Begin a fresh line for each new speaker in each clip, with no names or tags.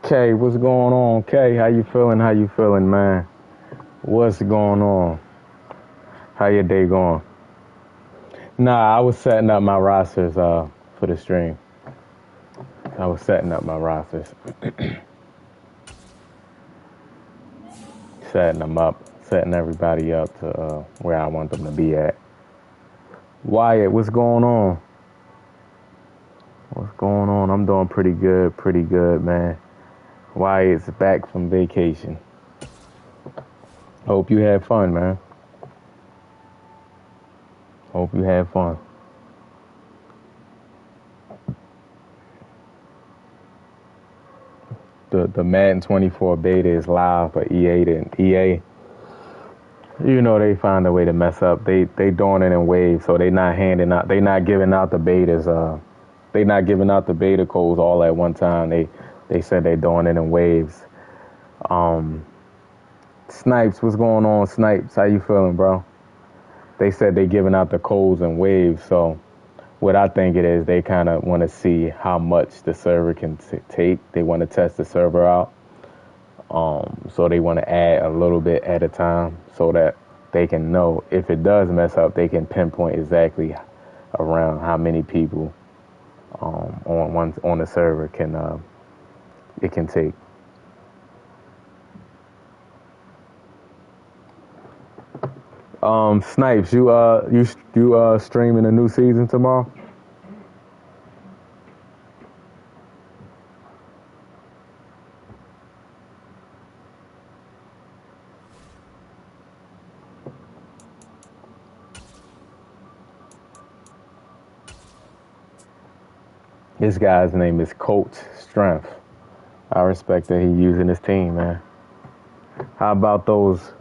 K, what's going on? K, how you feeling? How you feeling, man? What's going on? How your day going? Nah, I was setting up my rosters for the stream. I was setting up my rosters. Setting them up, setting everybody up to where I want them to be at. Wyatt, what's going on? What's going on? I'm doing pretty good, man. Wyatt's back from vacation. Hope you had fun, man. Hope you had fun. The Madden 24 beta is live, but EA, you know, they find a way to mess up. They doing it in waves, so they not giving out the betas. They not giving out the beta codes all at one time. They said they doing it in waves. Snipes, what's going on, Snipes? How you feeling, bro? They said they giving out the codes in waves, so what I think it is, they kind of want to see how much the server can take. They want to test the server out. So they want to add a little bit at a time so that they can know if it does mess up, they can pinpoint exactly around how many people on the server it can take. Snipes, you streaming a new season tomorrow? This guy's name is Coach Strength. I respect that he's using his team, man. How about those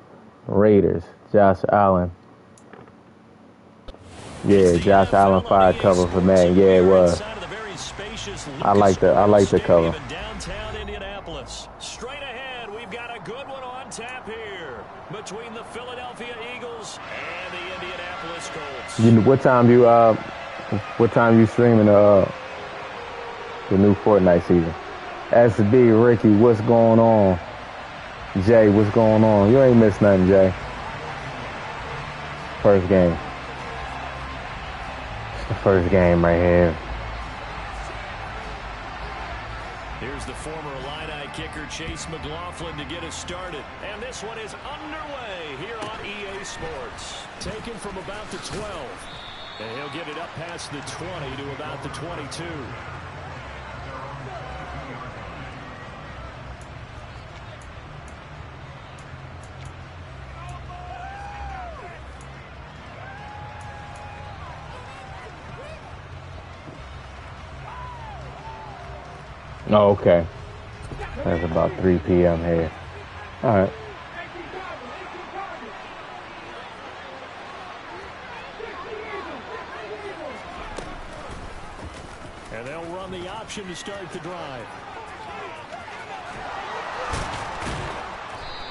Raiders? Josh Allen. Yeah, Josh Allen fired cover for Madden. Yeah, it was. I like the cover.
Downtown Indianapolis. Straight ahead, we've got a good one on tap here between the Philadelphia Eagles and the Indianapolis Colts.
You know, what time you streaming the new Fortnite season? SB, Ricky, what's going on? Jay, what's going on? You ain't missed nothing, Jay. First game. It's the first game right here.
Here's the former Illini kicker Chase McLaughlin to get us started. And this one is underway here on EA Sports. Taken from about the 12. And he'll get it up past the 20 to about the 22.
Oh, okay. That's about 3 p.m. here. All right.
And they'll run the option to start the drive.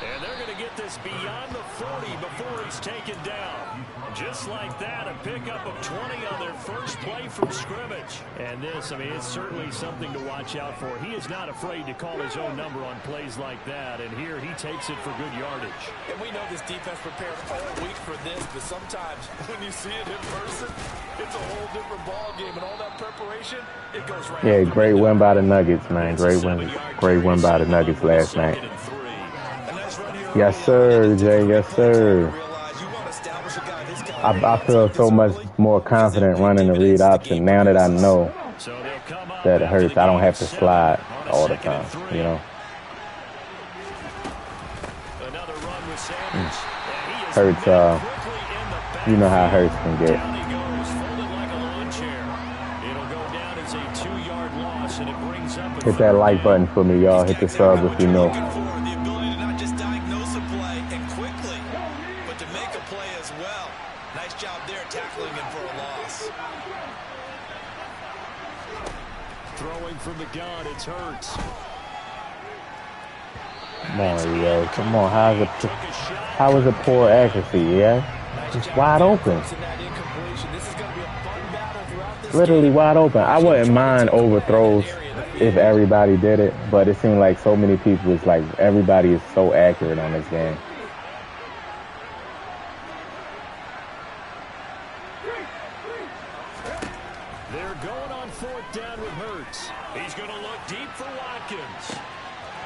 And they're going to get this beyond the 40 before he's taken down. Just like that, a pickup of 20 on their first play from scrimmage. And this, I mean, it's certainly something to watch out for. He is not afraid to call his own number on plays like that. And here he takes it for good yardage.
And we know this defense prepares all week for this, but sometimes when you see it in person, it's a whole different ball game. And all that preparation, it goes right.
Yeah, great win by the Nuggets, man. Great win by the Nuggets last night. Yes, sir, Jay. Yes, sir. I feel so much more confident running the read option now that I know that it hurts. I don't have to slide all the time, you know. Hurts, you know how Hurts can get. Hit that like button for me, y'all. Hit the sub if you know.
From the gun, it's Hurts.
Come on, yo. Come on. How is it poor accuracy, yeah? Just wide open. Literally wide open. I wouldn't mind overthrows if everybody did it, but it seemed like so many people, it's like everybody is so accurate on this game.
They're going on 4th down with Hurts. He's going to look deep for Watkins.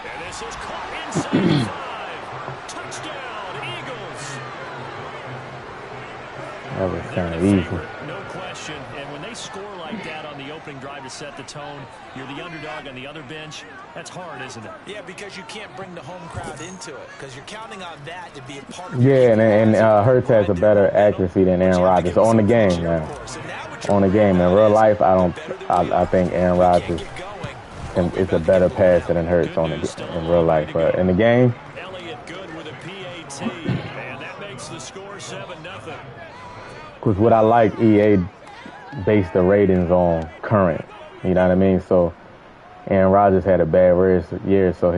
And this is caught inside the 5. Touchdown, Eagles.
That was kind of easy.
No question. And when they score like that on the opening drive to set the tone, you're the underdog on the other bench. That's hard, isn't it?
Yeah, because you can't bring the home crowd into it because you're counting on that to be a part of
Yeah, and Hurts has a better accuracy than Aaron Rodgers on the game now. On the game, in real life, I think Aaron Rodgers is a better passer than Hurts in real life. But in the game,
Elliott good with a PAT, and that makes the score 7-0.
because what I like, EA based the ratings on current. You know what I mean? So Aaron Rodgers had a bad year, so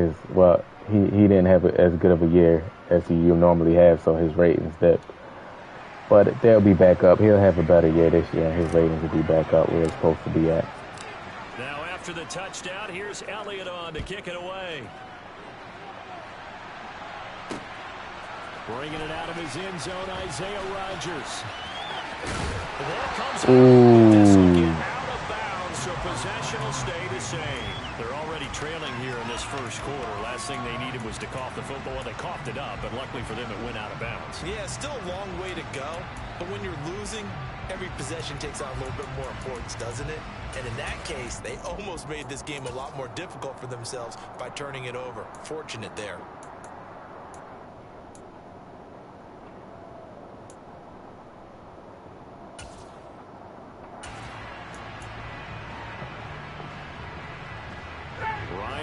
he didn't have as good of a year as you normally have, so his ratings dipped. But they'll be back up. He'll have a better year this year, and his ratings will be back up where it's supposed to be at.
Now after the touchdown, here's Elliott on to kick it away. Bringing it out of his end zone, Isaiah Rodgers. The ball comes out. This will get out of bounds, so possession will stay the same. They're already trailing here in this first quarter. Last thing they needed was to cough the football. Well, they coughed it up, but luckily for them, it went out of bounds.
Yeah, still a long way to go. But when you're losing, every possession takes on a little bit more importance, doesn't it? And in that case, they almost made this game a lot more difficult for themselves by turning it over. Fortunate there.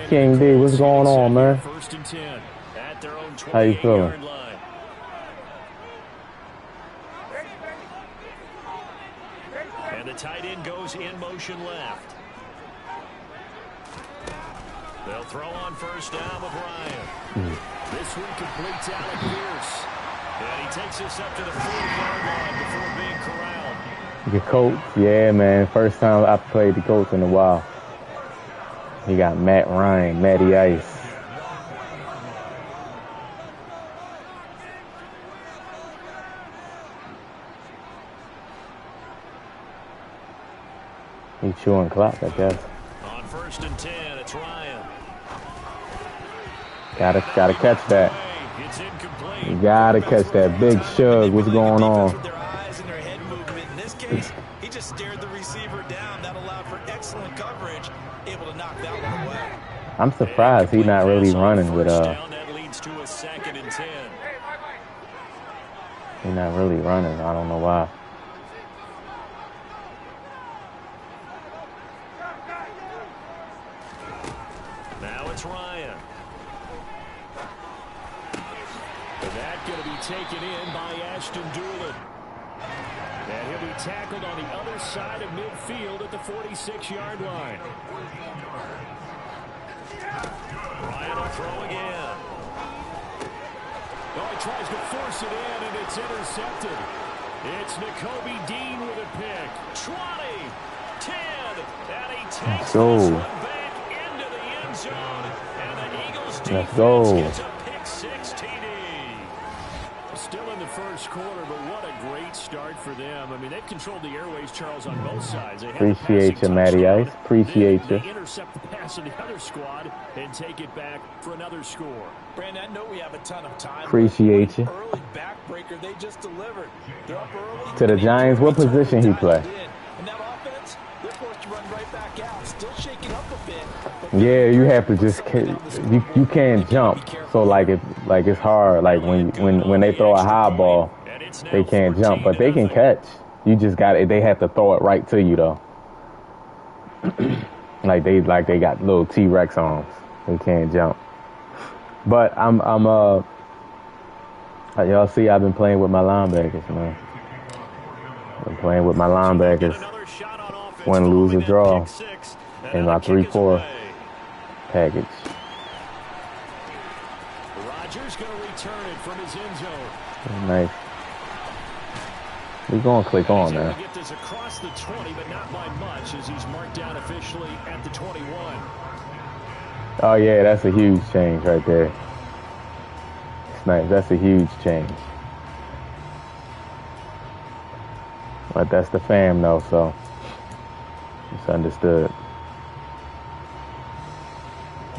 King D, what's going on, man?
1st and 10 at their own
How you feeling?
28-yard line. And the tight end goes in motion left. They'll throw on 1st down with Ryan. This one completes Alec Pierce. And he takes us up to the 40-yard line before being corralled.
The Colts, yeah, man. First time I played the Colts in a while. He got Matt Ryan, Matty Ice. He chewing clock, I guess.
On 1st and 10, it's Ryan.
Gotta catch that.
It's incomplete.
You gotta catch that. Big Shug, what's going on?
With their eyes and their head movement. In this case, he just stared the receiver down. That allowed for excellent coverage, able to knock that one away.
I'm surprised he's not really running with
That leads to a 2nd and 10.
He's not really running. I don't know why.
Now it's Ryan. And that's going to be taken in by Ashton Doolin. And he'll be tackled on the other side of midfield at the 46-yard line. Ryan will throw again. Oh, he tries to force it in, and it's intercepted. It's Nakobe Dean with a pick. 20, 10, and he takes this one back into the end zone. And the Eagles defense gets a pick 6 TD. Still in the first quarter, but what a great start for them. I mean, they've controlled the airways, Charles, on both sides. They
appreciate you, Matty Ice. Appreciate you.
They intercept the pass of the other squad and take it back for another score.
Brandon, I know we have a ton of time.
Appreciate you.
Early backbreaker they just delivered. They're up early.
To the Giants, what position he play?
And that offense, they're forced to run right back out. Still shaking up a bit.
Yeah, you have to just you can't jump. So like it's hard. Like when they throw a high ball, they can't jump, but they can catch. You just they have to throw it right to you though. like they got little T-Rex arms. They can't jump. But y'all see I've been playing with my linebackers, man. I've been playing with my linebackers. Win, lose, or draw in my 3-4 package.
Rodgers going to return it from his end zone.
Nice. We're going to click on now.
Get this across the 20, but not by much, as he's marked down officially at the 21.
Oh, yeah, that's a huge change right there. Nice. That's a huge change. But that's the fam, though, so it's understood.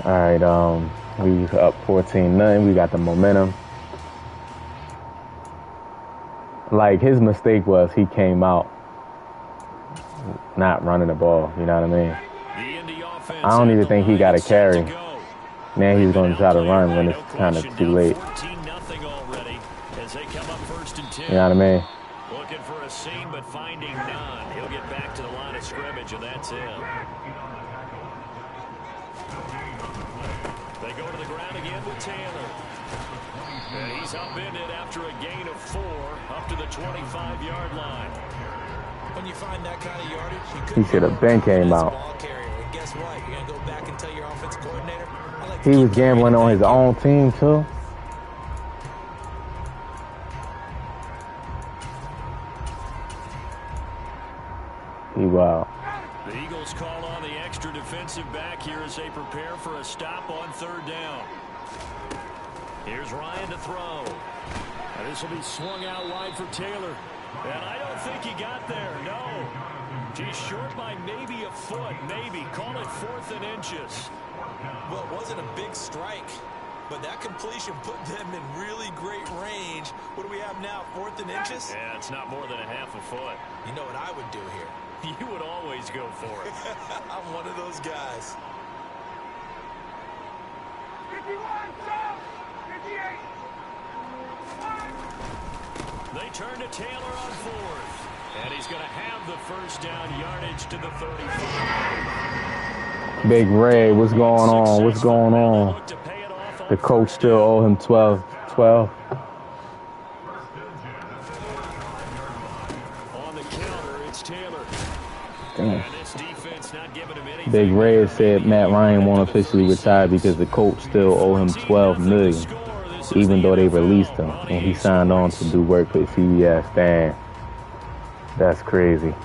All right, we up 14-0. We got the momentum. Like, his mistake was he came out not running the ball. You know what I mean? I don't even think he got a carry. Now he's going to try to run when it's kind of too late. You know what I mean?
Looking for a seam, but finding none. He'll get back to the line of scrimmage, and that's it. They go to the ground again with Taylor. And he's upended after a gain of 4 up to the 25-yard line.
When you find that kind of yardage, you
he should have been came out.
And guess what? You're going to go back and tell your offensive coordinator.
He was gambling on his own team, too. He wild.
The Eagles call on the extra defensive back here as they prepare for a stop on 3rd down. Here's Ryan to throw. And this will be swung out wide for Taylor. And I don't think he got there, no. He's short by maybe a foot, maybe. Call it 4th and inches.
Well, it wasn't a big strike, but that completion put them in really great range. What do we have now, 4th and inches?
Yeah, it's not more than a half a foot.
You know what I would do here?
You would always go for it.
I'm one of those guys.
51, 58.
They turn to Taylor on 4th. And he's going to have the 1st down yardage to the 35.
Big Ray, what's going on? What's going on? The coach still owe him 12.
On the counter, it's Taylor.
Damn.
And this defense not giving him anything.
Big Ray said Matt Ryan won't officially retire because the coach still owe him $12 million, even though they released him and he signed on to do work for CBS. Damn. That's crazy.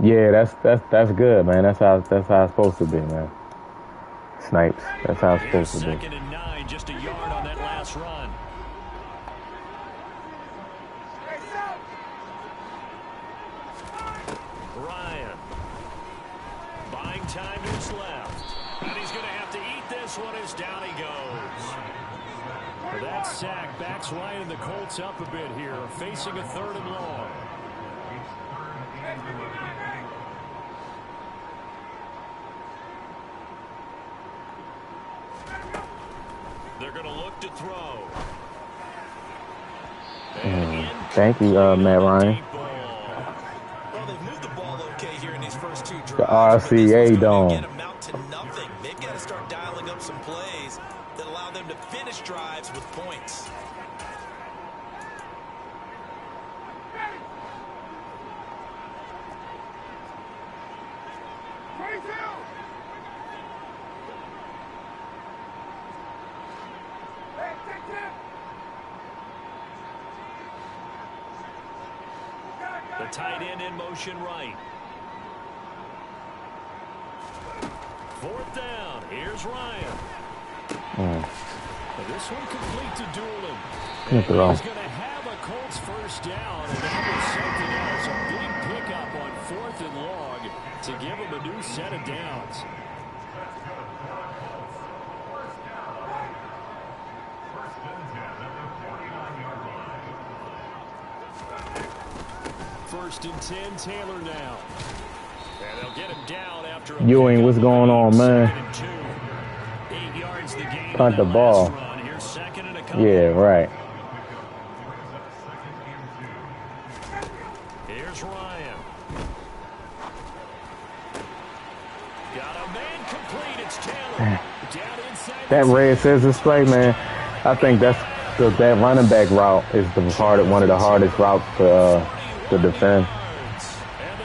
Yeah, that's good, man. That's how it's supposed to be, man. Snipes. That's how it's supposed to be.
2nd and 9, just a yard on that last run. Ryan. Buying time to his left. And he's going to have to eat this one as down he goes. That sack backs Ryan and the Colts up a bit here, facing a 3rd and long. They're going to look to throw.
Thank you, Matt Ryan.
Well, they've moved the ball okay here in these first 2 drives.
The RCA dome.
Amount to nothing. They've got to start dialing up some plays that allow them to finish drives with points.
The tight end in motion right. 4th down. Here's Ryan. This one complete to Doolin. He's going to have a Colts 1st down, and that was something else. A big pickup on 4th and long to give him a new set of downs. First and 10, Taylor now. And they'll get him down after a
Ewing, what's going on, man?
8 yards the gain.
Punt the ball.
Here's 2nd and a couple.
Yeah, right.
Here's Ryan. Got a man complete. It's Taylor. Down inside.
That red says this play, man. I think that running back route is one of the hardest routes to defend.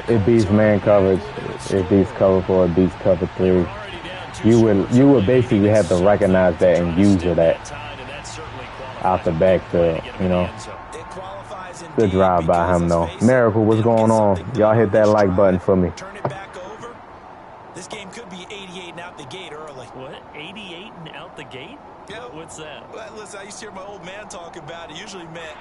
It beats man coverage. It beats cover 4. It beats cover 3. you would basically have to recognize that and use that out the backfield, you know. Good drive by him, though. Miracle, what's going on? Y'all hit that like button for me.
Turn it back over. This game could be 88 and out the gate early.
What? 88 and out the gate?
Yeah.
What's that?
Well, listen, I used to hear my old man talk about it. Usually meant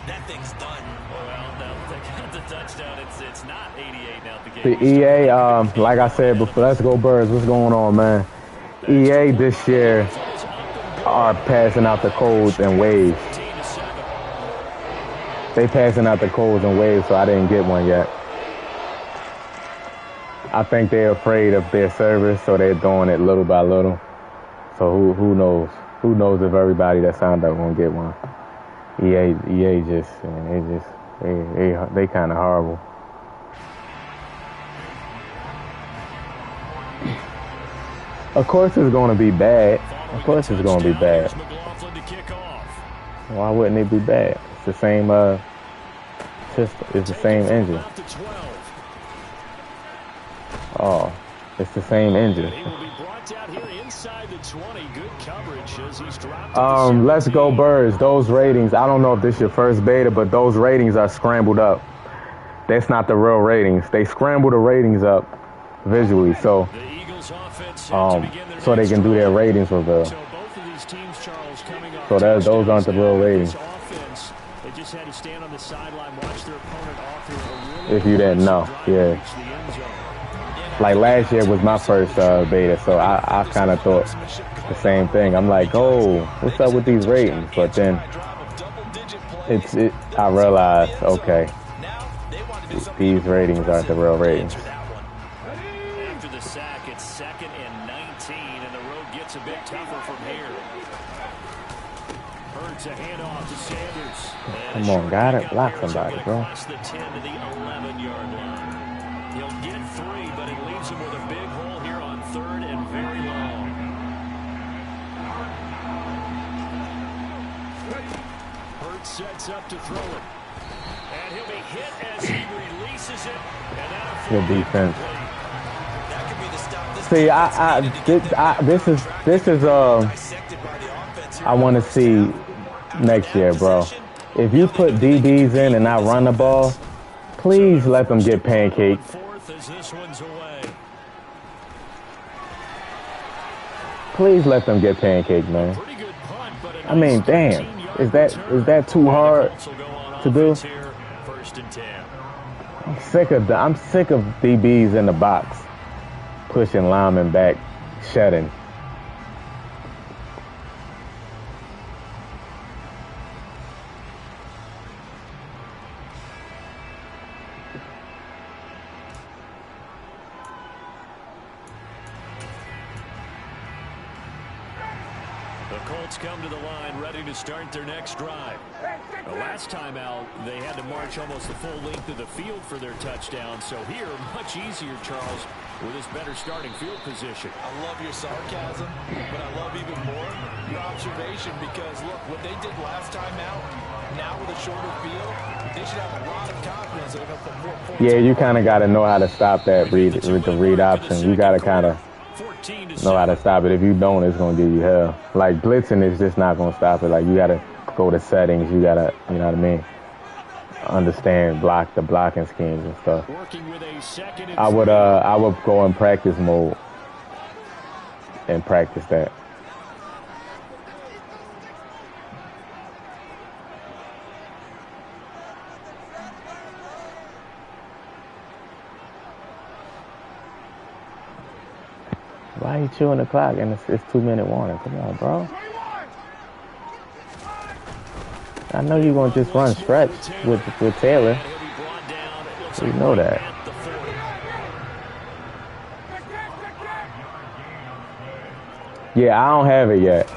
that thing's done.
Well, no, they got the touchdown. It's not 88 and out the gate.
The EA, like I said before, let's go Birds. What's going on, man? EA this year are passing out the codes and waves. They passing out the codes and waves, so I didn't get one yet. I think they're afraid of their service, so they're doing it little by little. So who knows? Who knows if everybody that signed up gonna get one? EA just, they kind of horrible. Of course it's gonna be bad. Of course it's gonna be bad. Why wouldn't it be bad? It's the same system. It's the same engine. Oh, it's the same engine. Let's go Birds. Those ratings, I don't know if this is your first beta, but those ratings are scrambled up. That's not the real ratings. They scramble the ratings up visually, so they can do their ratings reveal. So those aren't the real ratings.
They just had to stand on the sideline, watch their opponent offer a really
if you didn't know, yeah. Like last year was my first beta, so I kind of thought the same thing. I'm like, oh, what's up with these ratings? But then I realized, okay, these ratings aren't the real ratings.
After the sack, it's 2nd and 19, and the road gets a bit tougher from here. Hurts a handoff to Sanders.
Come on, gotta block somebody, bro.
The 10 to the 11-yard line. He'll get 3, but it leaves him with a big hole here on 3rd and very long. Hurts sets up to throw it. And he'll be hit as he releases it. And
good defense. See, this is I want to see next year, bro. If you put DBs in and I run the ball, please let them get pancaked. Please let them get pancaked, man. I mean, damn. Is that too hard to do? I'm sick of DBs in the box pushing linemen back, shedding.
Come to the line, ready to start their next drive. The last time out, they had to march almost the full length of the field for their touchdown. So here, much easier, Charles, with his better starting field position.
I love your sarcasm, but I love even more your observation because, look, what they did last time out, now with a shorter field, they should have a lot of confidence that they're going to put more points.
Yeah, you kind of got to know how to stop that with the read option. You got to kind of know how to stop it. If you don't, it's going to give you hell. Like, blitzing is just not going to stop it. Like, you got to go to settings. You got to, you know what I mean, understand the blocking schemes and stuff. I would go in practice mode and practice that. Why are you chewing the clock and it's 2-minute warning? Come on, bro. I know you're going to just run stretch with Taylor. We know that. Yeah, I don't have it yet.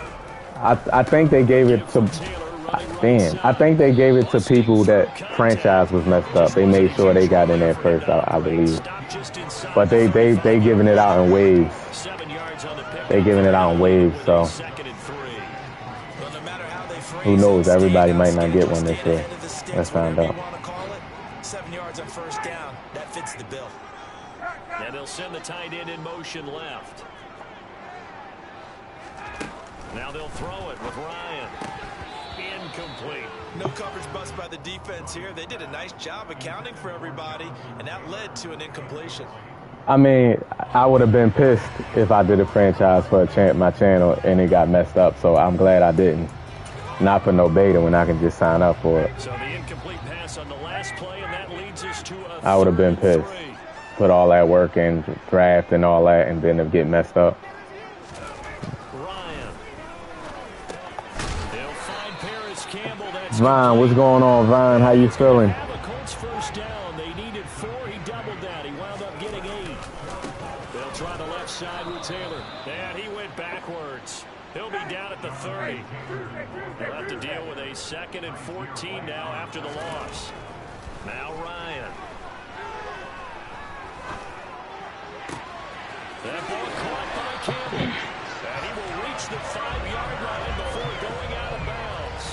I think they gave it to... Damn. I think they gave it to people that franchise was messed up. They made sure they got in there first, I believe. But they giving it out in waves. They giving it out in waves, so who knows? Everybody might not get one this year. Let's find out.
7 yards on first down. That fits the bill.
And they'll send the tight end in motion left. Now they'll throw it with Ryan. Incomplete.
No coverage bust by the defense here. They did a nice job accounting for everybody, and that led to an incompletion.
I mean, I would have been pissed if I did a franchise for my channel and it got messed up, so I'm glad I didn't. Not for no beta when I can just sign up for it.
So the incomplete pass on the last play, and that leads us to a
I would have been pissed. Put all that work in, draft and all that, and then it get messed up.
Ryan. They'll find Paris Campbell. That's
Vine, what's going on, Vine? How you feeling?
Have a Colts first down. They needed 4. He doubled that. He wound up getting 8. They'll try the left side with Taylor. And he went backwards. He'll be down at the 30. They'll have to deal with a 2nd and 14 now after the loss. Now Ryan. That ball caught by Campbell. And he will reach the 5-yard line before going out of bounds.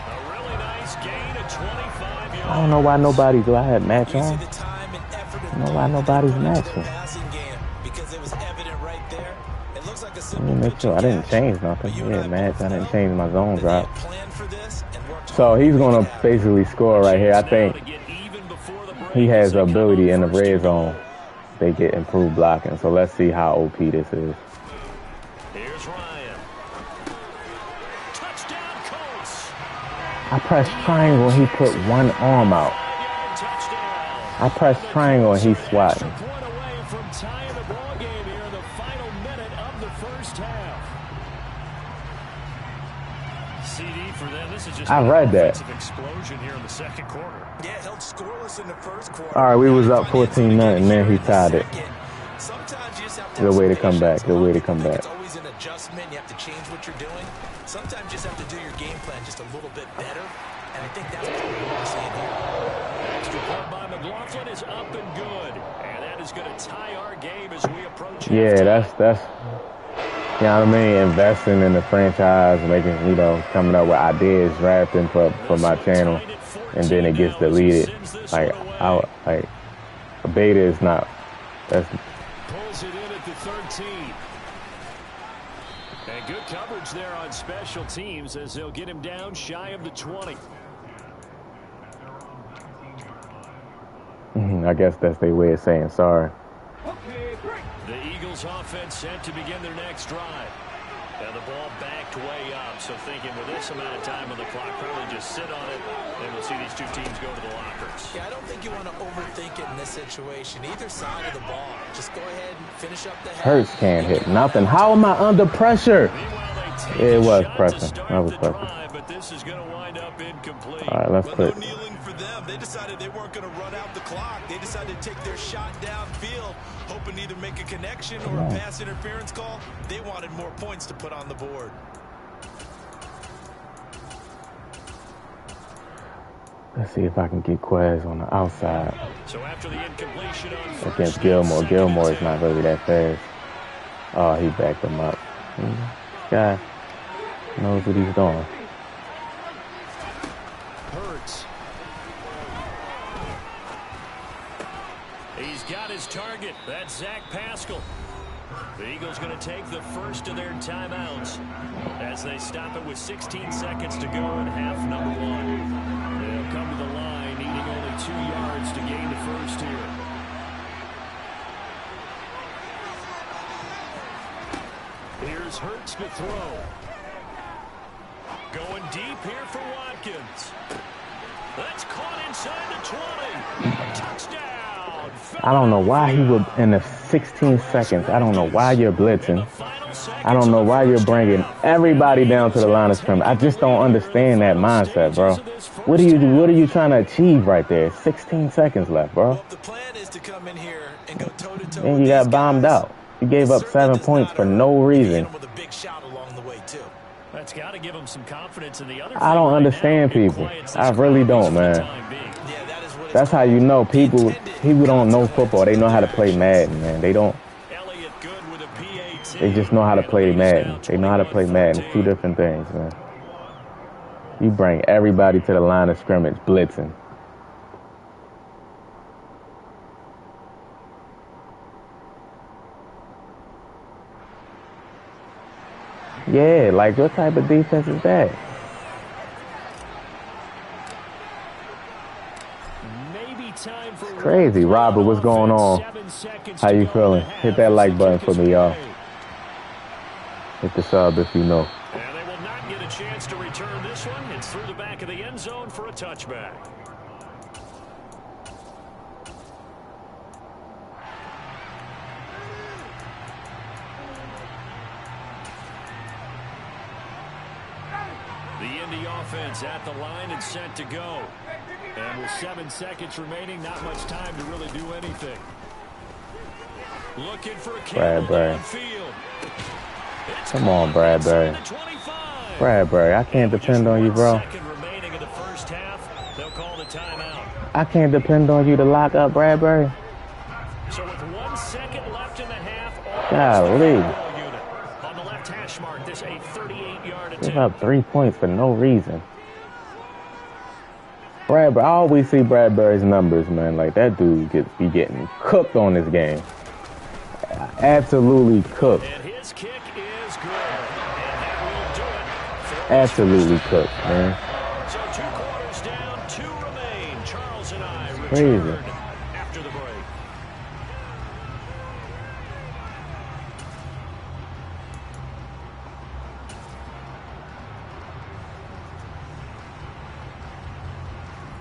A really nice gain of 25 yards.
I don't know why nobody, do I have match on? I don't know why nobody's matching.
Because it was evident right there. It looks like a
Let me make sure I didn't change nothing. Yeah, match. I didn't change my zone drop. So he's going to basically score right here. I think he has the ability in the red zone. They get improved blocking. So let's see how OP this is.
Here's Ryan. Touchdown Colts.
I pressed triangle and he put one arm out. I pressed triangle and he's swatting.
Point away from tying the ball game here in the final minute of the first half. CD for them. This is just
I read that.
Explosion here in the second quarter.
Yeah, held scoreless in the first quarter.
All right, we was up 14-0 and then he tied it.
Sometimes you just have to
Good way to come back. Good way to come back.
It's always an adjustment. You have to change what you're doing. Sometimes you just have to do your game plan just a little bit better. And I think that's what we're seeing here.
Extra point by McLaughlin is up and good. And that is going to tie our game as we approach.
Yeah, that's you know what I mean, investing in the franchise, making, you know, coming up with ideas, drafting for my channel, and then it gets deleted. Like a beta is not. That's
pulls it in at the 13. And good coverage there on special teams as they'll get him down shy of the 20.
I guess that's their way of saying sorry.
The Eagles offense set to begin their next drive. And the ball backed way up, so thinking with this amount of time on the clock, probably just sit on it, and we'll see these two teams go to the lockers.
Yeah, I don't think you want to overthink it in this situation. Either side of the ball, just go ahead and finish up the half.
Hurts can't hit nothing. How am I under pressure? It was pressing. That was pressing.
But this is going to wind up incomplete.
All right, let's put.
No kneeling for them. They decided they weren't going to run out the clock. They decided to take their shot downfield, hoping to either make a connection or a pass interference call. They wanted more points to put on the board.
Let's see if I can get Quez on the outside.
So after the incompletion on
Against Gilmore. Gilmore is not really that fast. Oh, he backed him up. This guy knows what he's doing.
Hurts. He's got his target. That's Zach Pascal. The Eagles going to take the first of their timeouts as they stop it with 16 seconds to go in half number 1. They'll come to the line needing only 2 yards to gain the first here. Here's Hurts to throw. Going deep here for Watkins. That's caught inside the 20. Touchdown.
I don't know why he would, in the 16 seconds, I don't know why you're blitzing. I don't know why you're bringing everybody down to the line of scrimmage. I just don't understand that mindset, bro. What are you trying to achieve right there? 16 seconds left, bro.
Well, the plan is to come in here and go toe-to-toe.
And you got bombed out. You gave up 7 points for no reason.
With a big shot along the way, too.
That's got to give him some confidence in the other.
I don't understand people. I really don't, man. That's how you know people don't know football. They know how to play Madden, man. They don't. They just know how to play Madden. They know how to play Madden. It's 2 different things, man. You bring everybody to the line of scrimmage blitzing. Yeah, like what type of defense is that?
Maybe time for
Crazy. Robert, what's going on? How you feeling? Hit that like button for me, y'all. Hit the sub if you know.
And they will not get a chance to return this one. It's through the back of the end zone for a touchback. The Indy offense at the line and set to go. And with 7 seconds remaining, not much time to really do anything. Looking for a
Bradbury. Come on, Bradbury. Bradbury, I can't depend on you, bro. I can't depend on you to lock up Bradbury.
So with 1 second left in the half,
golly.
on the left hash mark, this a 38-yard attempt.
Give up 3 points for no reason. Bradbury, I always see Bradbury's numbers, man. Like, that dude be getting cooked on this game. Absolutely cooked.
And his kick is good. And that will do it.
Absolutely cooked, man.
So 2 quarters down, 2 remain. Charles and I
Crazy.
return after the break.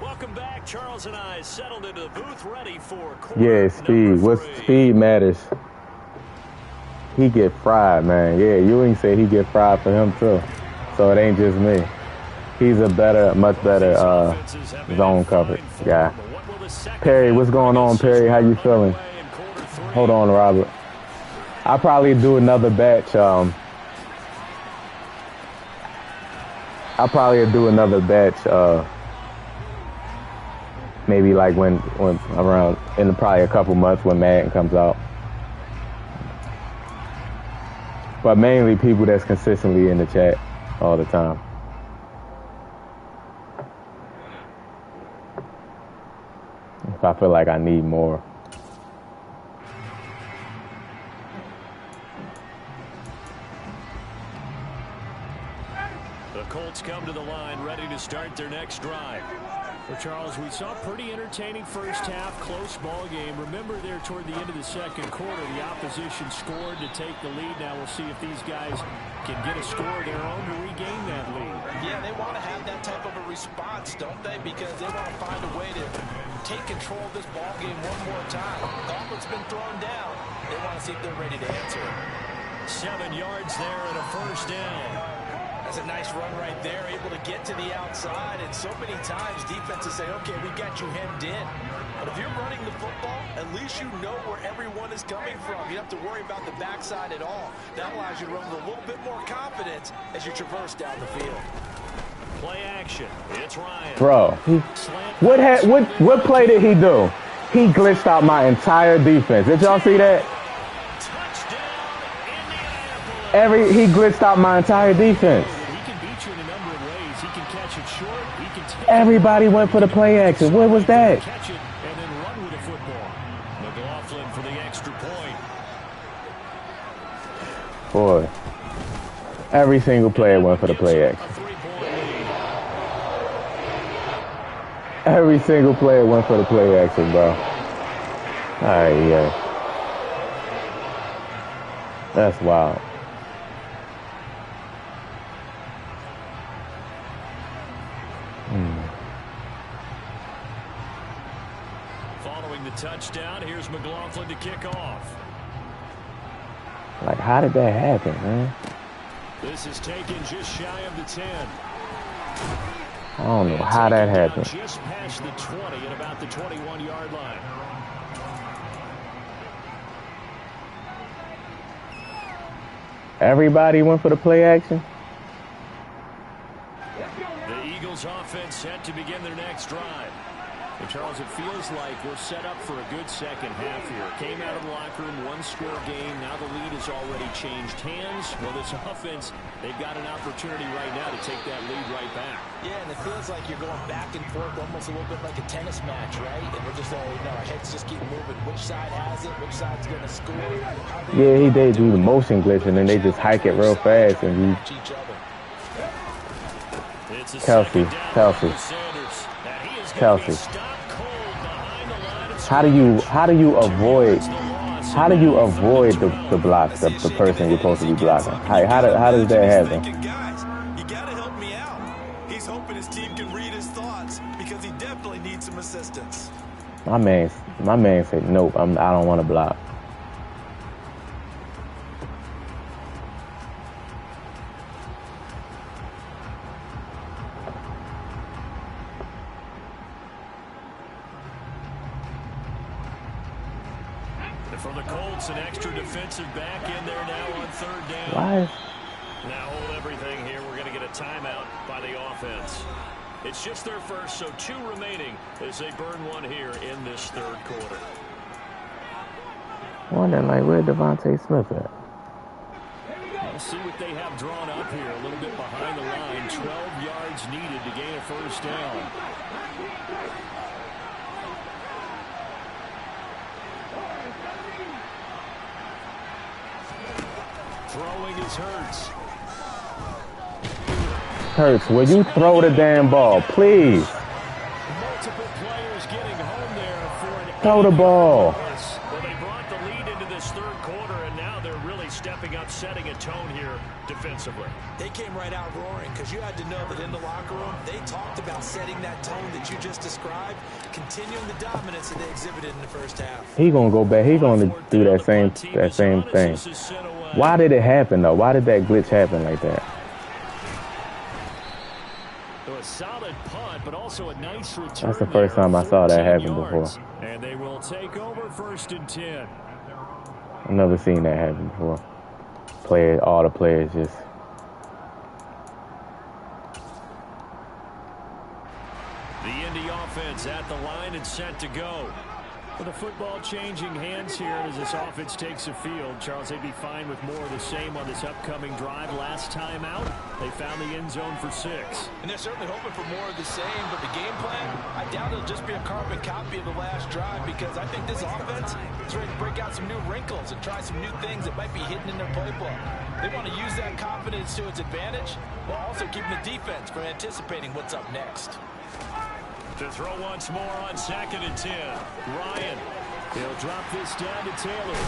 Welcome back. Charles and I settled into the booth ready for
Yeah, speed. What's speed matters. He get fried, man. Yeah, Ewing said he get fried for him too. So it ain't just me. He's a much better zone coverage guy. Perry, what's going on, Perry? How you feeling? Hold on, Robert. I'll probably do another batch. Maybe like when around in probably a couple months when Madden comes out. But mainly people that's consistently in the chat all the time. If I feel like I need more.
The Colts come to the line ready to start their next drive. Well, Charles, we saw a pretty entertaining first half, close ball game. Remember there toward the end of the second quarter, the opposition scored to take the lead. Now we'll see if these guys can get a score of their own to regain that lead.
Yeah, they want to have that type of a response, don't they? Because they want to find a way to take control of this ball game one more time. Gauntlet's been thrown down. They want to see if they're ready to answer it.
7 yards there and a first down.
That's a nice run right there, able to get to the outside. And so many times defenses say, okay, we got you hemmed in. But if you're running the football, at least you know where everyone is coming from. You don't have to worry about the backside at all. That allows you to run with a little bit more confidence as you traverse down the field.
Play action. It's Ryan.
Bro, what play did he do? He glitched out my entire defense. Did y'all see that? He glitched out my entire defense. Everybody went for the play action. What was that?
Catch it and then run with the football. McLaughlin for the extra point.
Boy, every single player went for the play action. Every single player went for the play action, bro. Alright, yeah. That's wild.
Following the touchdown, here's McLaughlin to kick off.
Like, how did that happen, man?
This is taken just shy of the 10.
I don't know how that happened.
Just past the 20 at about the 21-yard line.
Everybody went for the play action?
The Eagles offense set to begin their next drive. And Charles, it feels like we're set up for a good second half here. Came out of the locker room, one-score game. Now the lead has already changed hands. Well, this offense, they've got an opportunity right now to take that lead right back.
Yeah, and it feels like you're going back and forth almost a little bit like a tennis match, right? And we're just, our heads just keep moving. Which side has it? Which side's going to score?
Yeah, they do the motion glitch, and then they just hike it real fast, and you... Kelsey. How do you avoid the block, the person you're supposed to be blocking? How does that happen?
Guys, you gotta help me out. He's hoping his team can read his thoughts because he definitely needs some assistance.
My man said, nope, I don't want to block.
For the Colts, an extra defensive back in there now on third down.
Why?
Now hold everything here. We're going to get a timeout by the offense. It's just their first, so 2 remaining as they burn one here in this third quarter.
Wondering, like, where Devontae Smith at?
Let's see what they have drawn up here. A little bit behind the line. 12 yards needed to gain a first down. Throwing is Hurts.
Hurts, will you throw the damn ball, please?
Multiple players getting home there for an
Throw the ball.
Well, they brought the lead into this third quarter, and now they're really stepping up, setting a tone here defensively.
They came right out roaring because you had to know that in the locker room, they talked about setting that tone that you just described, continuing the dominance that they exhibited in the first half.
He gonna go back. He gonna do that same thing. Why did it happen though? Why did that glitch happen like that?
A solid punt, but also a nice return.
That's the first time I saw that happen before.
And they will take over 1st and 10.
I've never seen that happen before. All the players just...
The Indy offense at the line and set to go. With the football changing hands here as this offense takes the field. Charles, they'd be fine with more of the same on this upcoming drive. Last time out, they found the end zone for 6.
And they're certainly hoping for more of the same, but the game plan, I doubt it'll just be a carbon copy of the last drive because I think this offense is ready to break out some new wrinkles and try some new things that might be hidden in their playbook. They want to use that confidence to its advantage while also keeping the defense from anticipating what's up next.
To throw once more on 2nd and 10. Ryan. He'll drop this down to Taylor.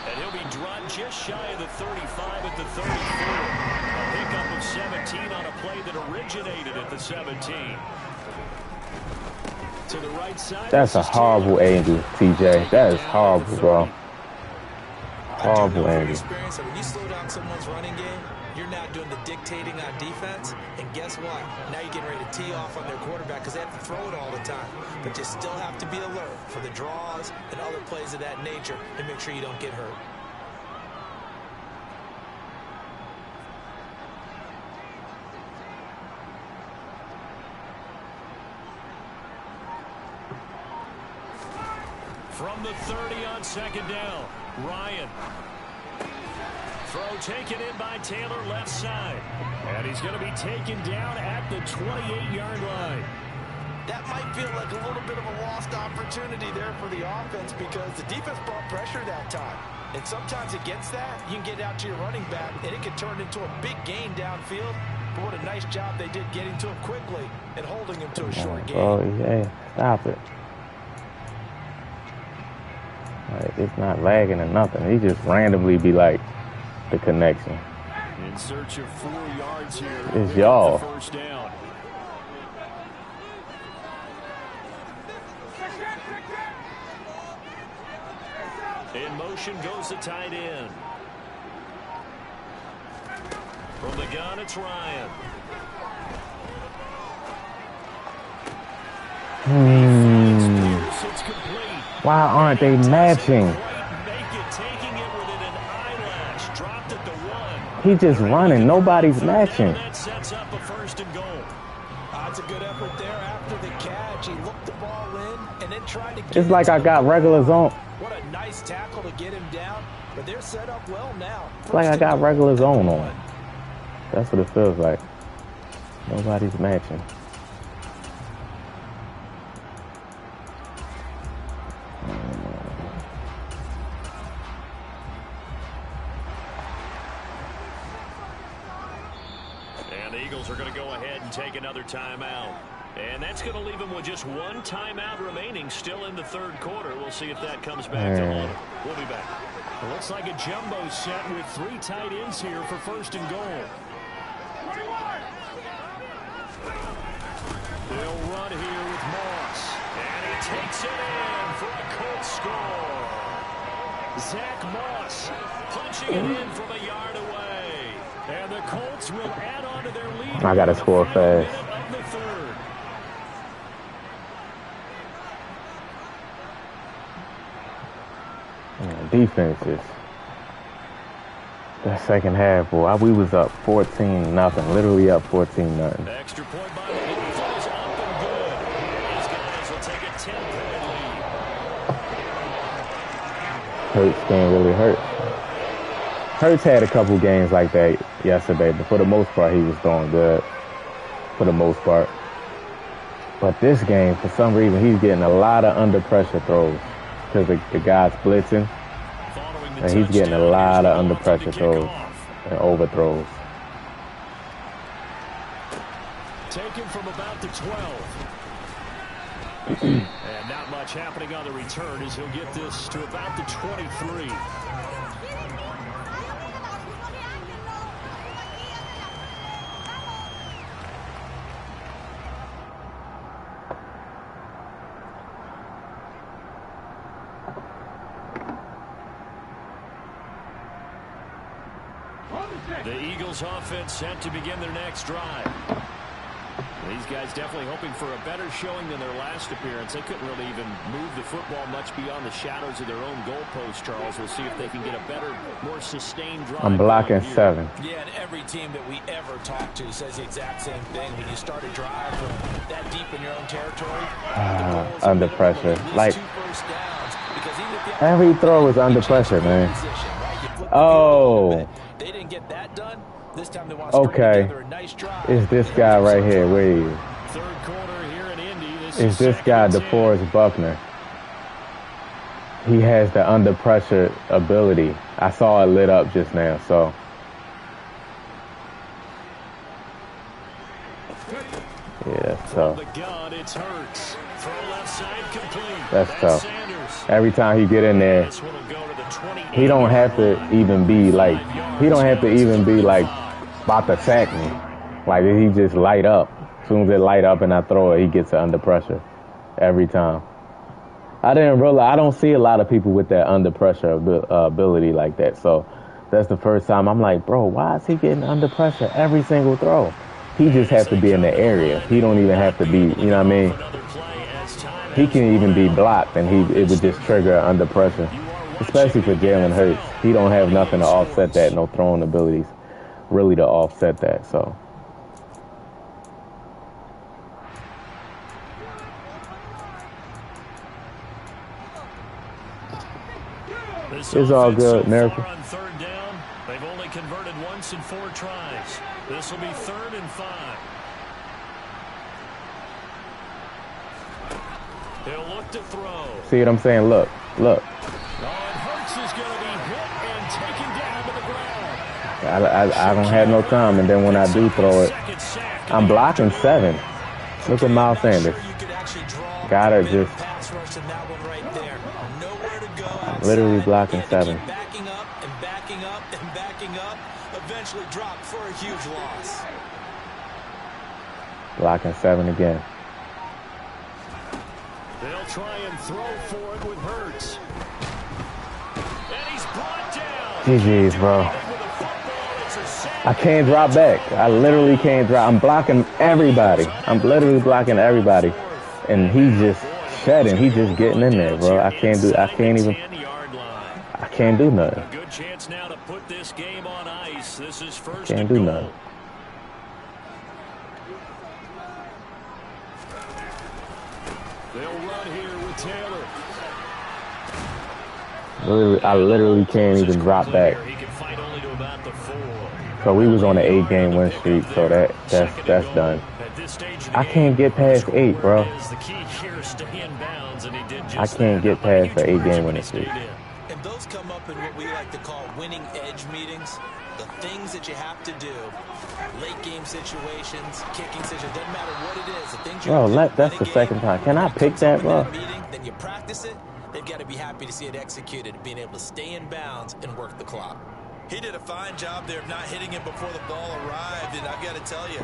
And he'll be dropped just shy of the 35 at the 34. A pickup of 17 on a play that originated at the 17. To the right side.
That's a horrible angle, TJ. That is horrible, bro. Horrible angle.
When you slow down someone's running game, you're now doing the dictating on defense, and guess what? Now you're getting ready to tee off on their quarterback because they have to throw it all the time. But you still have to be alert for the draws and other plays of that nature and make sure you don't get hurt.
From the 30 on 2nd down, Ryan. Throw taken in by Taylor left side. And he's going to be taken down at the 28-yard line.
That might feel like a little bit of a lost opportunity there for the offense because the defense brought pressure that time. And sometimes against that, you can get out to your running back, and it can turn into a big gain downfield. But what a nice job they did getting to him quickly and holding him to a short gain.
Oh, yeah. Stop it. Like, it's not lagging or nothing. He just randomly be like, the connection.
In search of 4 yards here.
It's y'all.
First down. In motion goes the tight end. From the gun, it's Ryan. It's complete.
Why aren't they matching? He just running. Nobody's matching.
That sets up a 1st and goal.
That's a good effort there after the catch. He looked and then tried to get
It's like I got regular zone.
What a nice tackle to get him down, but they're set up well now.
It's like I got regular zone on. That's what it feels like. Nobody's matching.
And the Eagles are going to go ahead and take another timeout. And that's going to leave them with just one timeout remaining still in the third quarter. We'll see if that comes back to order. We'll be back. It looks like a jumbo set with 3 tight ends here for first and goal. They'll run here with Moss. And he takes it in for a Colts score. Zach Moss punching it in from a yard away. And the Colts will add on to their lead.
I got to score fast. Defenses. That second half, boy, we was up 14-0, literally up 14-0.
Extra point by the Eagles is up and good. These guys will take a 10-point lead.
Hurts can't really hurt. Hurts had a couple games like that yesterday, but for the most part, he was doing good. For the most part. But this game, for some reason, he's getting a lot of under pressure throws because the guy's blitzing. And he's getting a lot of under pressure throws and overthrows.
Taken from about the 12. And not much happening on the return as he'll get this to about the 23. The Eagles offense set to begin their next drive. These guys definitely hoping for a better showing than their last appearance. They couldn't really even move the football much beyond the shadows of their own goalpost, Charles. We'll see if they can get a better, more sustained drive.
I'm blocking 7.
Yeah, and every team that we ever talk to says the exact same thing. When you start a drive from that deep in your own territory,
under pressure. Like, every throw is under pressure, man. Oh.
They didn't get that done. This time they want
to
together a nice drive.
It's this guy right here. Where are you?
Third quarter here in Indy.
It's this guy, DeForest Buckner. He has the under pressure ability. I saw it lit up just now, so. Yeah, that's tough. That's tough. Every time he get in there, he don't have to even be like, about to sack me. Like, he just light up. As soon as it light up and I throw it, he gets under pressure every time. I don't see a lot of people with that under pressure ability like that. So that's the first time I'm like, bro, why is he getting under pressure every single throw? He just has to be in the area. He don't even have to be, you know what I mean? He can even be blocked and it would just trigger under pressure. Especially for Jalen Hurts. He don't have nothing to offset that, no throwing abilities really to offset that, so. It's all good, Miracle.
On third down, they've only converted once in 4 tries. This will be 3rd and 5. He'll look to throw.
See what I'm saying? Look.
Hurts is going to be hit and taken down to the ground.
I don't have no time, and then when I do throw it, I'm blocking 7. Look at Miles Sanders. Got it, just literally blocking 7.
Backing up and backing up and backing up, eventually dropped for a huge loss.
Blocking 7 again.
They'll try and throw for it with Hurts. And he's brought down.
GG's, bro. I can't drop back. I literally can't drop. I'm blocking everybody. I'm literally blocking everybody. And he's just shedding. He's just getting in there, bro. I can't do nothing.
A good chance now to put this game on ice. This is first.
Can't do nothing.
They'll run here with
I literally can't even drop back. So we was on an 8-game win streak, so that's done. I can't get past 8, bro. I can't get past the 8-game winning streak.
And those come up in what we like to call winning edge meetings. The things that you have to do, late game situations, kicking situations, doesn't matter what it is. The things you have to do,
that's the second time. Can I pick that, bro?
Then you practice it. They've got to be happy to see it executed, being able to stay in bounds and work the clock. He did a fine job there of not hitting it before the ball arrived, and I've got to tell you,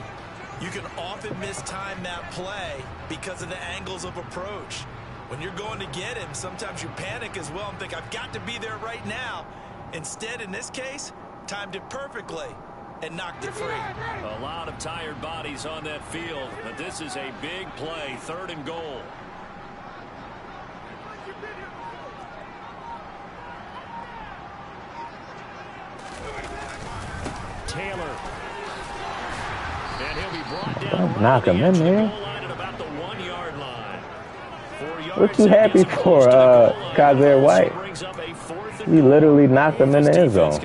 you can often mistime that play because of the angles of approach. When you're going to get him, sometimes you panic as well and think, I've got to be there right now. Instead, in this case, timed it perfectly and knocked it free.
A lot of tired bodies on that field, but this is a big play, 3rd and goal. Taylor. And he'll be brought down.
Knock him in there.
About the 1-yard line.
What you happy for, Kaiser White? He literally knocked him in the end zone.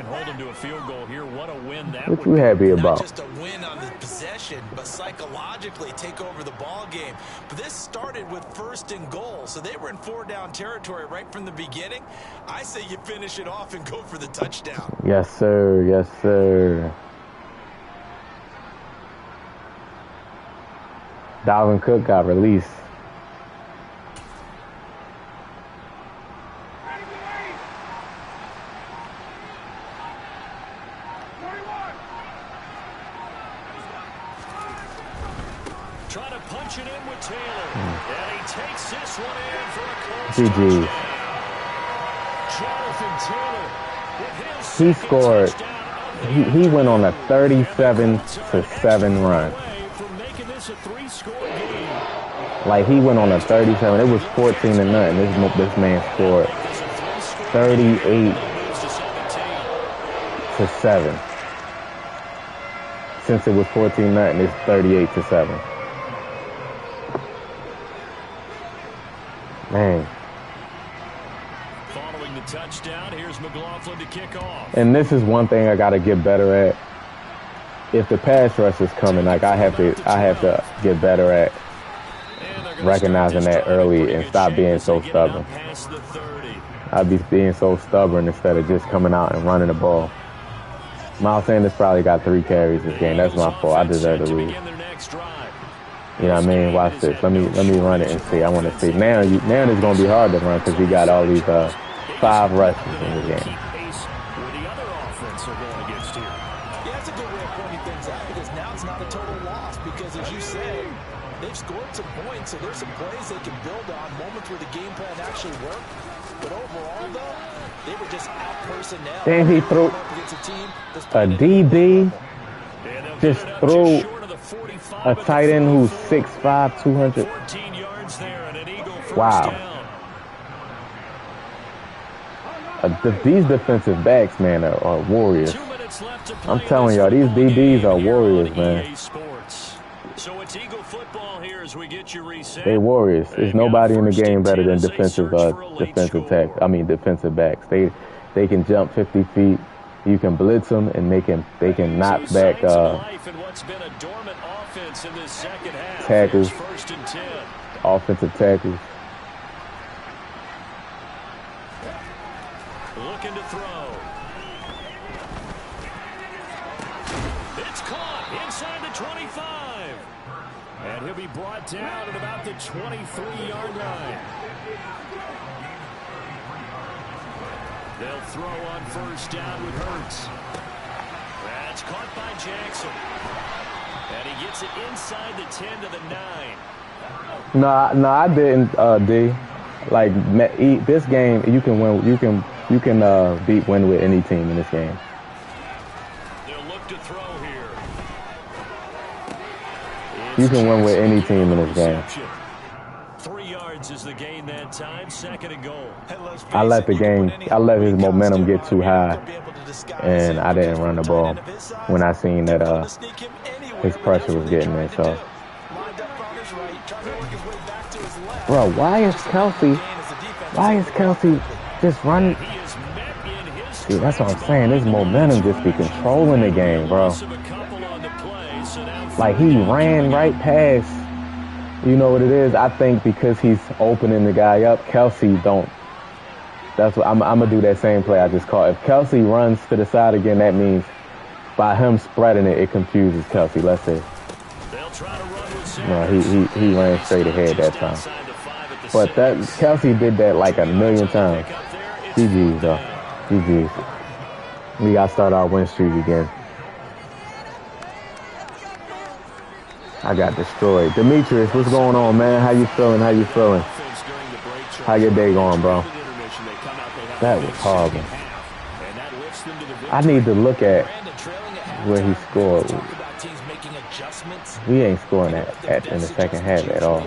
What you happy about?
Not just a win on the possession, but psychologically take over the ball game. But this started with 1st and goal, so they were in 4-down territory right from the beginning. I say you finish it off and go for the touchdown.
Yes, sir. Yes, sir. Dalvin Cook got released.
Try to punch it in with Taylor. And he takes this one in for a close
GG.
Jonathan Taylor with his
He scored. He went on a 37-7 run. Like, he went on a 37. It was 14-0. This man scored 38-7. Since it was 14-0, it's 38-7. Man.
Following the touchdown, here's McLaughlin to kick off.
And this is one thing I got to get better at. If the pass rush is coming, like, I have to get better at recognizing that early and stop being so stubborn. I'd be being so stubborn instead of just coming out and running the ball. Miles Sanders probably got 3 carries this game. That's my fault. I deserve to lose. You know what I mean? Watch this. Let me run it and see. I want to see. Now it's going to be hard to run because we got all these 5 rushes in the game.
That's a good way of pointing things out, because now it's not a total loss, because as you said, they've scored some points, so there's some plays they can build on, moments where the game plan actually worked. But overall, though, they were just out personnel.
Then he threw a DB, just threw a tight end who's 6'5", 200. Wow. These defensive backs, man, are warriors. I'm telling y'all, these DBs are warriors, man. They warriors. There's nobody in the game better than defensive backs. They can jump 50 feet. You can blitz them, and they can knock back tackles, offensive tackles.
Looking to throw. It's caught inside the 25. And he'll be brought down at about the 23-yard line. They'll throw on 1st down with Hurts. That's caught by Jackson. And he gets it inside the 10 to the 9.
No, I didn't, D. Like, this game, you can win. You can win with any team in this game.
They'll look to throw here.
You can win with any team in this game.
3 yards is the gain that time. 2nd and goal.
I let his momentum get too high, and I didn't run the ball when I seen that his pressure was getting there. So, bro, why is Kelsey just running? See, that's what I'm saying. This momentum just be controlling the game, bro. Like, he ran right past. You know what it is? I think because he's opening the guy up, Kelsey don't. That's what I'm gonna do that same play I just called. If Kelsey runs to the side again, that means by him spreading it, it confuses Kelsey. Let's say. No, he ran straight ahead that time. But that Kelsey did that like a million times. GG's though. GG's. We gotta start our win streak again. I got destroyed. Demetrius, what's going on, man? How you feeling? How you feeling? How your day going, bro? That was horrible. I need to look at where he scored. We ain't scoring at in the second half at all.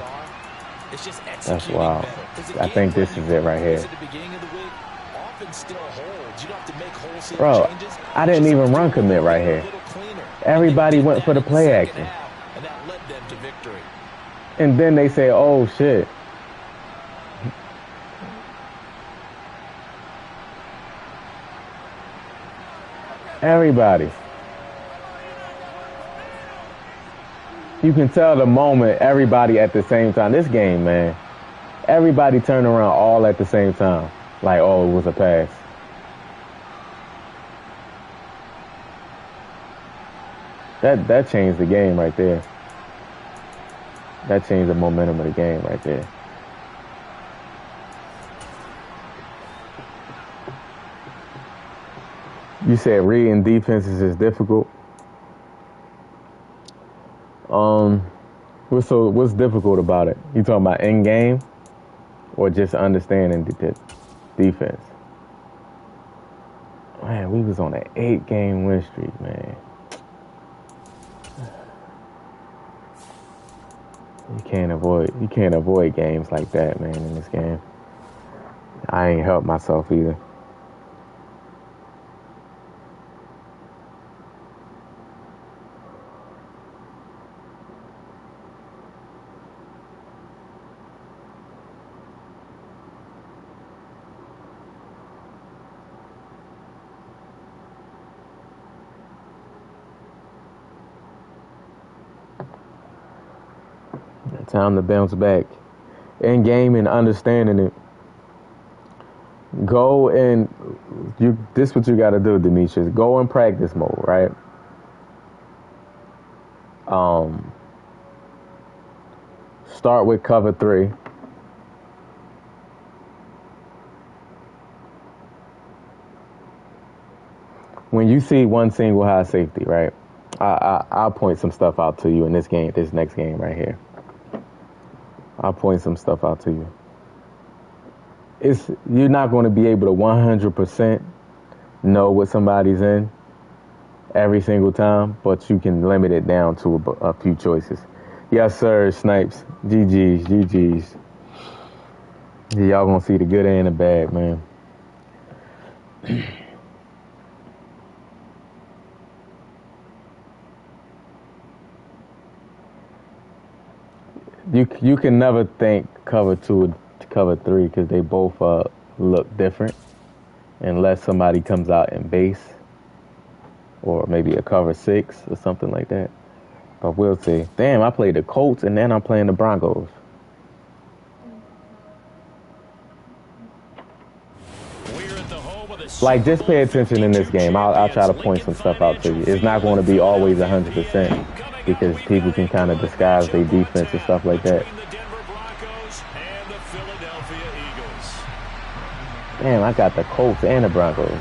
That's wild. I think this is it right here. Bro, I didn't even run commit right here. Everybody went for the play action. And then they say, oh, shit. Everybody. You can tell the moment everybody at the same time. This game, man, everybody turned around all at the same time. Like, oh, it was a pass. That changed the game right there. That changed the momentum of the game right there. You said reading defenses is difficult. What's difficult about it? You talking about in game, or just understanding the defense? Man, we was on an 8-game win streak, man. You can't avoid games like that, man, in this game. I ain't helped myself either. Time to bounce back. In game and understanding it. Go and this is what you gotta do, Demetrius. Go in practice mode, right? Start with cover 3. When you see one single high safety, right? I'll point some stuff out to you in this game, this next game right here. I'll point some stuff out to you. You're not going to be able to 100% know what somebody's in every single time, but you can limit it down to a few choices. Yes, sir, Snipes. GG's, GG's. Yeah, y'all going to see the good and the bad, man. You can never think cover 2 to cover 3 because they both look different unless somebody comes out in base or maybe a cover 6 or something like that. But we'll see. Damn, I played the Colts and then I'm playing the Broncos. Like, just pay attention in this game. I'll try to point some stuff out to you. It's not going to be always 100%. Because people can kind of disguise their defense and stuff like that. Damn, I got the Colts and the Broncos.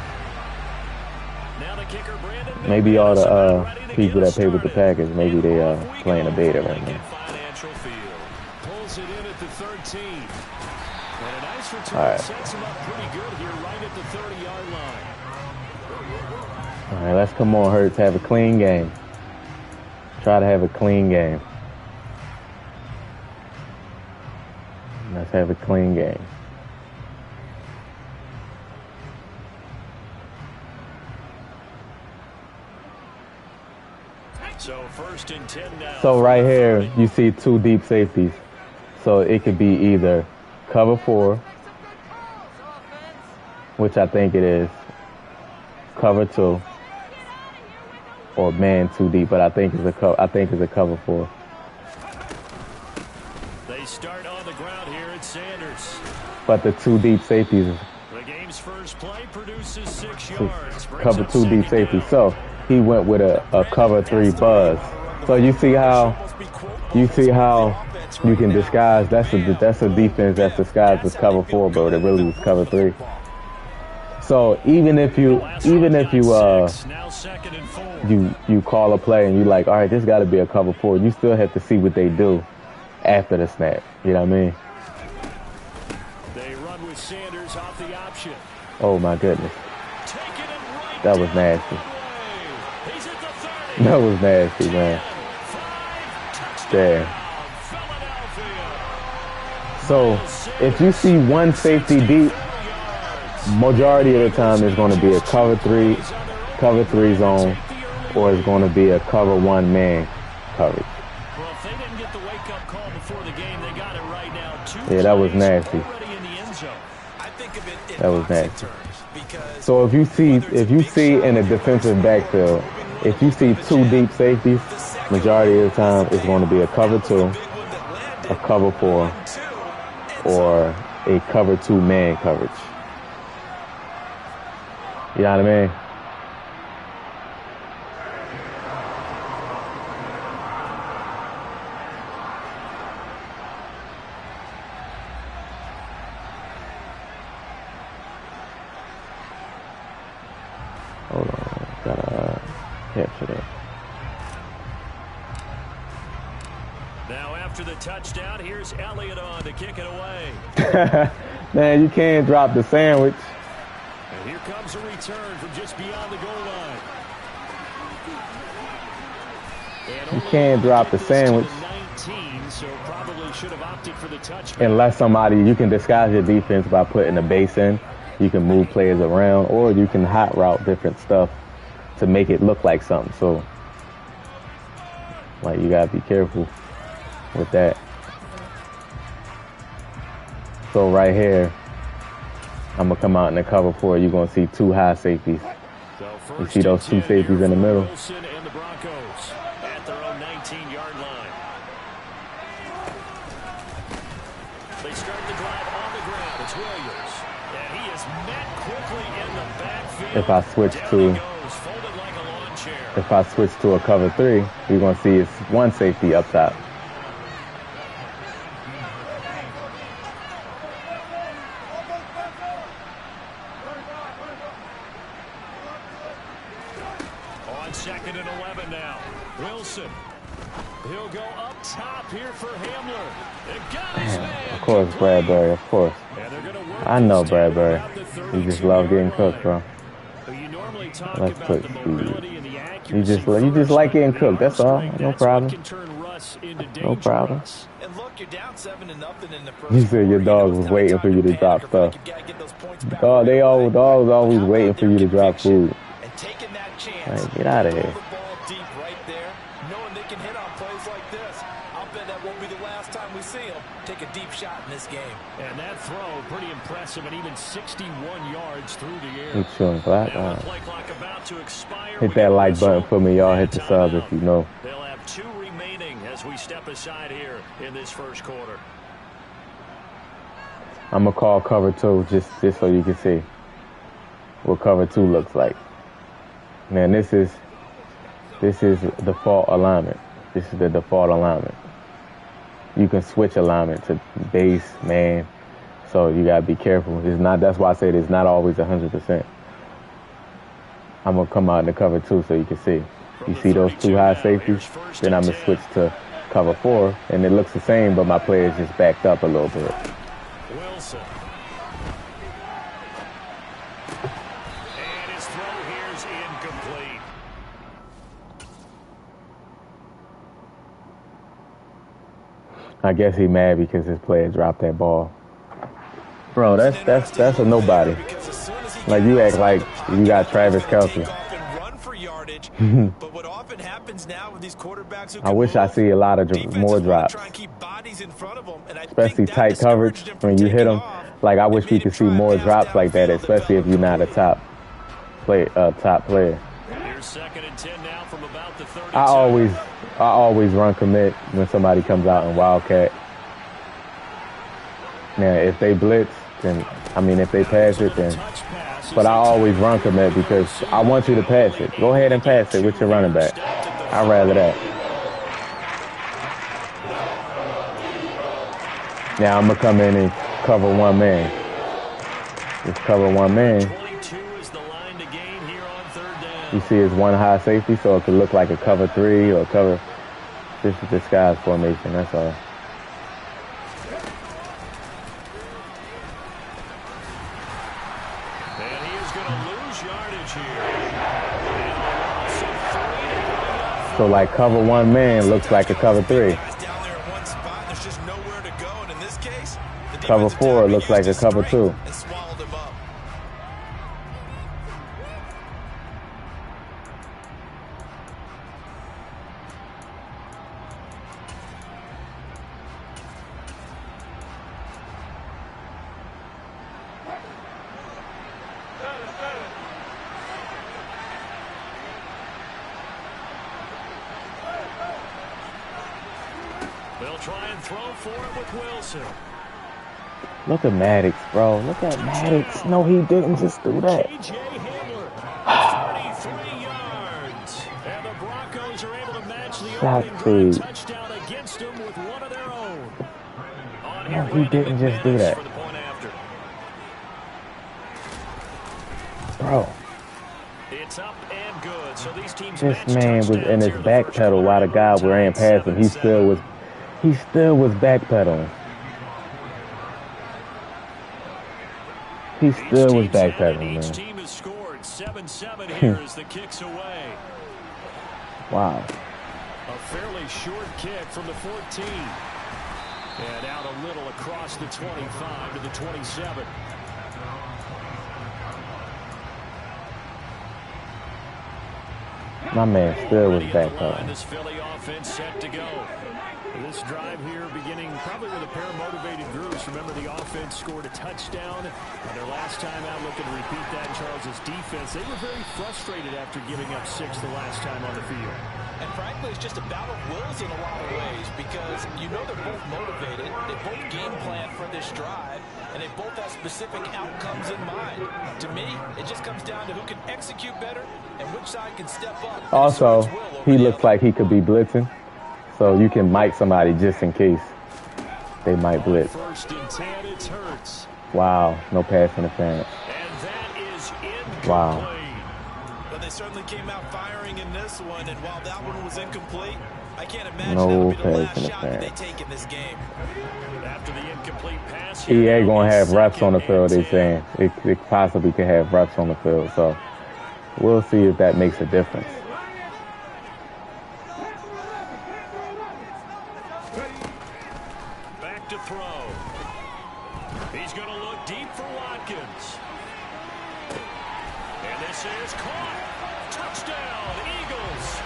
Maybe all the people that play with the Packers, maybe they playing a beta right now. All right. All right, let's come on, Hurts. Have a clean game. Try to have a clean game. Let's have a clean game.
So first and 10 now.
So right here, you see 2 deep safeties. So it could be either cover 4, which I think it is, cover 2, or man 2 deep. But I think it's a cover 4.
They start on the ground here at Sanders.
But the 2 deep safeties.
The game's first play produces 6 yards.
Cover 2 deep safety. So he went with a cover 3 buzz. So you see how you can disguise. That's a defense that's disguised as cover 4, but it really was cover 3. So even if you call a play and you like, all right, this got to be a cover 4, you still have to see what they do after the snap. You know what I mean?
They run with Sanders off the option.
Oh my goodness, that was nasty. That was nasty, man. Damn. So if you see one safety deep, majority of the time it's going to be a cover 3 zone, or it's going to be a cover 1 man coverage.
Well, if they didn't get the wake-up call before the game, they got it right now.
Yeah, that was nasty. That was nasty. So if you see in a defensive backfield, if you see 2 deep safeties, majority of the time it's going to be a cover 2, a cover 4, or a cover 2 man coverage. You know what I mean? Hold on, gotta capture that.
Now after the touchdown, here's Elliott on to kick it away.
Man, you can't drop the sandwich.
And here comes a return from just beyond the goal line.
You can't drop the sandwich.
19, so probably should have opted for the touchback.
Unless you can disguise your defense by putting a base in. You can move players around, or you can hot route different stuff to make it look like something. So, like, you gotta be careful with that. So right here, I'm gonna come out in the cover 4. You're gonna see 2 high safeties. You see those 2 safeties in the middle?
Wilson and the Broncos at their own 19-yard line. They start the drive on the ground. It's Williams. And he is met quickly in the backfield.
If I switch to a cover 3, you're gonna see it's 1 safety up top.
On 2nd and 11 now. Wilson. He'll go up top here for Hamler.
Of course, Bradbury, of course. I know Bradbury. You just love getting cooked, bro. Let's cook. You just like getting cooked. That's all. No problem. No problem. You said your dog was waiting for you to drop stuff. Dog, dogs always waiting for you to drop food. Hey, get out of here.
Take a deep shot in this game.
And that throw, pretty impressive, and even 61 yards through the air.
He's shooting black. Hit that like button for me, y'all. Hit the sub if you know.
They'll have 2 remaining as we step aside here in this first quarter.
I'm gonna call cover 2 just so you can see what cover 2 looks like. Man, this is default alignment. This is the default alignment. You can switch alignment to base, man. So you gotta be careful. That's why I said it's not always 100%. I'm gonna come out in the cover 2 so you can see. You see those 2 high safeties? Then I'm gonna switch to cover 4, and it looks the same, but my players just backed up a little bit.
Wilson. And his throw here's incomplete.
I guess he mad because his player dropped that ball. Bro, that's a nobody. Like, you act like you got Travis Kelce. I wish I see a lot of more drops. Especially tight coverage when you hit them. Like, I wish we could see more drops like that, especially if you're not a top top player.
Here's 2nd and 10 now from about the 32.
I always run commit when somebody comes out in Wildcat. Now, if they blitz, then if they pass it, then. But I always run commit because I want you to pass it. Go ahead and pass it with your running back. I'd rather that. Now I'm gonna come in and cover one man. Just cover one man.
22 is the line to gain here on 3rd down.
You see, it's one high safety, so it could look like a cover 3 or cover. This is disguise formation. That's all.
And he is going to lose yardage here.
So like cover one man looks like a cover 3. Cover 4 looks like a cover 2.
They'll try and throw for it with Wilson.
Look at Maddox, bro. Look at Maddox. No, he didn't just do that.
KJ Hamler, 33 yards. And the Broncos are able to match the opening drive touchdown against them with one of their own.
No, he didn't just do that. Bro.
It's up and good. So these teams
this man was in his back pedal while the guy ran past him. He still was backpedaling. He still was backpedaling, man.
Each team has scored 7-7 here as the kick's away.
Wow.
A fairly short kick from the 14. And out a little across the 25 to the 27.
My man still was backpedaling.
This Philly offense set to go. This drive here beginning probably with a pair of motivated groups. Remember, the offense scored a touchdown on their last time out. Looking to repeat that in Charles's defense. They were very frustrated after giving up 6 the last time on the field.
And frankly, it's just a battle of wills in a lot of ways because you know they're both motivated. They both game plan for this drive, and they both have specific outcomes in mind. To me, it just comes down to who can execute better and which side can step up.
Also, he looks like he could be blitzing, so you can mic somebody just in case they might blitz.
First and 10, it's Hurts.
Wow, no pass interference.
And that is incomplete.
Wow.
But they certainly came out firing in this one, and while that one was incomplete, I can't imagine
No
that would be the
pass
last shot that they
interference.
take in this game.
After the incomplete pass,
EA gonna have refs on the field, they saying. It possibly could have refs on the field, so we'll see if that makes a difference.
back to throw. He's going to look deep for Watkins. And this is caught. Touchdown, Eagles.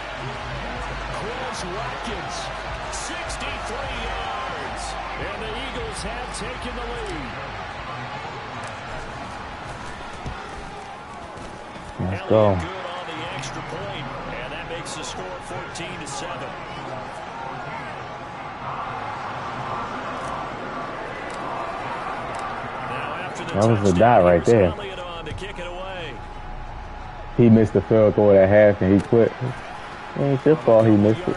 Chris Watkins, 63 yards. And the Eagles have taken the lead.
Let's go.
Good on the extra point, and that makes the score 14-7.
That was a dot right there. He missed the field goal at half and he quit. It ain't your fault he missed it.
He'll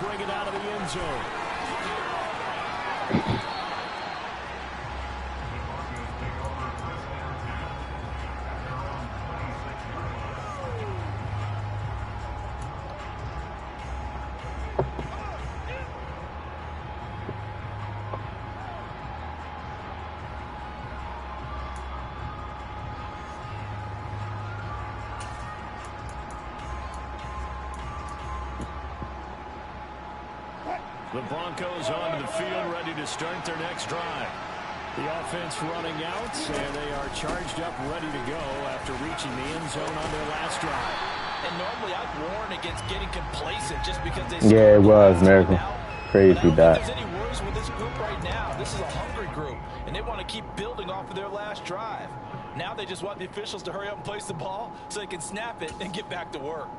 bring it out of the end zone. The Broncos onto the field, ready to start their next drive. The offense running out, and they are charged up, ready to go after reaching the end zone on their last drive.
And normally I'd warn against getting complacent just because they
Yeah, it was, Miracle. Crazy
I don't
that.
think there's any worries with this group right now. This is a hungry group, and they want to keep building off of their last drive. Now they just want the officials to hurry up and place the ball so they can snap it and get back to work.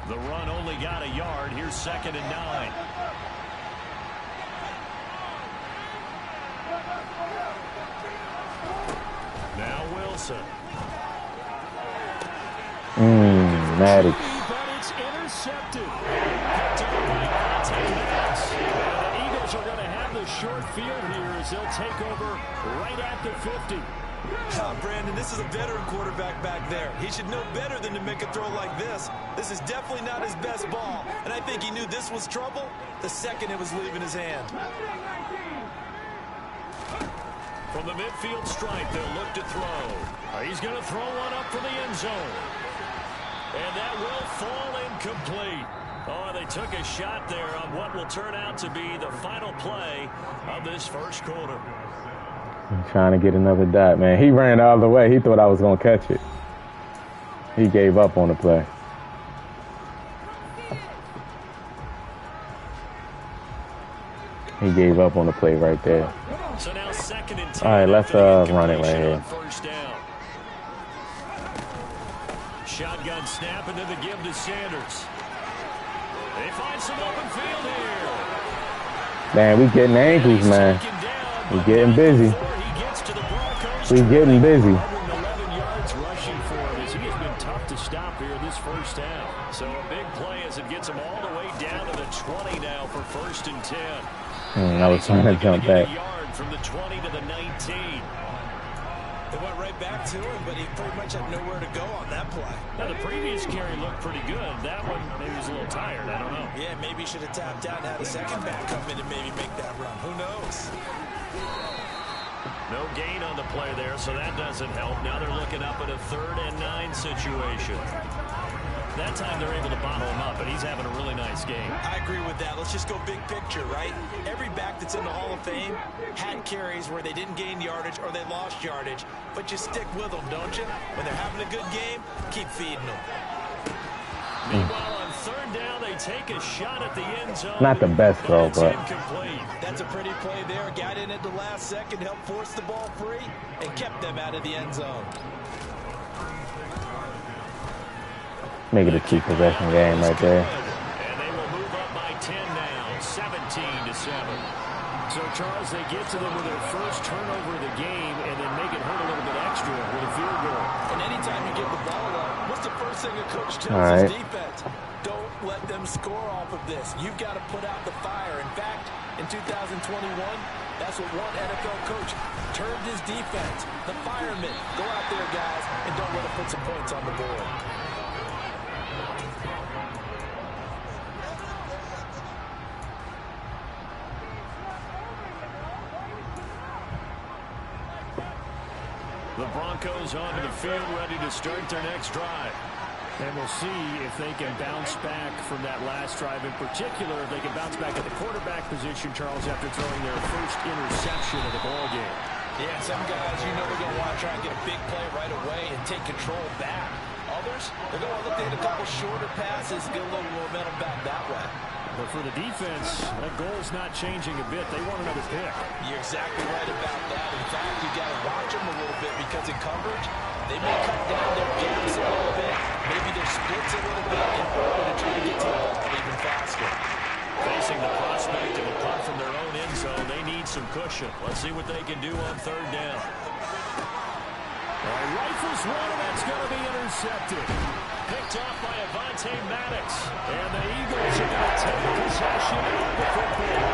The run only got a yard. Here's 2nd and 9. Now Wilson.
Madden.
But it's intercepted. Picked up by Madden. The Eagles are going to have the short field here as they'll take over right at the 50.
Brandon, this is a veteran quarterback back there. He should know better than to make a throw like this. This is definitely not his best ball, and I think he knew this was trouble the second it was leaving his hand.
From the midfield stripe, they'll look to throw. He's going to throw one up for the end zone. And that will fall incomplete. Oh, they took a shot there on what will turn out to be the final play of this first quarter.
I'm trying to get another dot, man. He ran the other way. He thought I was going to catch it. He gave up on the play. He gave up on the play right there.
So now 2nd and 10.
All right, let's run it right here.
First down. Shotgun snap and then the give to Sanders. They find some open field here.
Man, we getting angles, man. We getting busy. We getting busy.
11 yards rushing for him as he has been tough to stop here this first half. So a big play as it gets him all the way down to the 20 now for 1st and 10.
I was trying to jump back.
A yard from the 20 to the 19.
They went right back to him, but he pretty much had nowhere to go on that play.
Now, the previous carry looked pretty good. That one maybe was a little tired. I don't know.
Yeah, maybe he should have tapped out and had a second back come in and maybe make that run. Who knows?
No gain on the play there, so that doesn't help. Now they're looking up at a 3rd and 9 situation. That time they're able to bottle him up, and he's having a really nice game.
I agree with that. Let's just go big picture, right? Every back that's in the Hall of Fame had carries where they didn't gain yardage or they lost yardage, but you stick with them, don't you? When they're having a good game, keep feeding them.
Meanwhile, on 3rd down, they take a shot at the end zone.
Not the best throw, but
incomplete.
That's a pretty play there. Got in at the last second, helped force the ball free, and kept them out of the end zone.
make it a 2-possession game right there.
And they will move up by 10 now, 17-7. So, Charles, they get to them with their first turnover of the game and then make it hurt a little bit extra with a field goal. And anytime you give the ball up, what's the first thing a coach tells his defense? Don't let them score off of this. You've got to put out the fire. In fact, in 2021, that's what one NFL coach termed his defense. The firemen. Go out there, guys, and don't let them put some points on the board. The Broncos onto the field, ready to start their next drive. And we'll see if they can bounce back from that last drive. In particular, if they can bounce back at the quarterback position, Charles, after throwing their first interception of the ballgame. Yeah, some guys, you know, they're going to want to try and get a big play right away and take control back. Others, they're going to look at a couple shorter passes and get a little momentum back that way. But for the defense, that goal's not changing a bit. They want another pick. You're exactly right about that. In fact, you got to watch them a little bit because in coverage, they may cut down their gaps a little bit, maybe their splits a little bit in order to try to get to the ball even faster. Facing the prospect of a punt from their own end zone, they need some cushion. Let's see what they can do on third down. Rifles one, and that's going to be intercepted. Picked off by Avonte Maddox. And the Eagles are going to take possession of the football.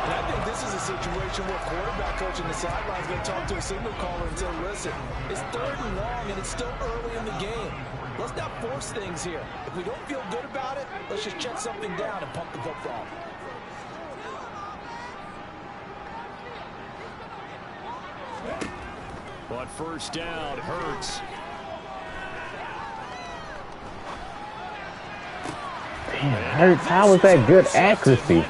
And I think this is a situation where quarterback coach on the sideline is going to talk to a signal caller and say, listen, it's third and long, and it's still early in the game. Let's not force things here. If we don't feel good about it, let's just check something down and pump the football. But first down, Hurts.
Damn, Hurts, how was that good accuracy?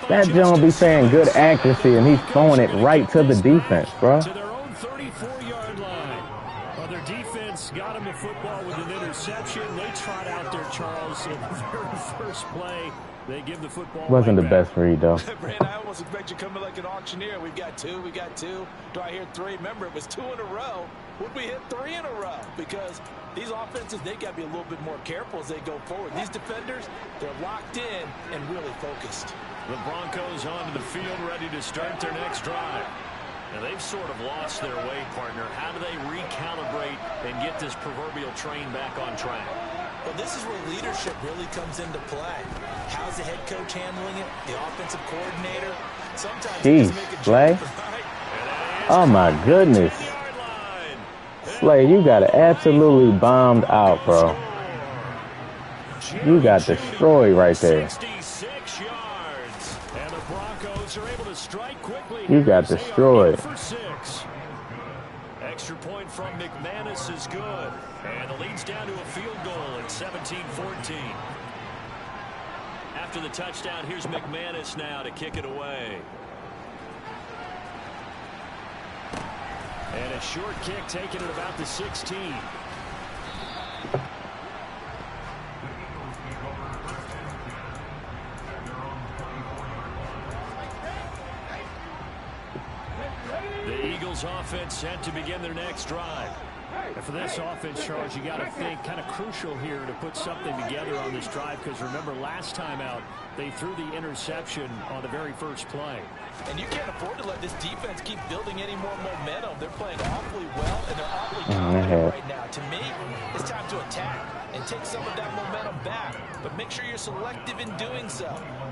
That John be saying good accuracy, and he's throwing it right to the defense, bro.
To their own 34-yard line. Well, their defense got him the football with an interception. They trot out there, Charles, in the very first play They give the football
Wasn't the
right
best read, though.
Brandon, I almost expect you coming like an auctioneer. We've got two. Do I hear three? Remember, it was 2 in a row. Would we hit 3 in a row? Because these offenses, they got to be a little bit more careful as they go forward. These defenders, they're locked in and really focused.
The Broncos onto the field, ready to start their next drive. Now, they've sort of lost their way, partner. How do they recalibrate and get this proverbial train back on track?
Well, this is where leadership really comes into play. How's the head coach handling it? The offensive coordinator? Sometimes you just make a
Slay. Oh, my goodness. Slay, you got absolutely bombed out, bro. You got destroyed right there.
66 yards. And the Broncos are able to strike quickly.
You got destroyed.
For 6. Extra point from McManus is good. And the lead's down to a field goal at 17-14. After the touchdown, here's McManus now to kick it away. And a short kick taken at about the 16. The Eagles offense set to begin their next drive. And for this offense, Charles, you got to think kind of crucial here to put something together on this drive, because remember last time out they threw the interception on the very first play.
And you can't afford to let this defense keep building any more momentum. They're playing awfully well, and they're awfully confident right now. To me, it's time to attack and take some of that momentum back. But make sure you're selective in doing so.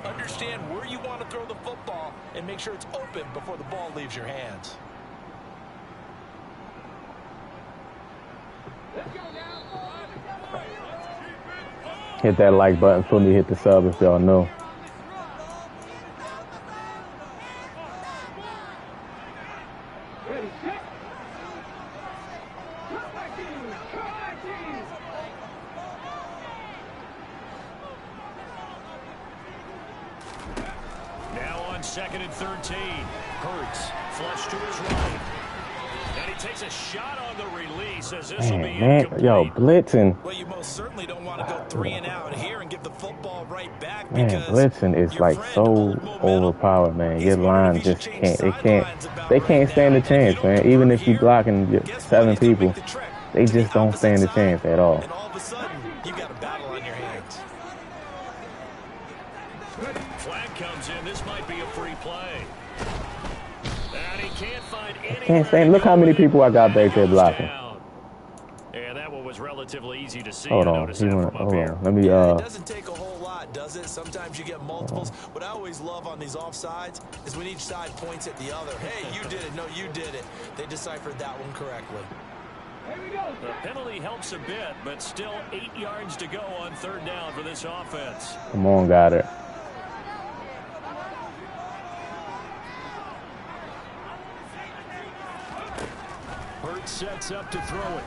Understand where you want to throw the football and make sure it's open before the ball leaves your hands.
Hit that like button for me. Hit the sub if y'all know.
Now on 2nd and 13. Hurts flush to his right. And he takes a shot on the release as this will be incomplete.
Yo, blitzing.
Well, you most certainly don't want to go 3 and out here and give the football right back.
Man, blitzing is like so overpowered, man. Your line just can't. They can't stand a chance, man. Even if you're blocking 7 people, they just don't stand a chance at all.
And all of a sudden, you got a battle on your hands.
Flag comes in. This might be a free play. And he can't find any.
Can't stand. Look how many people I got back there blocking.
And that one was relatively easy to see.
Hold on. Hold on. Let me.
It doesn't take a whole lot, does it? Sometimes you get multiples. What I always love on these offsides is when each side points at the other. Hey, you did it. No, you did it. They deciphered that one correctly.
The penalty helps a bit, but still 8 yards to go on 3rd down for this offense.
Come on, got it.
Hurts sets up to throw it.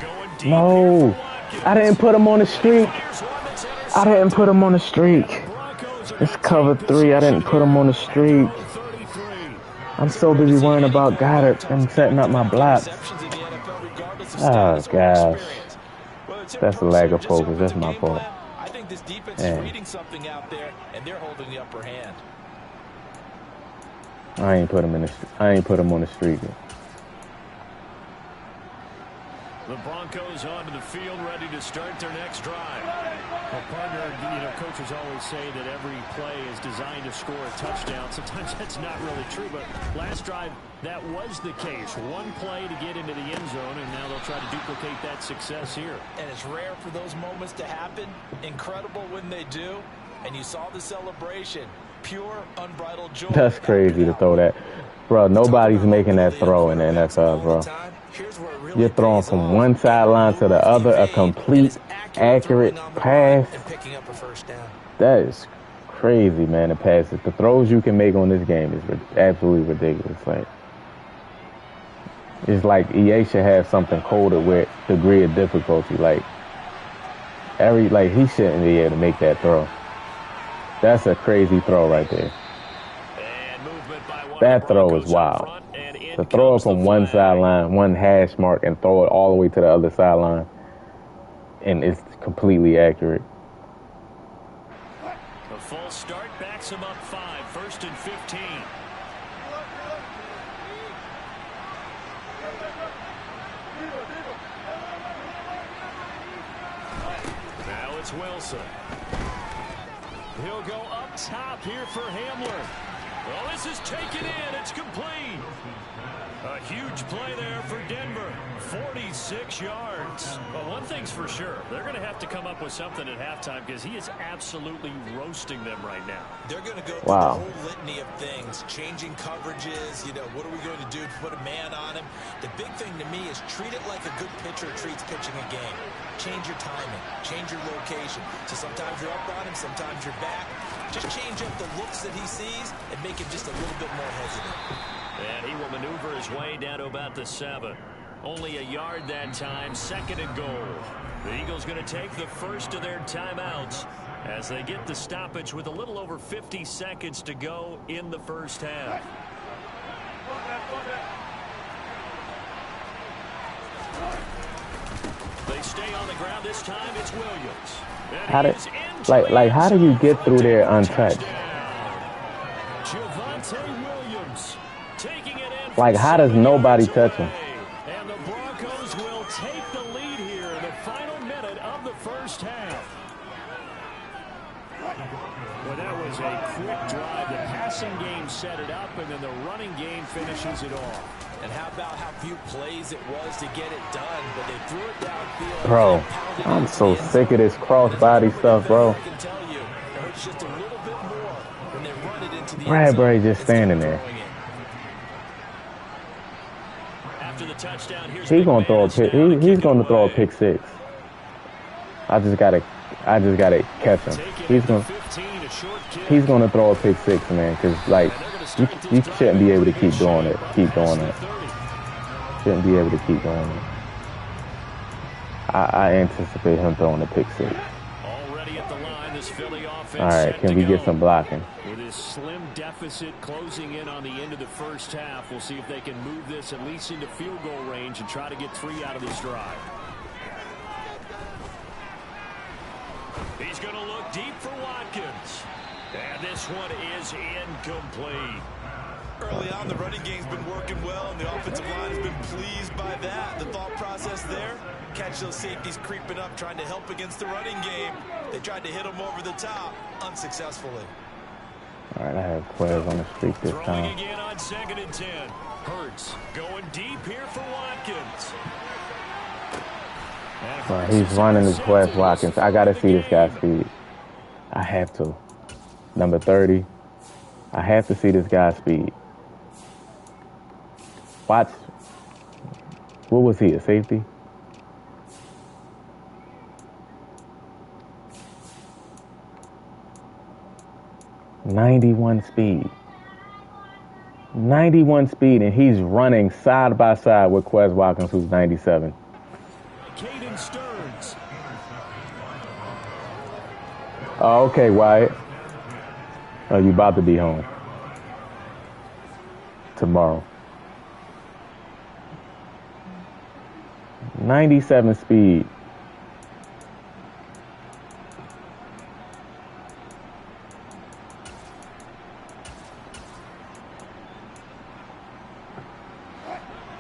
Going deep.
No, I didn't put him on the streak. I didn't put him on the streak. It's cover 3. I didn't put him on the streak. I'm so busy worrying about Goddard and setting up my blocks. Oh, gosh. That's a lack of focus. That's my fault.
I think this defense is reading something out there, and they're holding the upper hand.
I ain't put him on the streak.
The Broncos onto the field, ready to start their next drive. Well, partner, coaches always say that every play is designed to score a touchdown. Sometimes that's not really true, but last drive, that was the case. One play to get into the end zone, and now they'll try to duplicate that success here.
And it's rare for those moments to happen. Incredible when they do. And you saw the celebration. Pure, unbridled joy.
That's crazy to throw that. Bro, nobody's making that throw in the NFL, bro. You're throwing from one sideline to the other, a complete, accurate pass. That is crazy, man, the passes. The throws you can make on this game is absolutely ridiculous. It's like EA should have something coded with degree of difficulty. He shouldn't be able to make that throw. That's a crazy throw right there. That throw is wild. To throw it from one sideline, one hash mark, and throw it all the way to the other sideline, and it's completely accurate.
The it's Wilson. He'll go up top here for Hamler. Well, this is taken in. It's complete. A huge play there for Denver. 46 yards. Well, one thing's for sure. They're going to have to come up with something at halftime because he is absolutely roasting them right now.
They're going to go through the whole litany of things, changing coverages. You know, what are we going to do to put a man on him? The big thing to me is treat it like a good pitcher treats pitching a game. Change your timing. Change your location. So sometimes you're up on him, sometimes you're back. Just change up the looks that he sees and make him just a little bit more hesitant.
And he will maneuver his way down to about the 7. Only a yard that time, 2nd and goal. The Eagles going to take the first of their timeouts as they get the stoppage with a little over 50 seconds to go in the first half. They stay on the ground. This time it's Williams.
How do you get through there untouched?
Williams taking it in.
Like, how does nobody touch him?
And the Broncos will take the lead here in the final minute of the first half. Well, that was a quick drive. The passing game set it up, and then the running game finishes it off.
And how about how few plays it was to get it done, but they threw it downfield.
Bro, I'm so sick of this cross-body stuff, bro.
I can tell you, it hurts just a little bit more when they run it into the
Bradbury just standing there.
After the touchdown,
he's gonna throw a pick. He's gonna throw a pick 6. I just gotta catch him. He's gonna throw a pick 6, man. Cause like you shouldn't be able to keep doing it. Shouldn't be able to keep doing it. I anticipate him throwing a pick 6.
Already at the line, this Philly offense.
All right, can we get some blocking?
With his slim deficit closing in on the end of the first half, we'll see if they can move this at least into field goal range and try to get 3 out of this drive. He's going to look deep for Watkins. And this one is incomplete.
Early on, the running game's been working well, and the offensive line has been pleased by that. The thought process there, catch those safeties creeping up, trying to help against the running game. They tried to hit them over the top, unsuccessfully.
All right, I have Quez on the streak this
Throwing
time.
again on 2nd and 10. Hurts going deep here for Watkins.
He's running his Quez Watkins. I got to see this guy's speed. I have to. Number 30. I have to see this guy's speed. Watch. What was he, a safety? .91 speed. 91 speed, and he's running side by side with Quez Watkins, who's 97.
Caden Stearns.
Oh, okay, Wyatt. Oh, you about to be home tomorrow. 97 speed.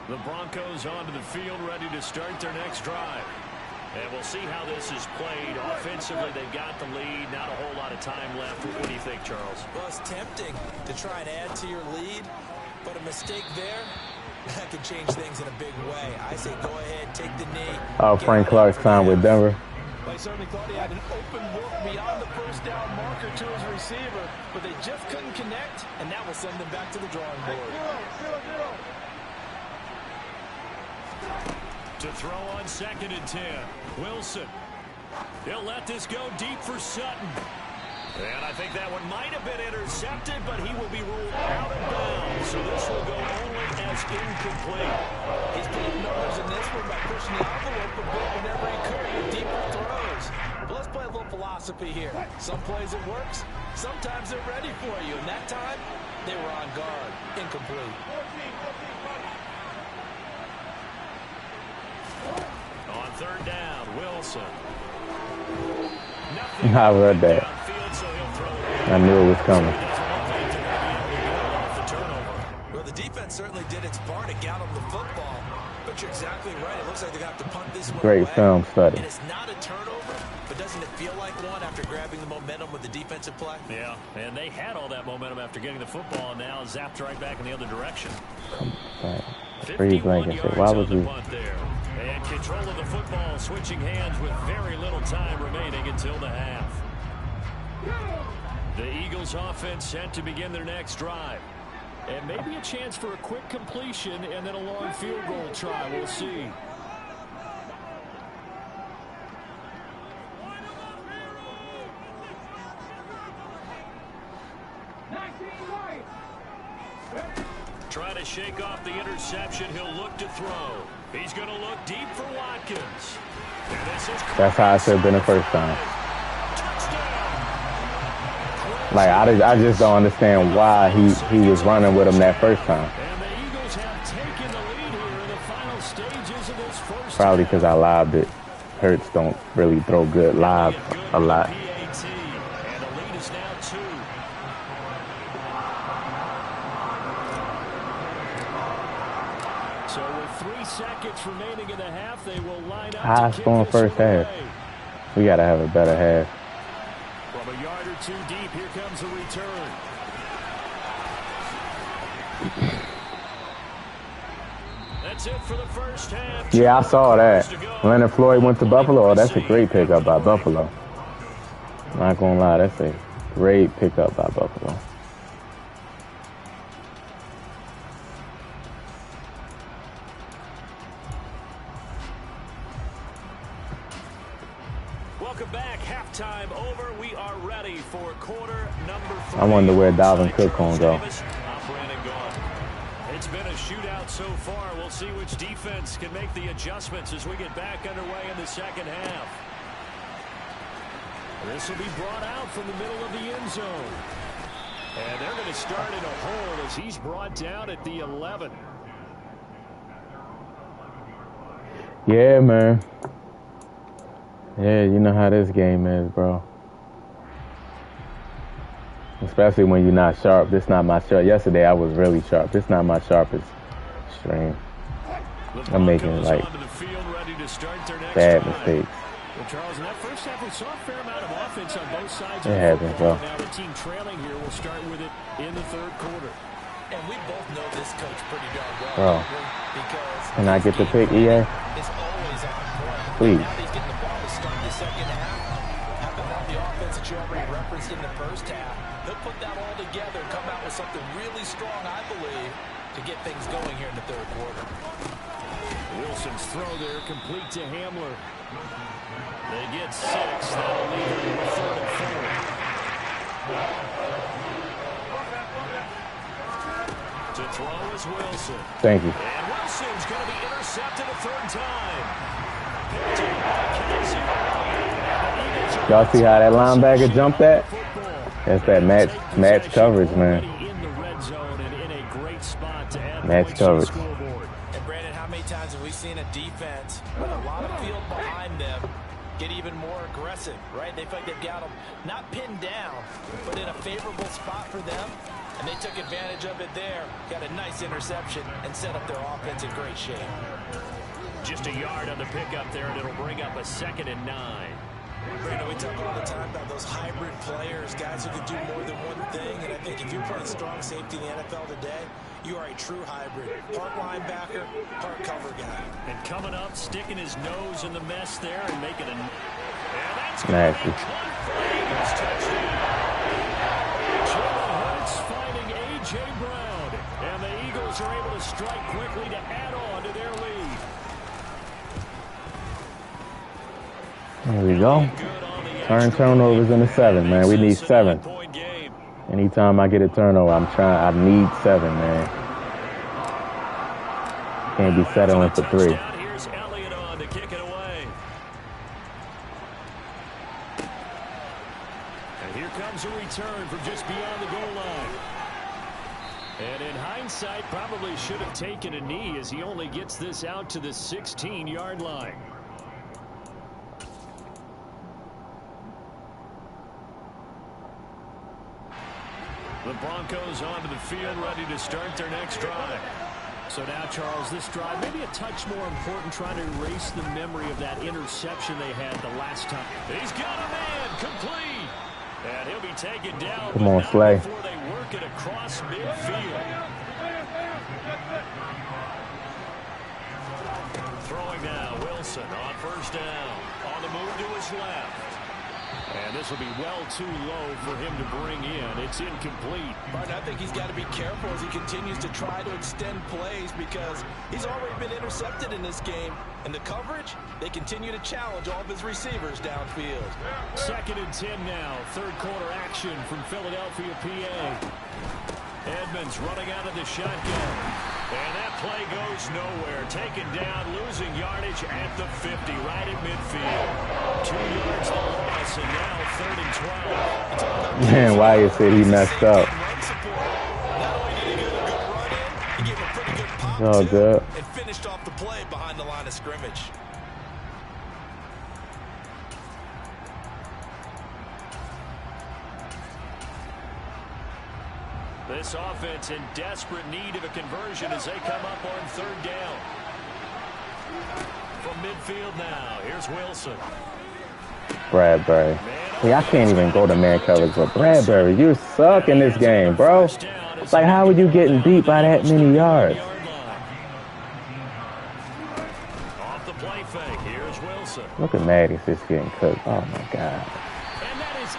The Broncos onto the field, ready to start their next drive. And we'll see how this is played. Offensively, they've got the lead. Not a whole lot of time left. What do you think, Charles?
Well, it's tempting to try and add to your lead, but a mistake there, that could change things in a big way. I say go ahead, take the knee.
Oh, Frank Clark's time with Denver.
They certainly thought he had an open look beyond the first down marker to his receiver, but they just couldn't connect, and that will send them back to the drawing board.
To throw on 2nd and 10. Wilson. He'll let this go deep for Sutton. And I think that one might have been intercepted, but he will be ruled out of bounds. So this will go only as incomplete.
He's putting numbers in this one by pushing the envelope a bit whenever he could with deeper throws. But let's play a little philosophy here. Some plays it works. Sometimes they're ready for you. And that time, they were on guard. Incomplete.
On 3rd down, Wilson.
I read that. I knew it was coming.
Well, the defense certainly did its part to get him the football, but But you're exactly right. It looks like they're going to have to punt this one
Great
away.
film study.
And it's not a turnover, but doesn't it feel like one after grabbing the momentum with the defensive play?
Yeah, and they had all that momentum after getting the football, and now zapped right back in the other direction.
Freeze blanket. Why was we?
There. And control of the football, switching hands with very little time remaining until the half. The Eagles offense set to begin their next drive. And maybe a chance for a quick completion and then a long field goal try. We'll see. Trying to shake off the interception. He'll look to throw. He's going to look deep for Watkins.
That's how it should have been the first time. Like, I just don't understand why he was running with him that first time.
And the Eagles have taken the lead here in the final stages of this first.
Probably because I lobbed it. Hurts don't really throw good live a lot.
And the lead is now 2. So with 3 seconds remaining in the half, they will line up.
High scoring first half. We got to have a better half.
From a yard or 2 deep, here comes a return. That's it for the first half.
Yeah, I saw that. Leonard Floyd went to Buffalo. Oh, that's a great pickup by Buffalo. Not gonna lie, that's a great pickup by Buffalo.
Welcome back. Halftime over. We are ready for quarter number 3.
I wonder where Dalvin Cook gonna go.
It's been a shootout so far. We'll see which defense can make the adjustments as we get back underway in the second half. This will be brought out from the middle of the end zone. And they're going to start in a hole as he's brought down at the 11.
Yeah, man. Yeah, you know how this game is, bro. Especially when you're not sharp. This not my sharp. Yesterday I was really sharp. This not my sharpest stream. I'm making like bad mistakes.
Well, Charles, in that first half, we saw a fair amount of offense on both sides.
It happens, bro.
Now the team trailing here will start with it in the third quarter.
And we both know this coach pretty darn well.
Bro,
because
can I get the pick, EA?
it's always on point.
Please.
Now he's getting the ball to start the second half. Having had the offense that you already referenced in the first half, he'll put that all together and come out with something really strong, I believe, to get things going here in the third quarter.
Wilson's throw there complete to Hamler. They get 6. That'll leave them with 3rd and 4. To throw is Wilson.
Thank you.
And Wilson's going to be intercepted a 3rd time.
Y'all see how that linebacker jumped that? That's that match coverage, man. Match coverage.
And Brandon, how many times have we seen a defense with a lot of field behind them get even more aggressive, right? They feel like they've got them not pinned down, but in a favorable spot for them. And they took advantage of it there. Got a nice interception and set up their offense in great shape.
Just a yard on the pickup there, and it'll bring up a 2nd and 9.
Brandon, we talk all the time about those hybrid players, guys who can do more than one thing. And I think if you're playing strong safety in the NFL today, you are a true hybrid. Part linebacker, part cover guy.
And coming up, sticking his nose in the mess there and making a... And that's
nasty.
Finding A.J. Brown. And the Eagles are able to strike quickly to add on to their lead.
There we go. Turnovers in the 7, man. We need 7. Anytime I get a turnover, I need 7, man. Can't be settling for 3.
Here's Elliott on to kick it away. And here comes a return from just beyond the goal line. And in hindsight, probably should have taken a knee as he only gets this out to the 16-yard line. The Broncos onto the field, ready to start their next drive. So now, Charles, this drive maybe a touch more important, trying to erase the memory of that interception they had the last time. He's got a man complete. And he'll be taken down.
Come on, Slay.
Before they work it across midfield. Throwing now, Wilson on first down. On the move to his left. And this will be well too low for him to bring in. It's incomplete.
Martin, I think he's got to be careful as he continues to try to extend plays because he's already been intercepted in this game. And the coverage, they continue to challenge all of his receivers downfield.
2nd and 10 now. Third quarter action from Philadelphia, PA. Edmonds running out of the shotgun. And that play goes nowhere. Taken down, losing yardage at the 50, right at midfield. 2 yards the loss, and now 3rd and 12.
Man, Wyatt said he messed up. It's all good.
And finished off the play behind the line of scrimmage.
This offense in desperate need of a conversion as they come up on 3rd down. From midfield now, here's Wilson.
Bradbury. Hey, I can't even go to man coverage, but Bradbury, you suck in this game, bro. It's like, how are you getting beat by that many yards?
Off the play fake, here's Wilson.
Look at Mattis just getting cooked. Oh, my God.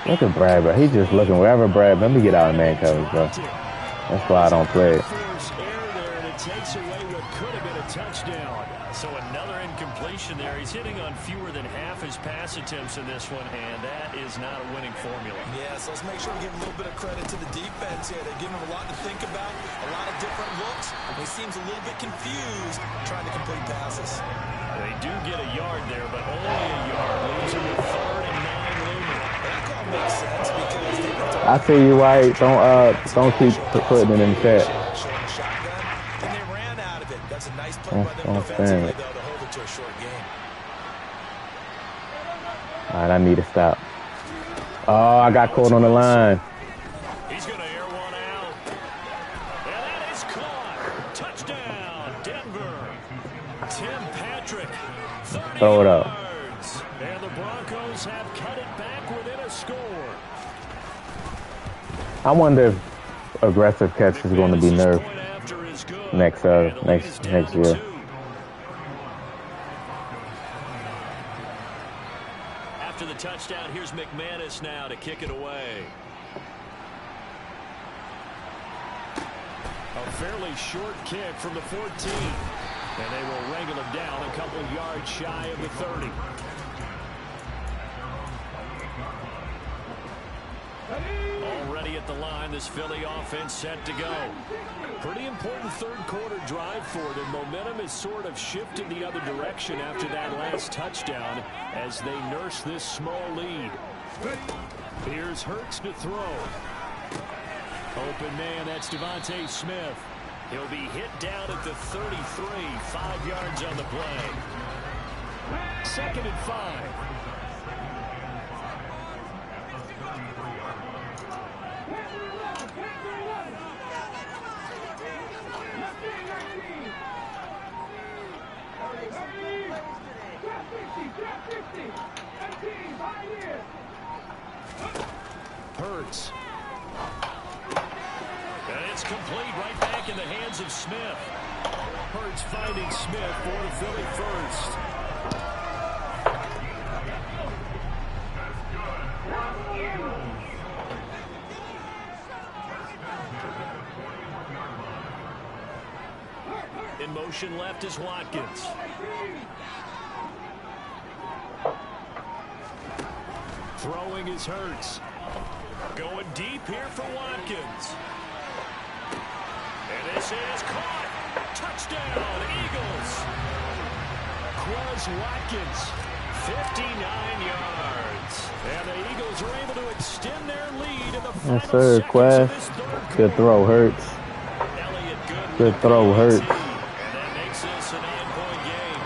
Look at Bradbury. He's just looking wherever Brad. Let me get out of man coverage, bro. That's why I don't play it.
It takes away what could have been a touchdown. So another incompletion there. He's hitting on fewer than half his pass attempts in this one, and that is not a winning formula.
Yeah, so let's make sure we give a little bit of credit to the defense here. They're giving him a lot to think about, a lot of different looks. He seems a little bit confused trying to complete passes.
They do get a yard there, but only a yard. Leaves him with 3rd and 9 looming.
That call makes sense because
I tell you why, don't keep putting it in the chat.
And they ran out of it. That's a nice play by them defensively, though, to hold it to a short game.
All right, I need to stop. Oh, I got caught on the line.
He's going to air one out. And that is caught. Touchdown, Denver. Tim Patrick, 30
Throw it up.
yards. And the Broncos have cut it back within a score.
I wonder if aggressive catch is going to be nerfed next year.
After the touchdown, here's McManus now to kick it away. A fairly short kick from the 14. And they will wrangle him down a couple yards shy of the 30. Already at the line, this Philly offense set to go. Pretty important third quarter drive for them. Momentum has sort of shifted the other direction after that last touchdown as they nurse this small lead. Here's Hurts to throw. Open man, that's Devontae Smith. He'll be hit down at the 33, 5 yards on the play. 2nd and 5. Hurts. And it's complete right back in the hands of Smith. Hurts finding Smith for the Philly first. In motion left is Watkins. Throwing is Hurts. Going deep here for Watkins. And this is caught. Touchdown, Eagles. Quez Watkins, 59 yards. And the Eagles are able to extend their lead in the final seconds of this third quarter.
Good throw, Hurts. Good throw, Hurts.
And that makes this an 8-point game.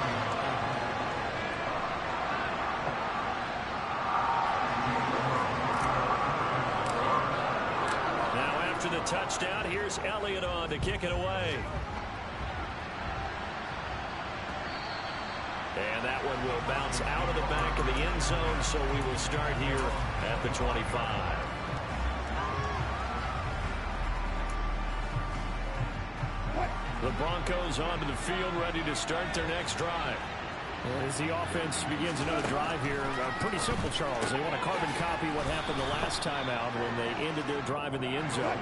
Now after the touchdown, here's Elliott on to kick it away. And that one will bounce out of the back of the end zone, so we will start here at the 25. The Broncos onto the field, ready to start their next drive. As the offense begins another drive here, pretty simple, Charles. They want to carbon copy what happened the last time out when they ended their drive in the end zone.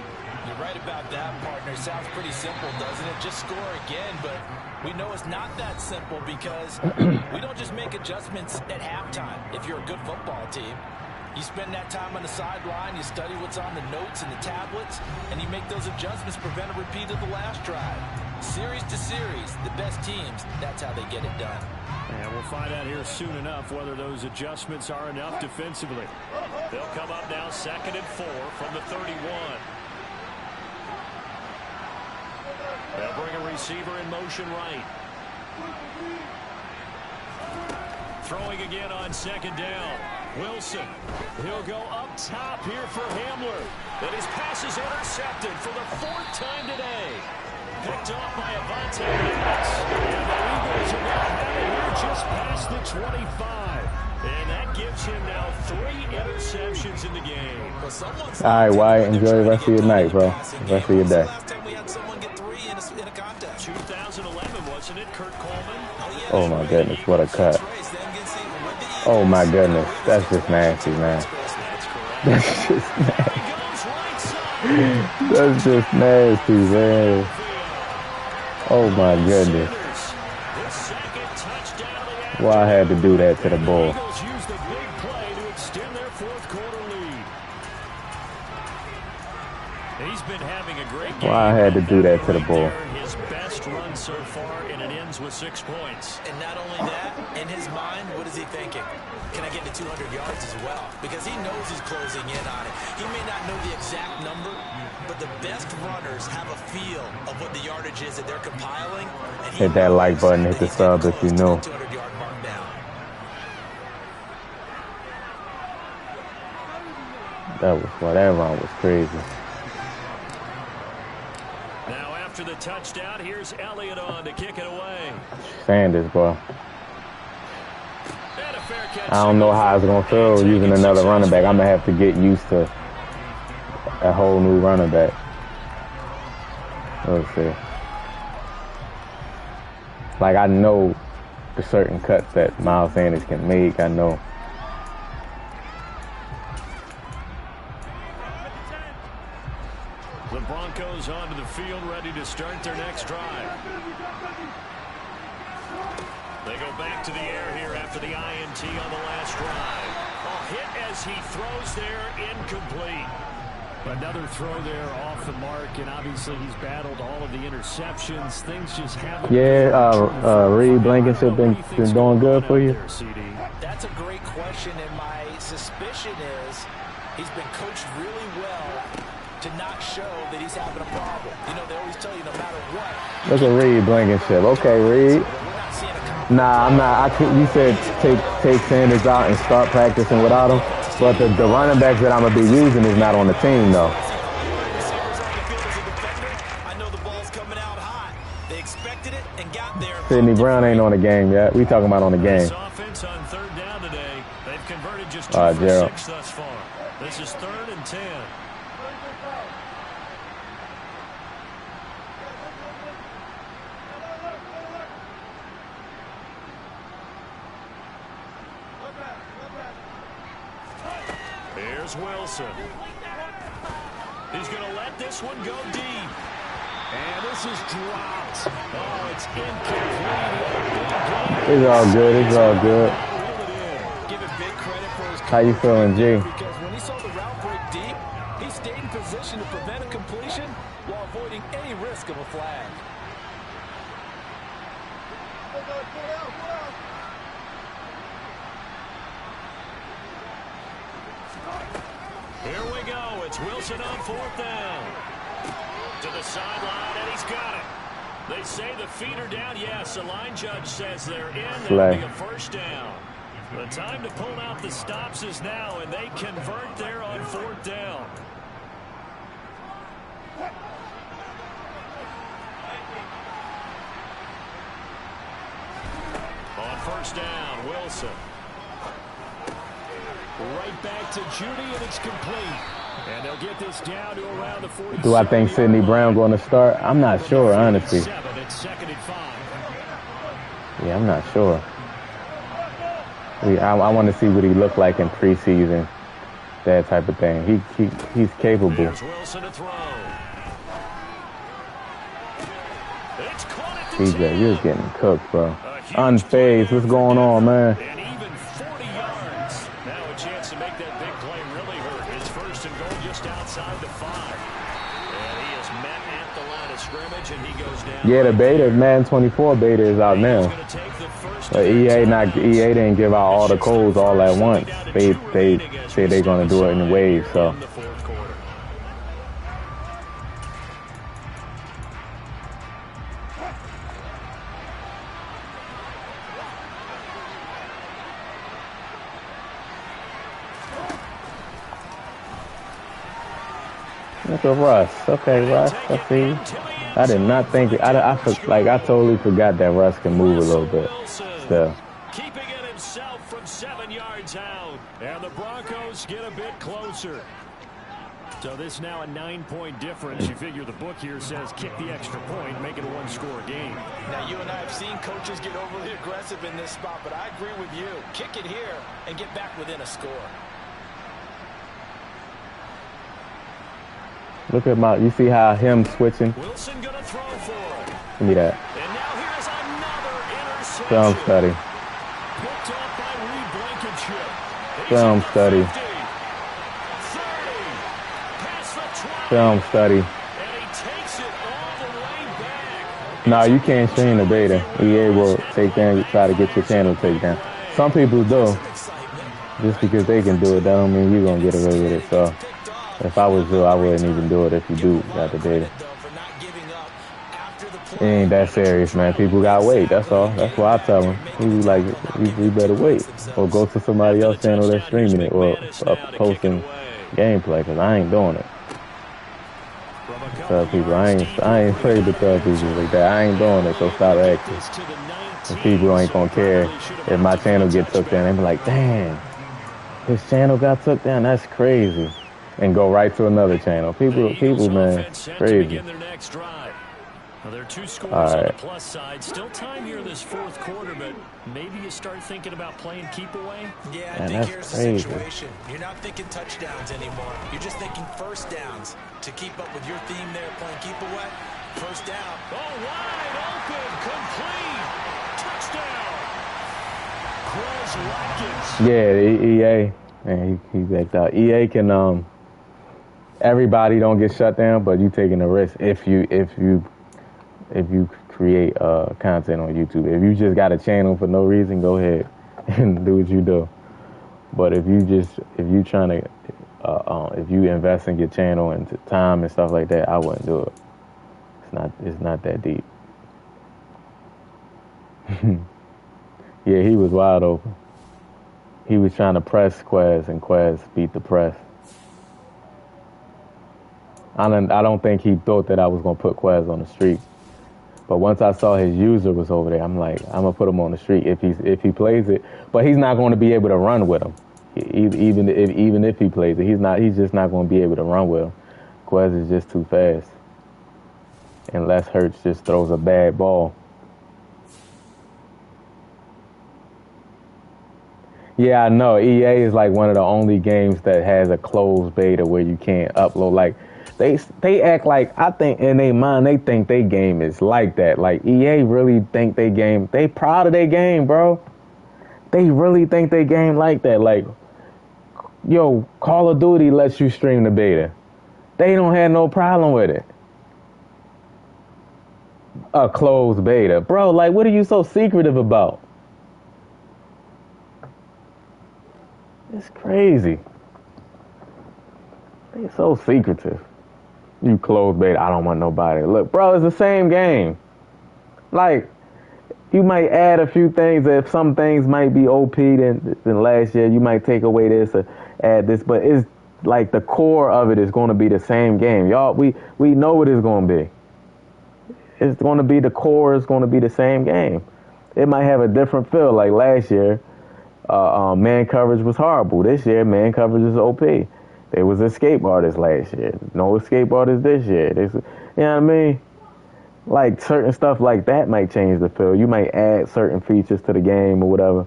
You're right about that, partner. Sounds pretty simple, doesn't it? Just score again, but we know it's not that simple because we don't just make adjustments at halftime if you're a good football team. You spend that time on the sideline, you study what's on the notes and the tablets, and you make those adjustments, prevent a repeat of the last drive. Series to series, the best teams, that's how they get it done.
And we'll find out here soon enough whether those adjustments are enough defensively. They'll come up now 2nd and 4 from the 31. They'll bring a receiver in motion right. Throwing again on 2nd down. Wilson. He'll go up top here for Hamler. And his pass is intercepted for the 4th time today. Picked off by Avante Maddox. And the Eagles are going to have it here just past the 25. And that gives him now 3 interceptions in the game.
All right, Wyatt, enjoy the rest of your night, bro. The rest of your day.
2011, wasn't it, Kurt Coleman?
Oh, my goodness, what a cut. Oh, my goodness. That's just nasty, man. That's just nasty. That's just nasty, man. Oh, my goodness. Why I had to do that to the ball.
He's been having a great game.
Why I had to do that to the ball.
His best run so far, and it ends with 6 points.
And not only that, in his mind, what is he thinking? Can I get to 200 yards as well? Because he knows he's closing in on it. He may not know the exact number, but the best runners have a feel of what the yardage is that they're compiling. And
hit that like button, hit the sub if you know.
200-yard mark now.
That was that run was crazy.
Now after the touchdown, here's Elliott on to kick it away.
Sanders, bro. I don't know how it's gonna feel using another running back. I'm gonna have to get used to a whole new running back. Let's see. Like, I know the certain cuts that Miles Sanders can make. I know.
The Broncos onto the field, ready to start their next drive. They go back to the air here after the INT on the last drive. A hit as he throws there, incomplete. Another throw there off the mark, and obviously he's battled all of the interceptions. Things just haven't.
Yeah, Reed Blankenship been doing good for you.
That's a great question, and my suspicion is he's been coached really well to not show that he's having a problem. You know, they always tell you no matter what.
Look at Reed Blankenship. Okay, Reed. Nah, I'm not. You said take Sanders out and start practicing without him. But the running backs that I'm going to be using is not on the team, though. Sidney Brown ain't on the game yet. We talking about on the game.
Offense on 3rd down today. They've converted just 2
for
Gerald. 6 thus far. This is 3rd and 10. Here's Wilson. He's going to let this one go deep. And this is dropped. Oh, it's incomplete.
It's all good. It's all good. How you feeling, G?
Because when he saw the route break deep, he stayed in position to prevent a completion while avoiding any risk of a flag.
Here we go. It's Wilson on 4th down. To the sideline, and he's got it. They say the feet are down. Yes, the line judge says they're in. That'll be a 1st down. The time to pull out the stops is now, and they convert there on 4th down. On first down. Wilson. Right back to Judy, and it's complete. And they'll get this down to around the 40.
Do I think Sidney Brown going to start? I'm not sure, honestly.
It's 2nd and 5.
Yeah, I'm not sure. I want to see what he looked like in preseason, that type of thing. He's capable.
There's Wilson to throw. It's caught at the
TJ, you're getting cooked, bro. Unfazed. What's going on, man?
And even 40 yards. Now a chance to make that big play really hurt. It's 1st and goal just outside the 5. And he is met at the line of scrimmage, and he goes down.
Yeah, the beta, Madden 24 beta is out now. But EA didn't give out all the codes all at once. They say they're gonna do it in waves. So. Look at Russ. Okay, Russ. I see. I did not think I totally forgot that Russ can move a little bit. Still.
Keeping it himself from 7 yards out. And the Broncos get a bit closer. So this now a 9-point difference. You figure the book here says kick the extra point, make it a one-score game.
Now, you and I have seen coaches get overly aggressive in this spot, but I agree with you. Kick it here and get back within a score.
Look at you see how him switching?
Wilson gonna throw for it.
Give me that.
And now here's another interception.
Film study.
Picked up by Reed Blankenship.
Film study.
30, past the 20.
Film study.
And he takes it all the way back.
No, you can't stream the beta. EA will take down, try to get your channel taken down. Some people do. Just because they can do it, that don't mean you're going to get away with it. So, if I was you, I wouldn't even do it if you do got the data. It ain't that serious, man. People got to wait. That's all. That's what I tell them. You like, you better wait. Or go to somebody else's channel that's streaming it or posting gameplay, because I ain't doing it. Tell people, I ain't afraid to tell people like that. I ain't doing it, so stop acting. And people ain't going to care if my channel gets took down. They be like, damn, his channel got took down? That's crazy. And go right to another channel. People, man, crazy.
Well, there are 2 scores on the plus side. Still time here in this 4th quarter, but maybe you start thinking about playing keep away.
Yeah, I think here's the situation. You're not thinking touchdowns anymore. You're just thinking first downs. To keep up with your theme there, playing keep away, first down.
Oh, wide open, complete, touchdown. Chris Watkins.
Yeah, EA, man, he backed out. EA can everybody don't get shut down, but you taking a risk if you create content on YouTube. If you just got a channel for no reason, go ahead and do what you do. But if you invest in your channel and time and stuff like that, I wouldn't do it. It's not that deep. Yeah, he was wide open. He was trying to press Quez, and Quez beat the press. I don't think he thought that I was going to put Quez on the street. But once I saw his user was over there, I'm like, I'm going to put him on the street if he plays it. But he's not going to be able to run with him. Even if he plays it, he's just not going to be able to run with him. Quez is just too fast. And Les Hurts just throws a bad ball. Yeah, I know. EA is like one of the only games that has a closed beta where you can't upload. Like, they act like, I think in their mind, they think their game is like that. Like, EA really think they proud of their game, bro. They really think they game like that. Like, yo, Call of Duty lets you stream the beta. They don't have no problem with it. A closed beta. Bro, like, what are you so secretive about? It's crazy. They're so secretive. You closed beta, I don't want nobody. Look, bro, it's the same game. Like, you might add a few things. If some things might be OP than last year, you might take away this or add this. But it's like the core of it is going to be the same game. Y'all, we know what it's going to be. It's going to be the core is going to be the same game. it might have a different feel. Like last year, man coverage was horrible. This year, man coverage is OP. There was escape artists last year. No escape artists this year. You know what I mean? Like certain stuff like that might change the feel. You might add certain features to the game or whatever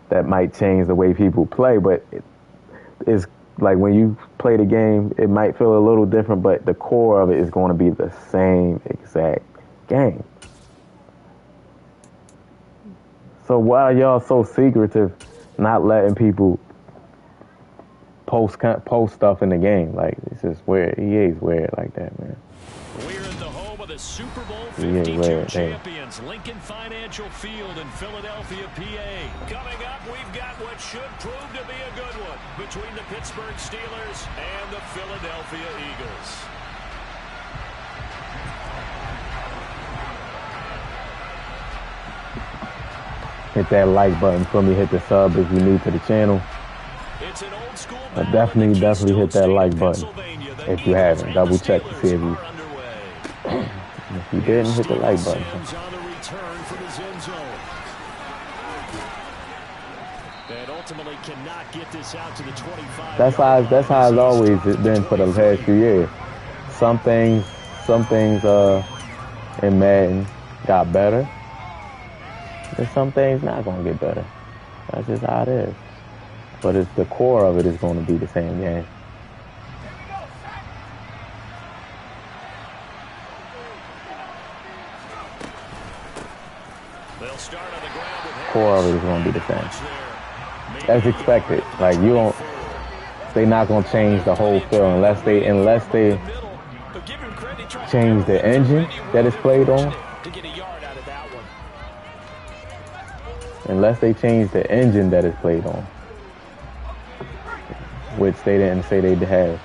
that might change the way people play. But it's like when you play the game, it might feel a little different, but the core of it is going to be the same exact game. So why are y'all so secretive, not letting people post stuff in the game? Like, it's just weird. EA's weird like that, man.
We're in the home of the Super Bowl 52 champions, Lincoln Financial Field in Philadelphia, PA. Coming up, we've got what should prove to be a good one between the Pittsburgh Steelers and the Philadelphia Eagles.
Hit that like button for me. Hit the sub if you're new to the channel.
It's an old school
definitely hit that like button if you haven't. Double check to see if you didn't, hit the like button.
Ultimately cannot get this out to the 25.
That's how it's always been for the past few years. Some things in Madden got better. And some things not gonna get better. That's just how it is. But it's the core of it is gonna be the same game.
They'll start on the ground with
core of it is gonna be the same. As expected. Like they're not gonna change the whole feel unless they change the engine that it's played on. Unless they change the engine that it's played on, which they didn't say they'd have.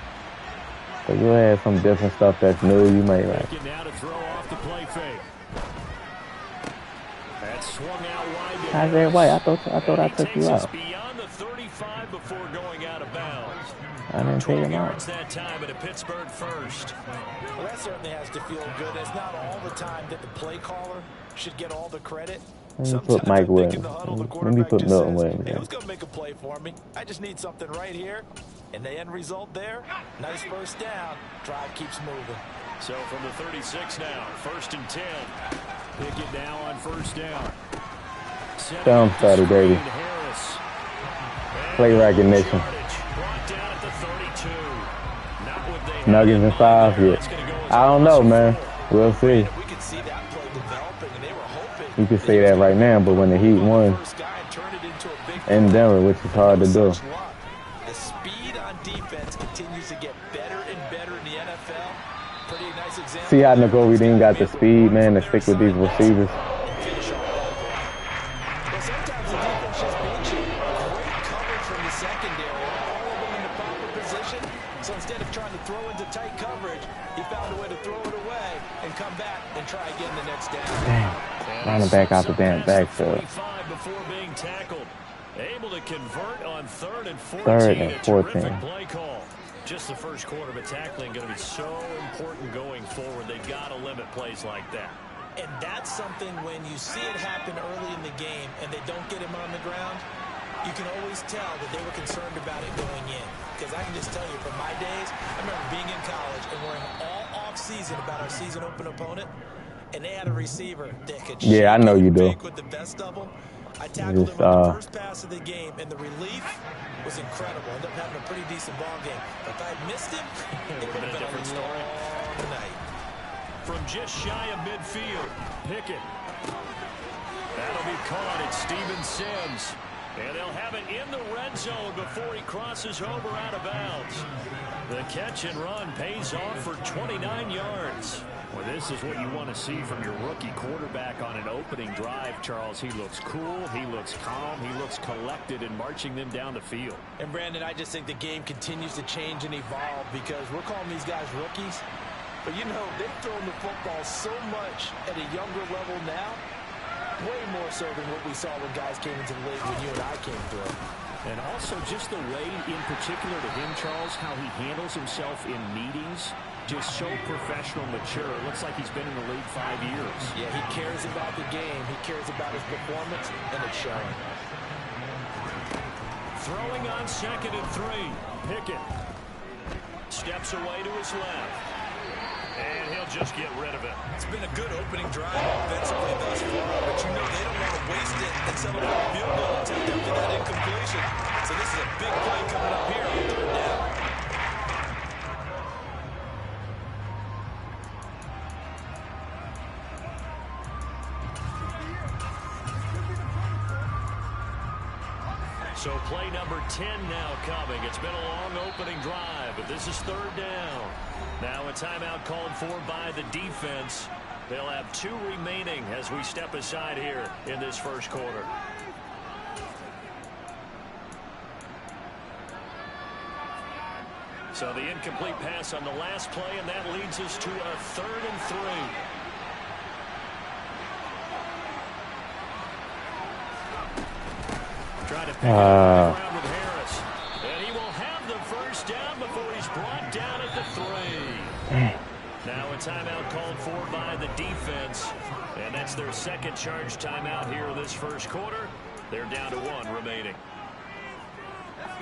So you'll have some different stuff that's new. You might like. How's that white? I thought I took you out. I didn't take him out.
That time at a Pittsburgh first.
Well, that certainly has to feel good. It's not all the time that the play caller should get all the credit.
Let me put Mike Williams. Let me put Milton Williams.
Hey, who's going to make a play for me? I just need something right here. And the end result there, nice first down. Drive keeps moving.
So from the 36 now, 1st and 10. Pickett now on first down.
Down started, baby. Play recognition. Nuggets in 5 yet. I don't know, man. We'll see. You can say that right now, but when the Heat won in Denver, which is hard to do.
The speed on defense continues to get better and better in the NFL. Pretty nice example.
See how Nagori didn't got the speed, man, to stick with these receivers.
So instead of trying to throw into tight coverage, he found a way to throw it away and come back and try again the next down.
Damn. Running back out the damn backfield.
Before being tackled. Able to convert on 3rd and 14.
3rd and 14.
Play call. Just the first quarter, but tackling going to be so important going forward. They got to limit plays like that.
And that's something when you see it happen early in the game and they don't get him on the ground, you can always tell that they were concerned about it going in. Because I can just tell you, from my days, I remember being in college and worrying all off-season about our season open opponent, and they had a receiver that could
I know you do.
With the best of them. I tackled him on the first pass of the game, and the relief was incredible. Ended up having a pretty decent ball game. But if I had missed him, it would have been a different story tonight.
From just shy of midfield, Pickett. That'll be caught at Steven Sims. And they'll have it in the red zone before he crosses over out of bounds. The catch and run pays off for 29 yards. Well, this is what you want to see from your rookie quarterback on an opening drive, Charles. He looks cool, he looks calm, he looks collected in marching them down the field.
And, Brandon, I just think the game continues to change and evolve because we're calling these guys rookies. But, you know, they've thrown the football so much at a younger level now. Way more so than what we saw when guys came into the league when you and I came through.
And also just the way, in particular to him, Charles, how he handles himself in meetings. Just so professional, mature. It looks like he's been in the league 5 years.
Yeah, he cares about the game. He cares about his performance, and it's showing.
Throwing on 2nd and 3. Pickett steps away to his left. And he'll just get rid of it.
It's been a good opening drive offensively thus far, but you know they don't want to waste it and celebrate a field goal attempt after that incompletion. So this is a big play coming up here on 3rd down.
So play number 10 now coming. It's been a long opening drive, but this is 3rd down. Now a timeout called for by the defense. They'll have 2 remaining as we step aside here in this first quarter. So the incomplete pass on the last play, and that leads us to a 3rd and 3. Trying to pick it up on the ground with Harris. And he will have the first down before he's brought down at the 3. Now a timeout called for by the defense. And that's their 2nd charge timeout here in this first quarter. They're down to 1 remaining.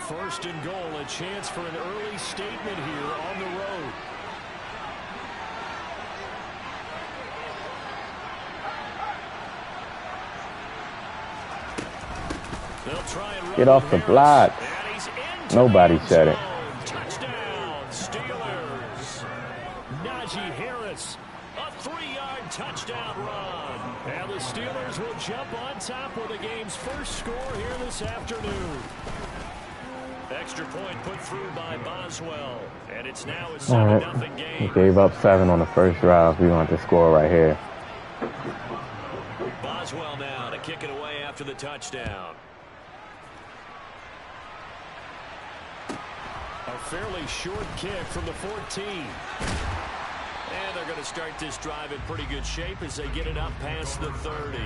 1st and goal, a chance for an early statement here on the road.
Get off the block. Nobody said it.
Touchdown, Steelers. Najee Harris, a 3-yard touchdown run. And the Steelers will jump on top with the game's first score here this afternoon. Extra point put through by Boswell. And it's now a 7-0 game.
We gave up 7 on the first drive. We want to score right here.
Boswell now to kick it away after the touchdown. A fairly short kick from the 14. And they're going to start this drive in pretty good shape as they get it up past the 30.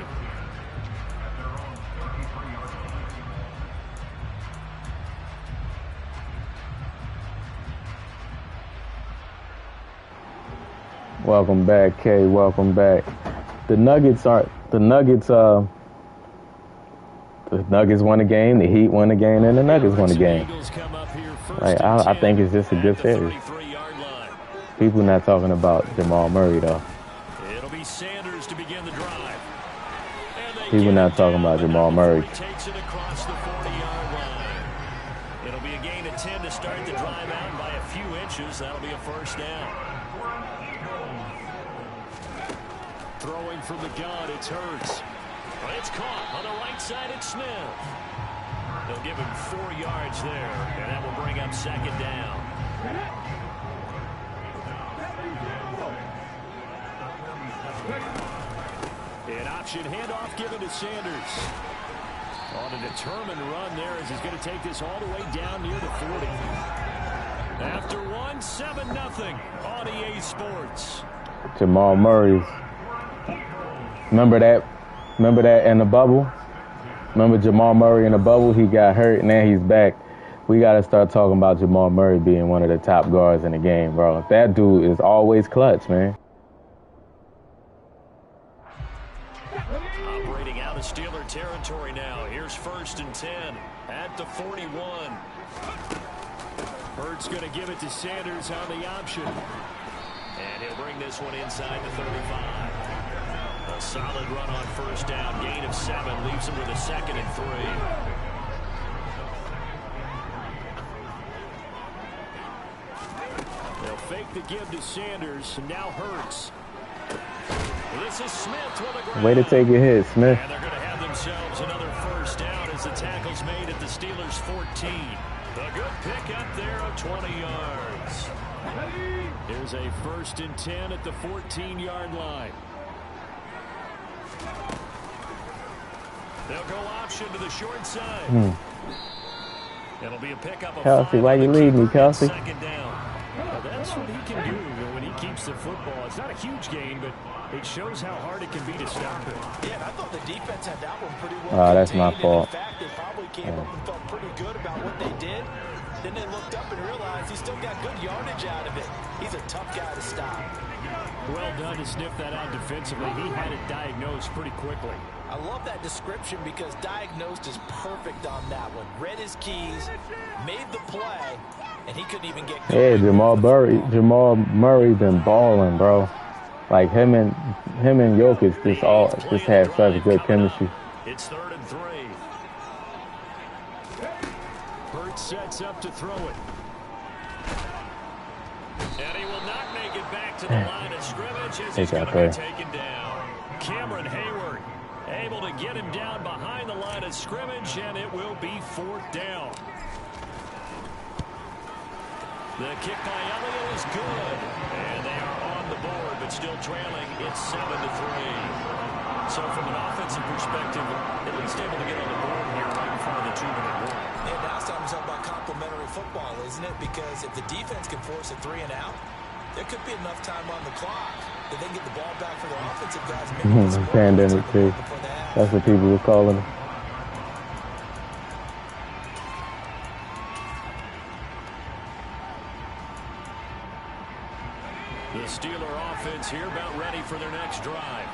Welcome back, Kay. Welcome back. The Nuggets won the game, the Heat won the game, and the Nuggets won the game. Like, I think it's just a good series. People not talking about Jamal Murray, though.
It'll be Sanders to begin the drive.
People not talking about Jamal Murray.
Takes it across the 40-yard line. It'll be a gain of 10 to start the drive out, and by a few inches, that'll be a first down. Throwing from the gun, it's Hurts. But it's caught on the right side, it's Smith. They'll give him 4 yards there, and that will bring up 2nd down. An option handoff given to Sanders. On a determined run there as he's going to take this all the way down near the 40. After 1, 7-0 on EA Sports.
Jamal Murray. Remember that in the bubble? Remember Jamal Murray in the bubble? He got hurt, and now he's back. We got to start talking about Jamal Murray being one of the top guards in the game, bro. That dude is always clutch, man.
Operating out of Steeler territory now. Here's 1st and 10 at the 41. Hurts going to give it to Sanders on the option. And he'll bring this one inside the 35. A solid run on 1st down. Gain of 7 leaves him with a 2nd and 3. They'll fake the give to Sanders. And now Hurts. This is Smith with a grab.
Way to take a hit, Smith.
And they're going to have themselves another 1st down as the tackle's made at the Steelers' 14. A good pick up there of 20 yards. Here's a 1st and 10 at the 14-yard line. They'll go option to the short side. It'll be a pickup of
Kelsey, why you leave me, Kelsey?
2nd down. Well, that's what he can do when he keeps the football. It's not a huge gain, but it shows how hard it can be to stop it.
Yeah, I thought the defense had that one pretty well.
That's my fault.
In fact, they probably came up and felt pretty good about what they did. Then they looked up and realized he still got good yardage out of it. He's a tough guy to stop.
Well done to sniff that out defensively. He had it diagnosed pretty quickly.
I love that description because diagnosed is perfect on that one. Read his keys, made the play, and he couldn't even get going.
Yeah, Jamal Murray been balling, bro. Like him and Jokic just had such good chemistry.
It's 3rd and 3. Burt sets up to throw it. And he will not make it back to the line of scrimmage as he's going to be taken down. Cameron Hayward able to get him down behind the line of scrimmage, and it will be 4th down. The kick by Elliott is good, and they are on the board, but still trailing. It's 7-3. So from an offensive perspective, at least able to get on the board here right in front of the 2-minute warning.
And now it's time to talk about complementary football, isn't it? Because if the defense can force a 3 and out, there could be enough time on the clock that they can get the ball back for their offensive guys.
Pandemic too. That's what people were calling it.
The Steeler offense here about ready for their next drive.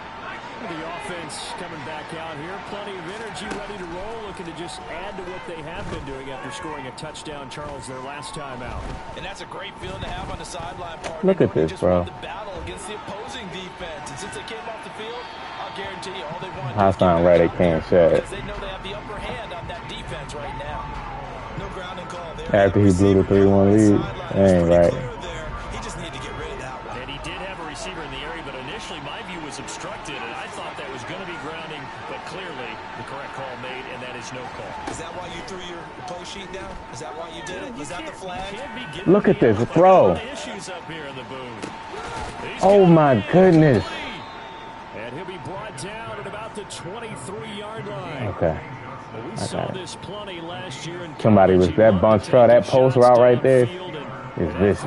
The offense coming back out here, plenty of energy, ready to roll, looking to just add to what they have been doing after scoring a touchdown, Charles, their last time out.
And that's a great feeling to have on the sideline, partner.
Look at this, bro.
The battle against the opposing defense, and since they came off the field, I'll guarantee you all they want
Hassan Reddick can't shed.
because they know they have the upper hand on that defense right now.
No grounding call there.
After he blew the 3-1 lead, that ain't right.
He just needed to get rid of that one.
And he did have a receiver in the area, but initially my view was obstructed, and I thought that was going to be grounding, but clearly the correct call made, and that is no call.
Is that why you threw your play sheet down? Is that why you did it? Was that the flag?
Look at this throw.
Issues up here in the booth.
Oh my goodness.
And he'll be brought down at about the 23-yard line.
Okay.
Well, we saw this plenty last year in
Somebody was that bunch throw, that post route right there is vicious.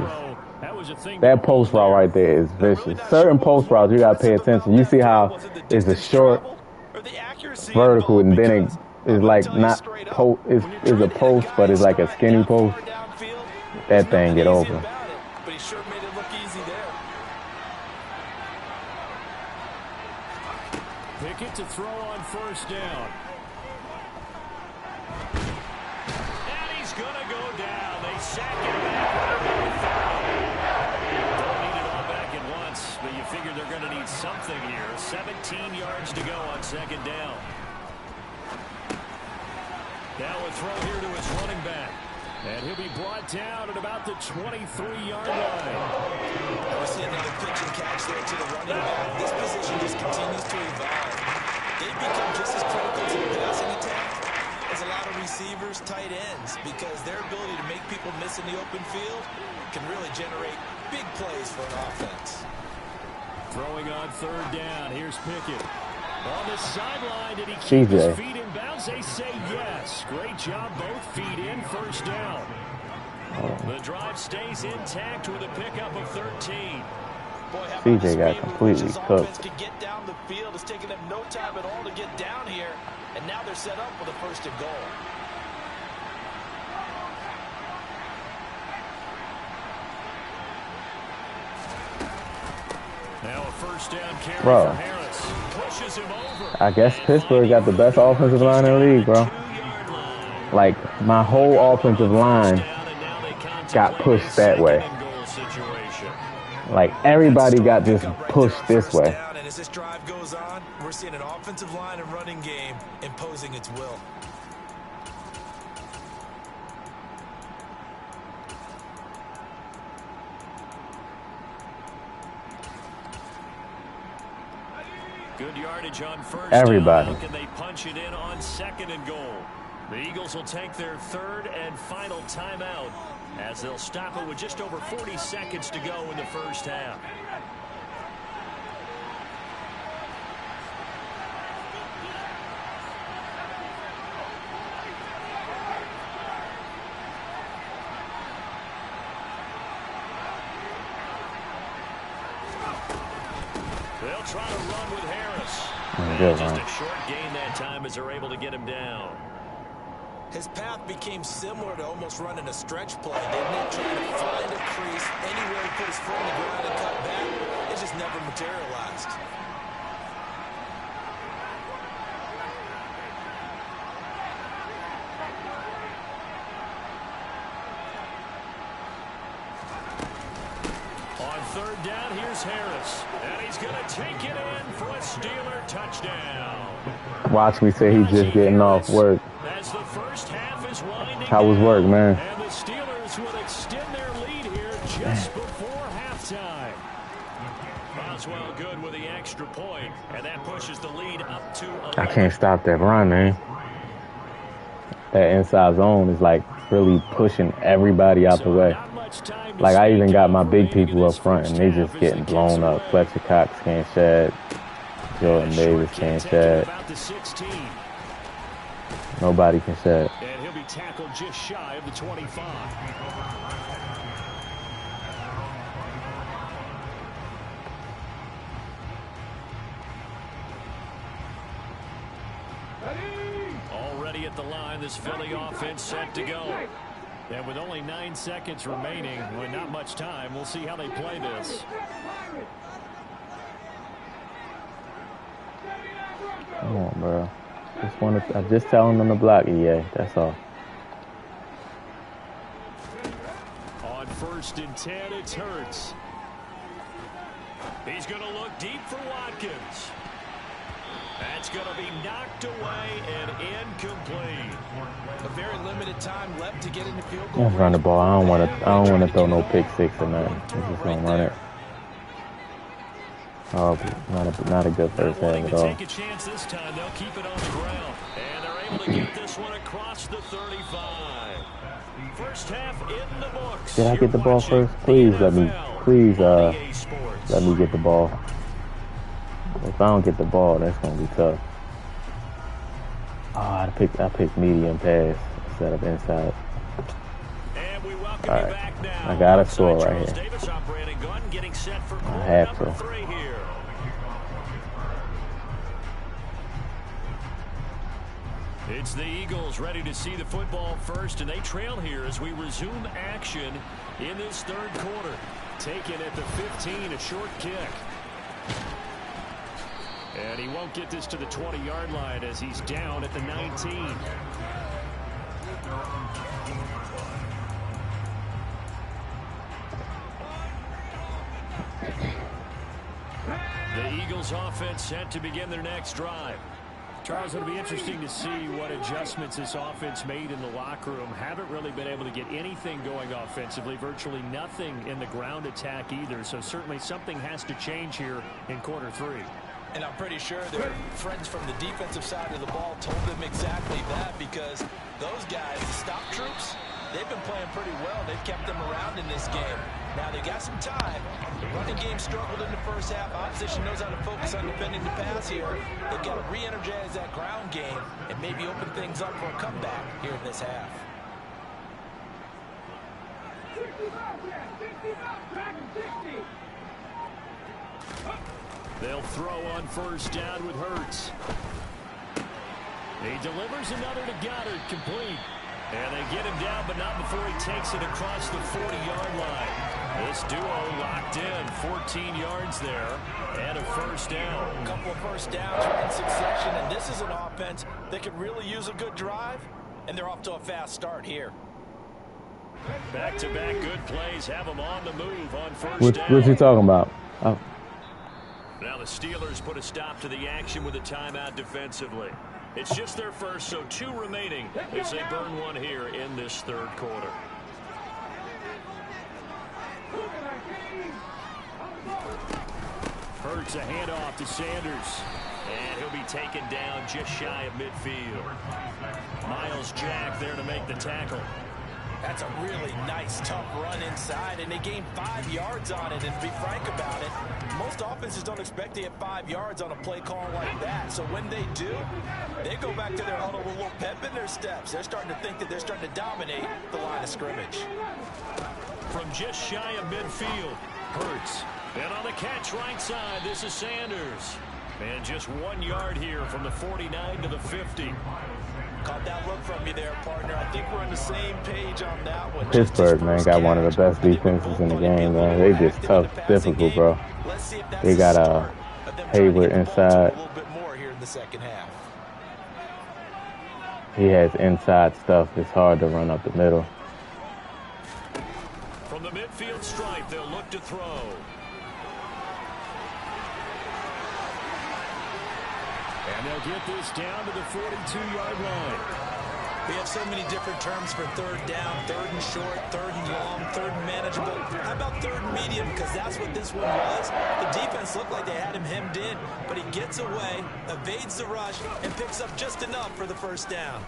That post route right there is vicious. Certain post routes you gotta pay attention. You see how it's a short vertical and then it is like not post, it's a post, but it's like a skinny post. That thing get over.
But he sure made it look easy there.
Pickett to throw on 1st down. And he's going to go down. They sack him back. Don't need it all back at once, but you figure they're going to need something here. 17 yards to go on 2nd down. Now a throw here to his running back. And he'll be brought down at about the 23-yard line.
We're seeing another pitch and catch there to the running back. This position just continues to evolve. They've become just as critical to the passing attack as a lot of receivers, tight ends, because their ability to make people miss in the open field can really generate big plays for an offense.
Throwing on 3rd down. Here's Pickett. On the sideline, did he keep his feet in bounds? They say yes. Great job, both feet in, 1st down. The drive stays intact with a pickup of 13.
Boy,
CJ got completely cooked.
Can get down the field. It's taken them no time at all to get down here, and now they're set up with a 1st and goal.
Now a 1st down carry
Bro.
for Harris. Pushes him over.
I guess Pittsburgh got the best offensive line in the league, bro. Like, my whole offensive line got pushed that way. Like, everybody got just pushed this way.
And as this drive goes on, we're seeing an offensive line and running game imposing its will.
Good yardage on 1st
Everybody.
down. Can they punch it in on 2nd and goal? The Eagles will take their 3rd and final timeout as they'll stop it with just over 40 seconds to go in the 1st half. They'll try to run with Harris.
Good
Just
run.
a short gain that time as they're able to get him down.
His path became similar to almost running a stretch play. Didn't it? Trying to find a crease, anywhere to put his foot in the ground and cut back. It just never materialized.
On third down, here's Harris. And he's going to take it in for a Steeler touchdown.
Watch me say he's just getting off work.
As the first half is winding
How was work, man?
And the Steelers will extend their lead here just before halftime. Boswell good with the extra point, and that pushes the lead up to 11.
I can't stop that run, man. That inside zone is like really pushing everybody out the way. Like I even got my big people up front, and they just getting blown up. Fletcher Cox can't shed. Jordan Davis can't shed. Nobody can shed.
And he'll be tackled just shy of the 25. Already at the line, this Philly offense set to go. And with only 9 seconds remaining, with not much time, we'll see how they play this.
Come on, bro. I'm just telling them to block EA. That's all.
On 1st and 10, it's Hurts. He's going to look deep for Watkins. That's going to be knocked away and incomplete.
A very limited time left to get in the field goal.
Let's run the ball. I don't want to throw no pick six or nothing. I'm just gonna run it. Oh, not a good first half at all.
Take a chance this time. They'll keep it on the ground, and they're able to get this one across the 35. First half in the books.
Did I get the ball first? Please let me get the ball. If I don't get the ball, that's gonna be tough. Oh, I picked medium pass instead of inside.
And we welcome
All
you
right,
back now.
I got a score right here.
Davis operating gun, getting set for
I have to.
3 here. It's the Eagles ready to see the football first, and they trail here as we resume action in this third quarter. Taken at the 15, a short kick. And he won't get this to the 20-yard line as he's down at the 19. The Eagles offense set to begin their next drive. Charles, it'll be interesting to see what adjustments this offense made in the locker room. Haven't really been able to get anything going offensively, virtually nothing in the ground attack either. So certainly something has to change here in quarter 3.
And I'm pretty sure their friends from the defensive side of the ball told them exactly that, because those guys, the stop troops, they've been playing pretty well. They've kept them around in this game. Now they got some time. The running game struggled in the first half. Opposition knows how to focus on defending the pass here. They've got to re-energize that ground game and maybe open things up for a comeback here in this half.
They'll throw on first down with Hurts. He delivers another to Goddard, complete. And they get him down, but not before he takes it across the 40-yard line. This duo locked in, 14 yards there, and a first down.
A couple of first downs right in succession, and this is an offense that could really use a good drive, and they're off to a fast start here.
Back-to-back good plays have them on the move on first down.
What you talking about? Oh.
Now the Steelers put a stop to the action with a timeout defensively. It's just their first, so 2 remaining as they burn one here in this third quarter. Hurts a handoff to Sanders. And he'll be taken down just shy of midfield. Miles Jack there to make the tackle.
That's a really nice, tough run inside, and they gained 5 yards on it. And to be frank about it, most offenses don't expect to get 5 yards on a play call like that. So when they do, they go back to their huddle with a little pep in their steps. They're starting to think that they're starting to dominate the line of scrimmage.
From just shy of midfield, Hurts. And on the catch right side, this is Sanders. And just 1 yard here from the 49 to the 50.
Caught that look from you there, partner. I think we're on the same page on that one.
Pittsburgh, man, got one of the best defenses in the game, man. They just tough, difficult, bro. They got Hayward inside.
A little bit more here in the second half.
He has inside stuff. It's hard to run up the middle.
From the midfield stripe, they'll look to throw. And they'll get this down to the 42-yard line.
We have so many different terms for third down, third and short, third and long, third and manageable. How about third and medium? Because that's what this one was. The defense looked like they had him hemmed in, but he gets away, evades the rush, and picks up just enough for the first down.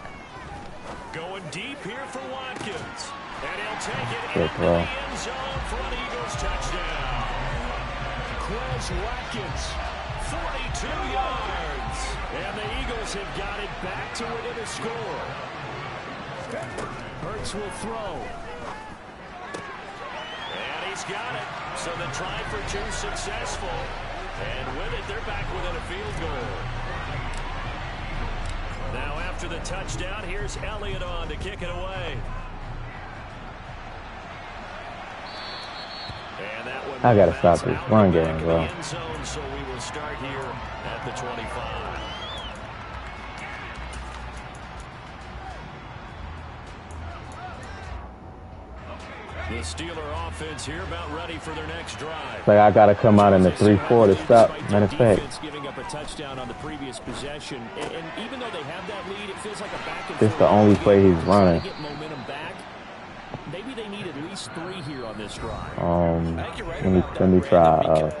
Going deep here for Watkins. And he'll take it into the end zone for an Eagles touchdown. Quez Watkins, 42 yards. And the Eagles have got it back to within a score. Hurts will throw. And he's got it. So the try for two successful. And with it, they're back within a field goal. Now after the touchdown, here's Elliott on to kick it away. And that one
I gotta stop this run game, bro.
Zone, so we will start here at the 25. The Steeler offense here about ready for their next drive.
Like I gotta come out in the 3-4 to stop. Matter of fact,
giving up a touchdown on the previous possession, and even though they have that lead, it feels like a back and forth.
this is the only play he's running.
Get momentum back. Maybe they need at least 3 here on this drive.
Let me try.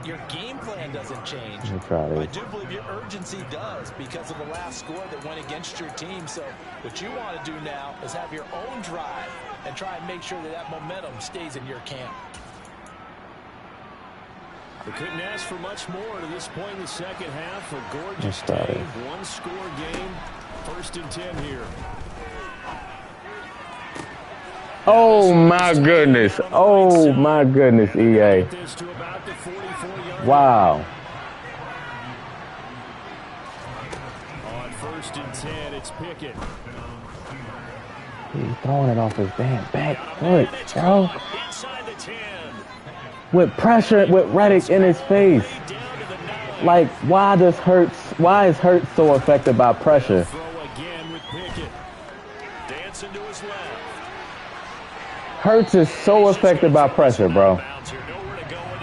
Your game plan doesn't change.
Let me try this.
I do believe your urgency does because of the last score that went against your team. So what you want to do now is have your own drive and try and make sure that that momentum stays in your camp.
They couldn't ask for much more to this point in the second half. A gorgeous day, one-score game. 1st and 10 here.
Oh my goodness! Oh my goodness, EA! Wow.
On 1st and 10, it's Pickett.
He's throwing it off his damn back foot, bro. With pressure, with Reddick in his face. Like, why is Hurts so affected by pressure? Hurts is so affected by pressure, bro.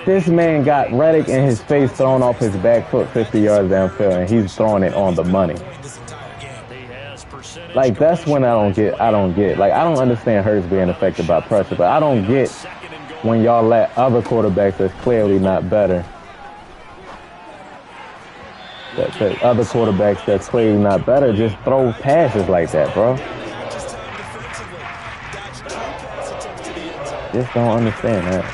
This man got Reddick in his face thrown off his back foot 50 yards downfield, and he's throwing it on the money. Like, that's when I don't get. Like, I don't understand Hurts being affected by pressure, but I don't get when y'all let other quarterbacks that's clearly not better. That other quarterbacks that's clearly not better just throw passes like that, bro. Just don't understand that.
I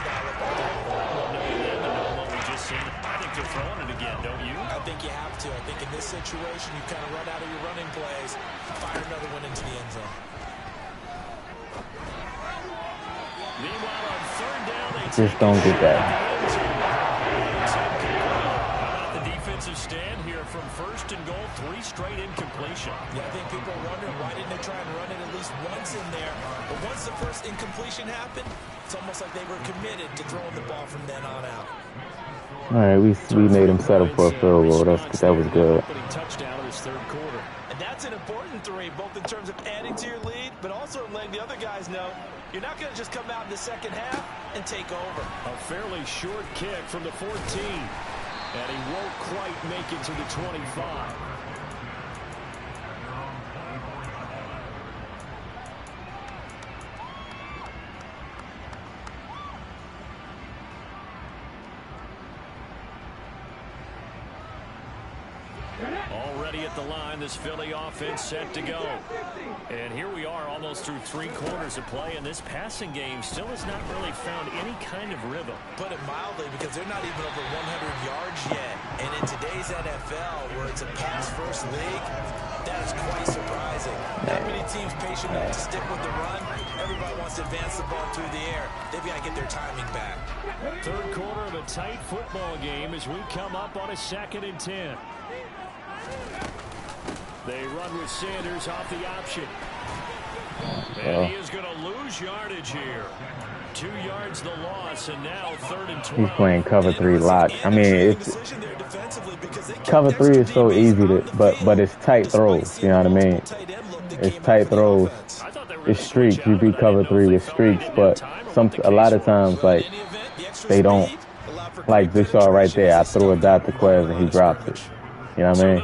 think they're throwing it again, don't you?
I think you have to. I think in this situation, you kind of run out of your running plays, fire another one into the end zone.
Meanwhile, on 3rd down, they
just don't get that.
The defensive stand here from 1st and goal, 3 straight incompletion.
Yeah, I think people are wondering why didn't they try and run it at least once in there. But once the first incompletion happened, it's almost like they were committed to throwing the ball from then on out.
All right, we made him settle for a field goal. That was good.
Touchdown in his 3rd quarter.
And that's an important 3, both in terms of adding to your lead, but also letting the other guys know you're not going to just come out in the second half and take over.
A fairly short kick from the 14. And he won't quite make it to the 25. Already at the line, this Philly offense set to go. And here we are almost through 3 quarters of play, and this passing game still has not really found any kind of rhythm.
Put it mildly, because they're not even over 100 yards yet. And in today's NFL, where it's a pass-first league, that is quite surprising. Not many teams patient enough to stick with the run. Everybody wants to advance the ball through the air. They've got to get their timing back.
3rd quarter of a tight football game as we come up on a 2nd and 10. They run with Sanders off the option. And he is going to lose yardage here. 2 yards the loss, and now 3rd and 12.
He's playing cover 3 lock. I mean, it's cover 3 is so easy to, but it's tight throws. You know what I mean? It's tight throws. It's streaks. You beat cover 3 with streaks, but a lot of times like they don't. Like this shot right there, I threw a dot to Quez and he drops it. You know what I mean?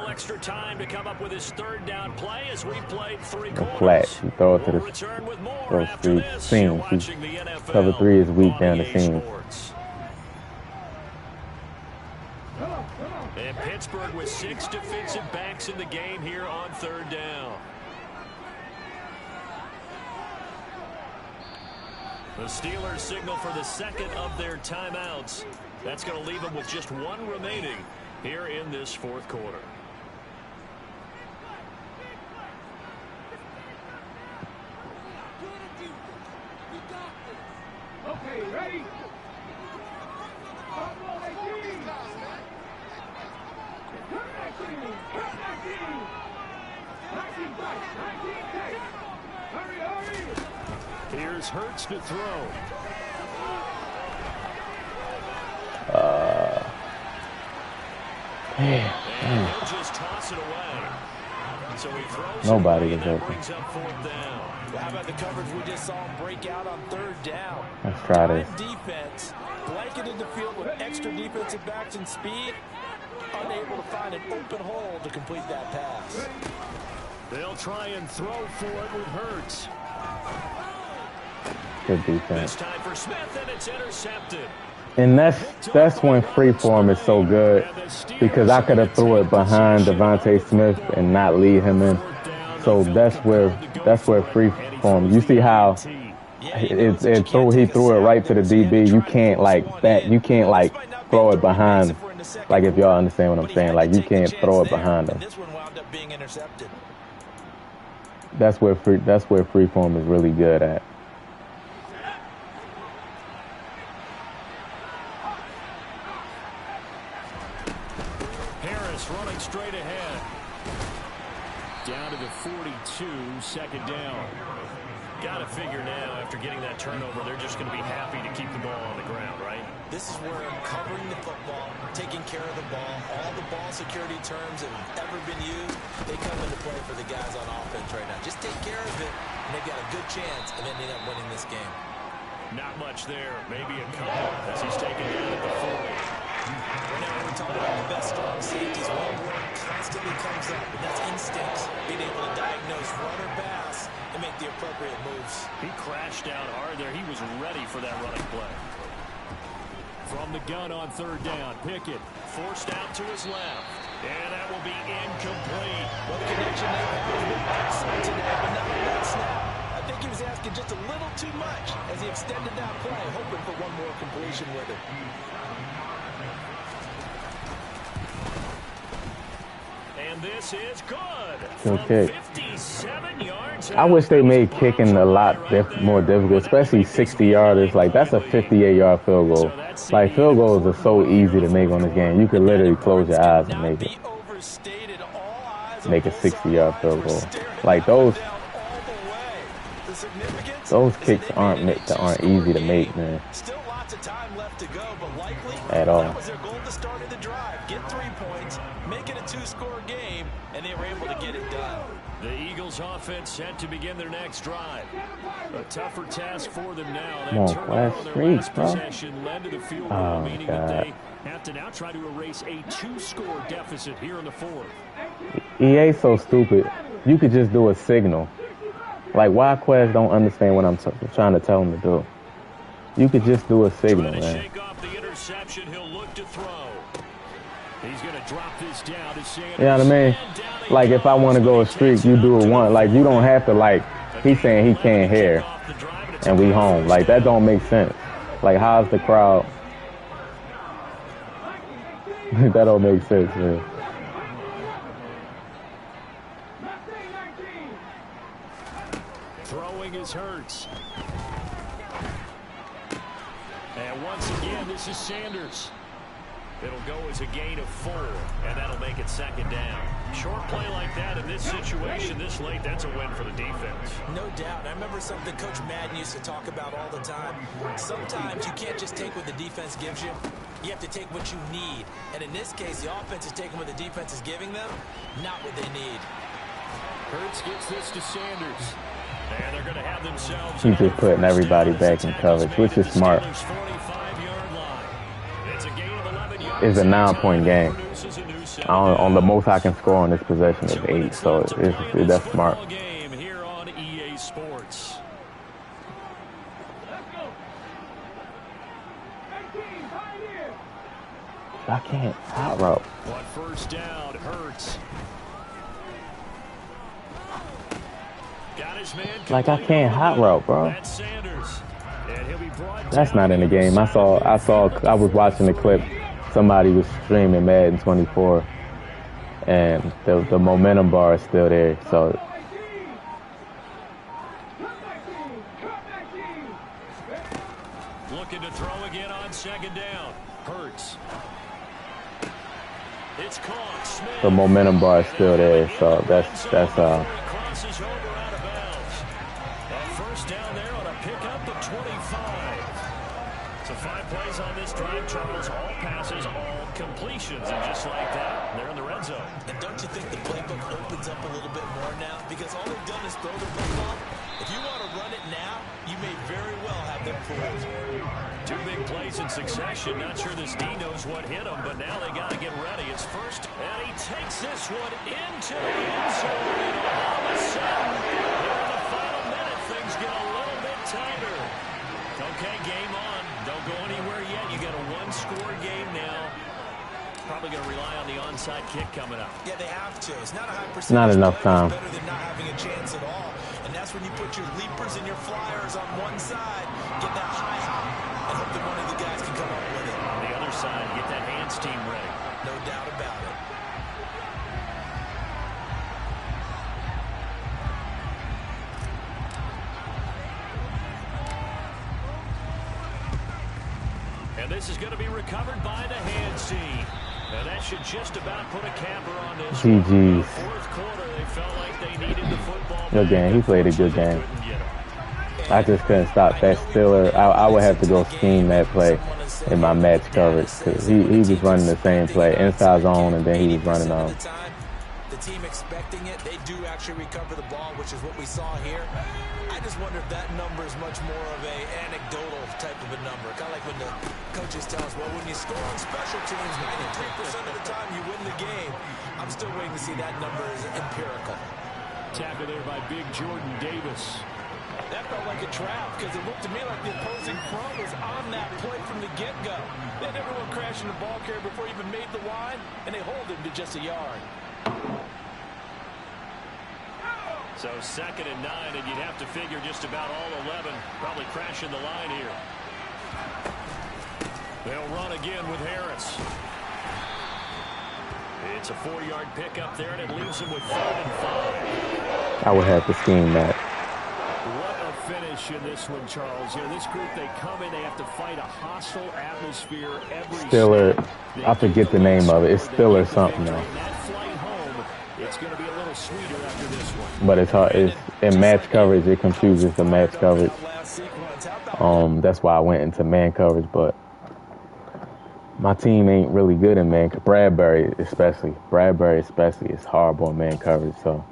Extra time to come up with his 3rd down play as we played 3 quarters.
Flat. You throw it to the seams. Cover 3 is weak down the seams.
And Pittsburgh with 6 defensive backs in the game here on 3rd down. The Steelers signal for the 2nd of their timeouts. That's going to leave them with just 1 remaining here in this 4th quarter.
Okay, ready?
Here's Hurts to throw. And he'll just toss it away. So he throws
Nobody
it
is
away, and that
open.
brings up 4th down.
How about the coverage we just saw him break out on 3rd down?
Let's try this.
Defense blanketed the field with extra defensive backs and speed, unable to find an open hole to complete that pass.
They'll try and throw for it with Hurts.
Good defense.
This time for Smith, and it's intercepted.
And that's when freeform is so good, because I could have threw it behind Devontae Smith and not lead him in. So that's where freeform. You see how he threw it right to the DB. You can't you can't throw it behind. Like, if y'all understand what I'm saying, like you can't throw it behind him. That's where freeform is really good at.
Running straight ahead. Down to the 42, 2nd down. Got to figure now, after getting that turnover, they're just going to be happy to keep the ball on the ground, right?
This is where covering the football, taking care of the ball, all the ball security terms that have ever been used, they come into play for the guys on offense right now. Just take care of it, and they've got a good chance of ending up winning this game.
Not much there. Maybe a couple as he's taken down at the 40.
Whenever we talk about the best strong safeties, one word constantly comes up, and that's instincts. Being able to diagnose run or pass and make the appropriate moves.
He crashed out hard there. He was ready for that running play. From the gun on 3rd down, Pickett forced out to his left. And that will be incomplete.
Well, the connection there has been excellent today, but not on that snap. I think he was asking just a little too much as he extended that play, hoping for one more completion with it.
And this is good.
Good kick.
57 yards.
I wish they made kicking a lot more difficult, especially 60-yarders. Like, that's a 58-yard field goal. Like, field goals are so easy to make on this game. You could literally close your eyes and make it. Make a 60-yard field goal. Like, those kicks aren't easy to make, man.
Still lots of time left to go, but likely
at all.
That was their goal to start of the drive. Get 3 points, make it a 2-score game, and they were able to get it done.
The Eagles offense set to begin their next drive. A tougher task for them now.
Come on, last streak, bro.
Possession led to the field goal, meaning that they have to now try to erase a 2-score deficit here in the 4th.
EA's so stupid. You could just do a signal. Like, why Quez don't understand what I'm trying to tell him to do? You could just do a signal, man.
Shake off the interception. He'll look to throw. He's going to drop this down to Sanders.
You know what I mean? Like, if I want to go a streak, you do it one. Like, you don't have to, like, he's saying he can't hear, and we home. Like, that don't make sense. Like, how's the crowd? That don't make sense, man.
Throwing is Hurts. And once again, this is Sanders. It'll go as a gain of 4, and that'll make it 2nd down. Short play like that in this situation this late, that's a win for the defense.
No doubt. I remember something Coach Madden used to talk about all the time. Sometimes you can't just take what the defense gives you. You have to take what you need. And in this case, the offense is taking what the defense is giving them, not what they need.
Hurts gets this to Sanders. And they're going to have themselves.
He's just putting everybody back in coverage, which is smart. It's a 9-point game. On the most I can score on this possession is 8, so that's smart.
Here on EA Sports.
I can't hot route.
One first down, Hurts. Got his man.
Like, I can't hot route, bro.
That's Sanders. And he'll be brought
That's
down.
not in the game. I was watching the clip. Somebody was streaming Madden 24, and the momentum bar is still there. So
looking to throw again on second down. Hurts. It's caught. Smith.
the momentum bar is still there. So that's
Crosses over out of bounds. A first down there on a pickup of 25. So 5 plays on this drive, Charles. All passes, all completions, and just like that, they're in the red zone.
And don't you think the playbook opens up a little bit more now? Because all they've done is throw the football. If you want to run it now, you may very well have them fooled.
2 big plays in succession. Not sure this D knows what hit him, but now they got to get ready. It's first, and he takes this one into the end zone. And all of a sudden, here in the final minute, things get a little bit tighter. Okay, game on. Don't go anywhere yet. You got a 1-score game now. Probably going to rely on the onside kick coming up.
Yeah, they have to. It's not a high percentage.
not enough time.
Better than not having a chance at all. And that's when you put your leapers and your flyers on one side, get that high hop, and hope that one of the guys can come up with it.
On the other side, get that hands team ready.
No doubt about it.
And this is going to be recovered by the hands team. And that should just about put a capper on this.
GG's.
Fourth quarter, they felt like they needed the football.
Good game. He played a good game. I just couldn't stop that Stiller. I would have to go scheme that play in my match coverage because he was running the same play inside zone, and then he was running on.
The team expecting it, they do actually recover the ball, which is what we saw here. I just wonder if that number is much more of a anecdotal type of a number. Kind of like when the coaches tell us, well, when you score on special teams, 93% of the time you win the game. I'm still waiting to see that number is empirical.
Tackle there by Big Jordan Davis.
That felt like a trap because it looked to me like the opposing front was on that play from the get-go. They had everyone crashing the ball carrier before he even made the line, and they hold him to just a yard.
So 2nd and 9, and you'd have to figure just about all 11 probably crashing the line here. They'll run again with Harris. It's a 4-yard pickup there, and it leaves them with 3rd and 5.
I would have to scheme that.
What a finish in this one, Charles. You know, this group, they come in, they have to fight a hostile atmosphere every
Stiller,
snap.
I forget the name of it. It's Stiller something now.
That flight home, it's going to be a little sweeter after this one.
But it's hard. It's in match coverage. It confuses the match coverage. That's why I went into man coverage. But my team ain't really good in man. Bradbury especially is horrible in man coverage. So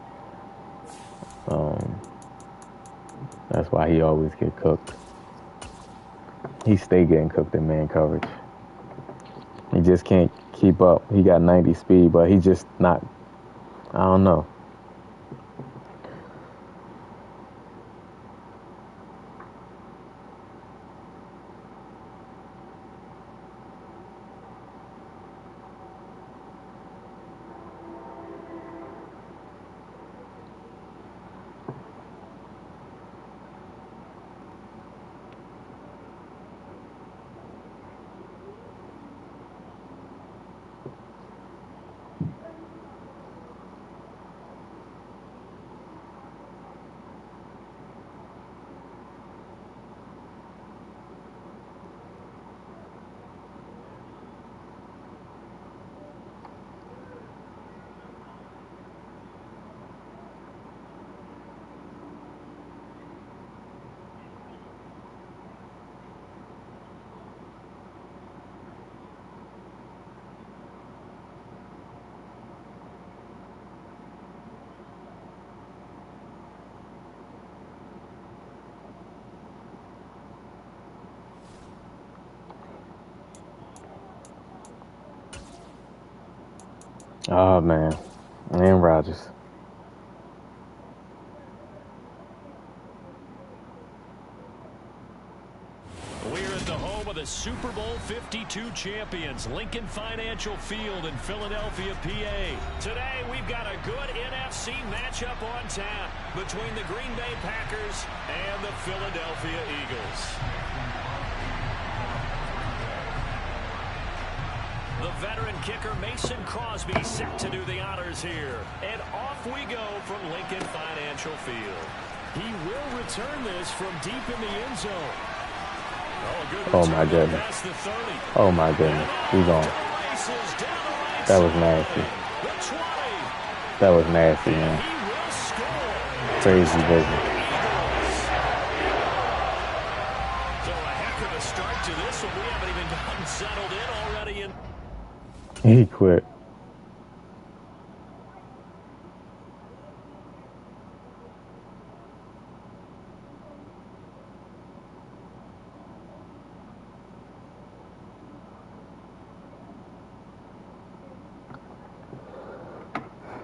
that's why he always get cooked. He stay getting cooked in man coverage. He just can't keep up. He got 90 speed, but he just not. I don't know. Oh, man. Aaron Rodgers.
We're at the home of the Super Bowl 52 champions, Lincoln Financial Field in Philadelphia, PA. Today, we've got a good NFC matchup on tap between the Green Bay Packers and the Philadelphia Eagles. The veteran kicker Mason Crosby set to do the honors here. And off we go from Lincoln Financial Field. He will return this from deep in the end zone.
Oh, my goodness. Oh, my goodness. He's on. That was nasty. That was nasty, man. Crazy business.
So a heck of a start to this one. We haven't even gotten settled in already.
He quit.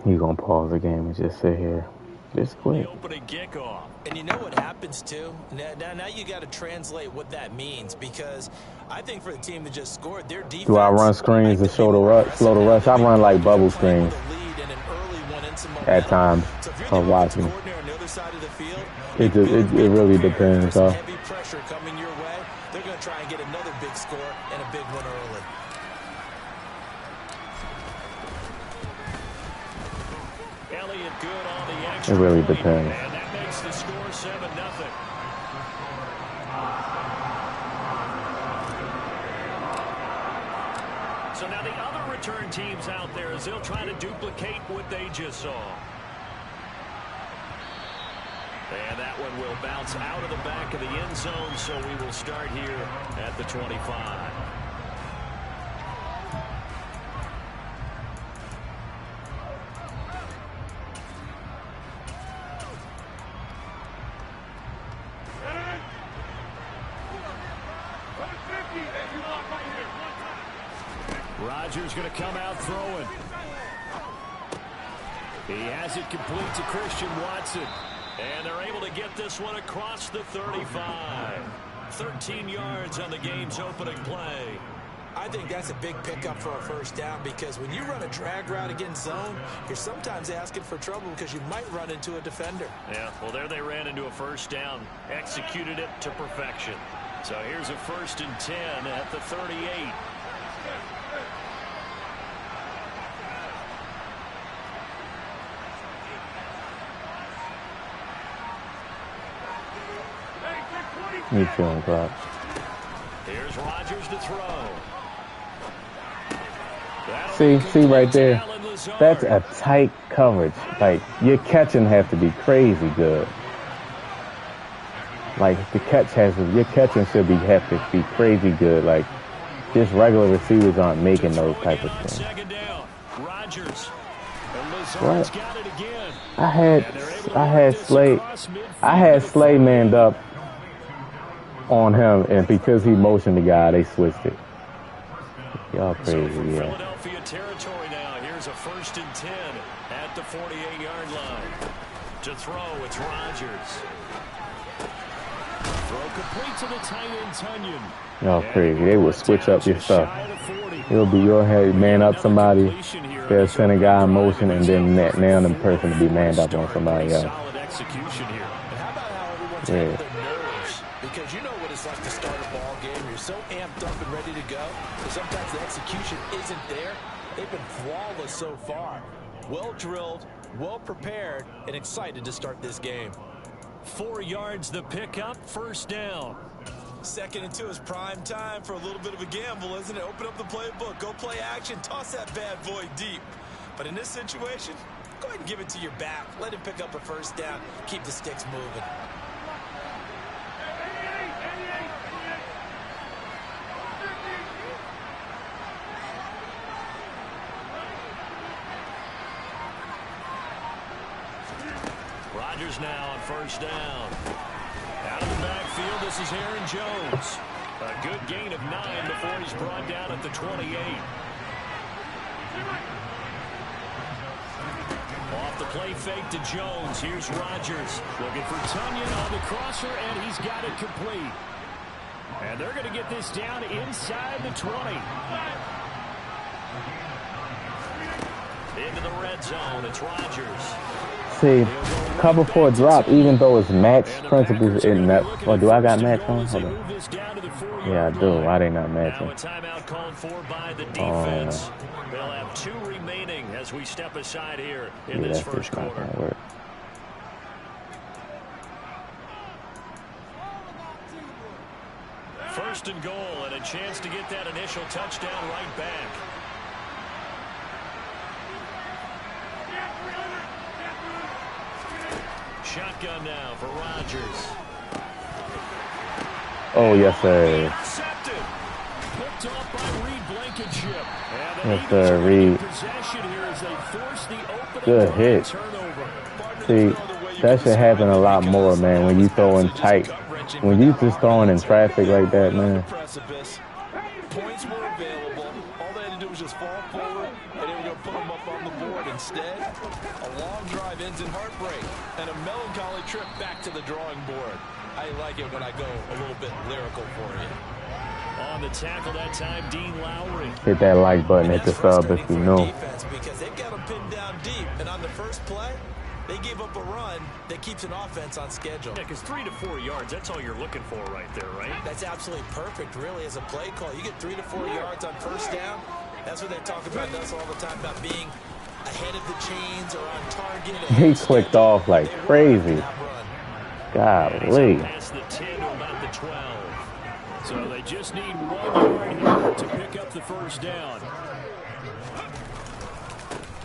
He's gonna pause the game and just sit here. Just quit.
The opening kickoff.
And you know what happens too? Now you got to translate what that means, because I think for the team that just scored, their defense.
Do I run screens and slow the rush? I run like bubble screens at times. I'm watching. It really depends.
Heavy pressure coming your way. They're going to try and get another big score and a big one early.
Good on the extra
it really
point,
depends.
and that makes the score 7-0. So now the other return teams out there, as they'll try to duplicate what they just saw. And that one will bounce out of the back of the end zone, so we will start here at the 25. Rodgers going to come out throwing. He has it complete to Christian Watson. And they're able to get this one across the 35. 13 yards on the game's opening play.
I think that's a big pickup for a first down, because when you run a drag route against zone, you're sometimes asking for trouble because you might run into a defender.
Yeah, well, there they ran into a first down, executed it to perfection. So here's a 1st and 10 at the 38.
He's feeling crap.
Here's Rodgers to throw.
See right there. That's a tight coverage. Like, your catching has to be crazy good. Like, your catching should have to be crazy good. Like, just regular receivers aren't making those type of things. What? I had Slay manned up on him, and because he motioned the guy, they switched it. Y'all crazy, yeah.
Philadelphia territory now. Here's a 1st and 10 at the 48-yard line. To throw, it's Rodgers. Throw complete to the tight end, Tunyon.
Y'all crazy. They will switch up your stuff. It'll be your head, man up somebody, they'll send a guy in motion, and then now the person to be manned up on somebody else.
Solid execution here.
How about how everyone's handling their nerves? Because you know what it's like to start a ball game. You're so amped up and ready to go, but sometimes the execution isn't there. They've been flawless so far. Well drilled, well prepared, and excited to start this game.
4 yards the pickup, 1st down.
2nd and 2 is prime time for a little bit of a gamble, isn't it? Open up the playbook, go play action, toss that bad boy deep. But in this situation, go ahead and give it to your back. Let him pick up a 1st down. Keep the sticks moving. Rodgers
now on 1st down. Out of the backfield, this is Aaron Jones. A good gain of 9 before he's brought down at the 28. play fake to Jones. Here's Rodgers looking for Tunyon on the crosser, and he's got it complete. And they're going to get this down inside the 20. Into the red zone, it's Rodgers.
See, cover 4 drop, even though it's match principles in that. Or do I got match on? Hold on. Yeah, I do. Why they not matching?
Now a timeout called for by the defense. They'll have 2 remaining as we step aside here in this first quarter. First and goal, and a chance to get that initial touchdown right back. Shotgun now for Rodgers.
Oh, yes, sir.
Intercepted. Picked off by Reed Blankenship.
Yes, sir, Reed. Good hit. See, that should happen a lot more, man, when you throwing tight. When you just throwing in traffic like that, man.
Points were available. All they had to do was just fall forward, and they were going to put them up on the board. Instead, a long drive ends in heartbreak and a melancholy trip back to the drawing board. I like it when I go a little bit lyrical for you.
On the tackle that time, Dean Lowry.
Hit that like button, hit the sub if you know.
Because they've got them pinned down deep, and on the first play, they gave up a run that keeps an offense on schedule.
Yeah, because 3 to 4 yards, that's all you're looking for right there, right?
That's absolutely perfect, really, as a play call. You get 3 to 4 yards on first down. That's what they talk about us all the time, about being ahead of the chains or on target.
He clicked off like crazy. Golly.
Past the 10 to about the 12. So they just need 1 yard to pick up the first down.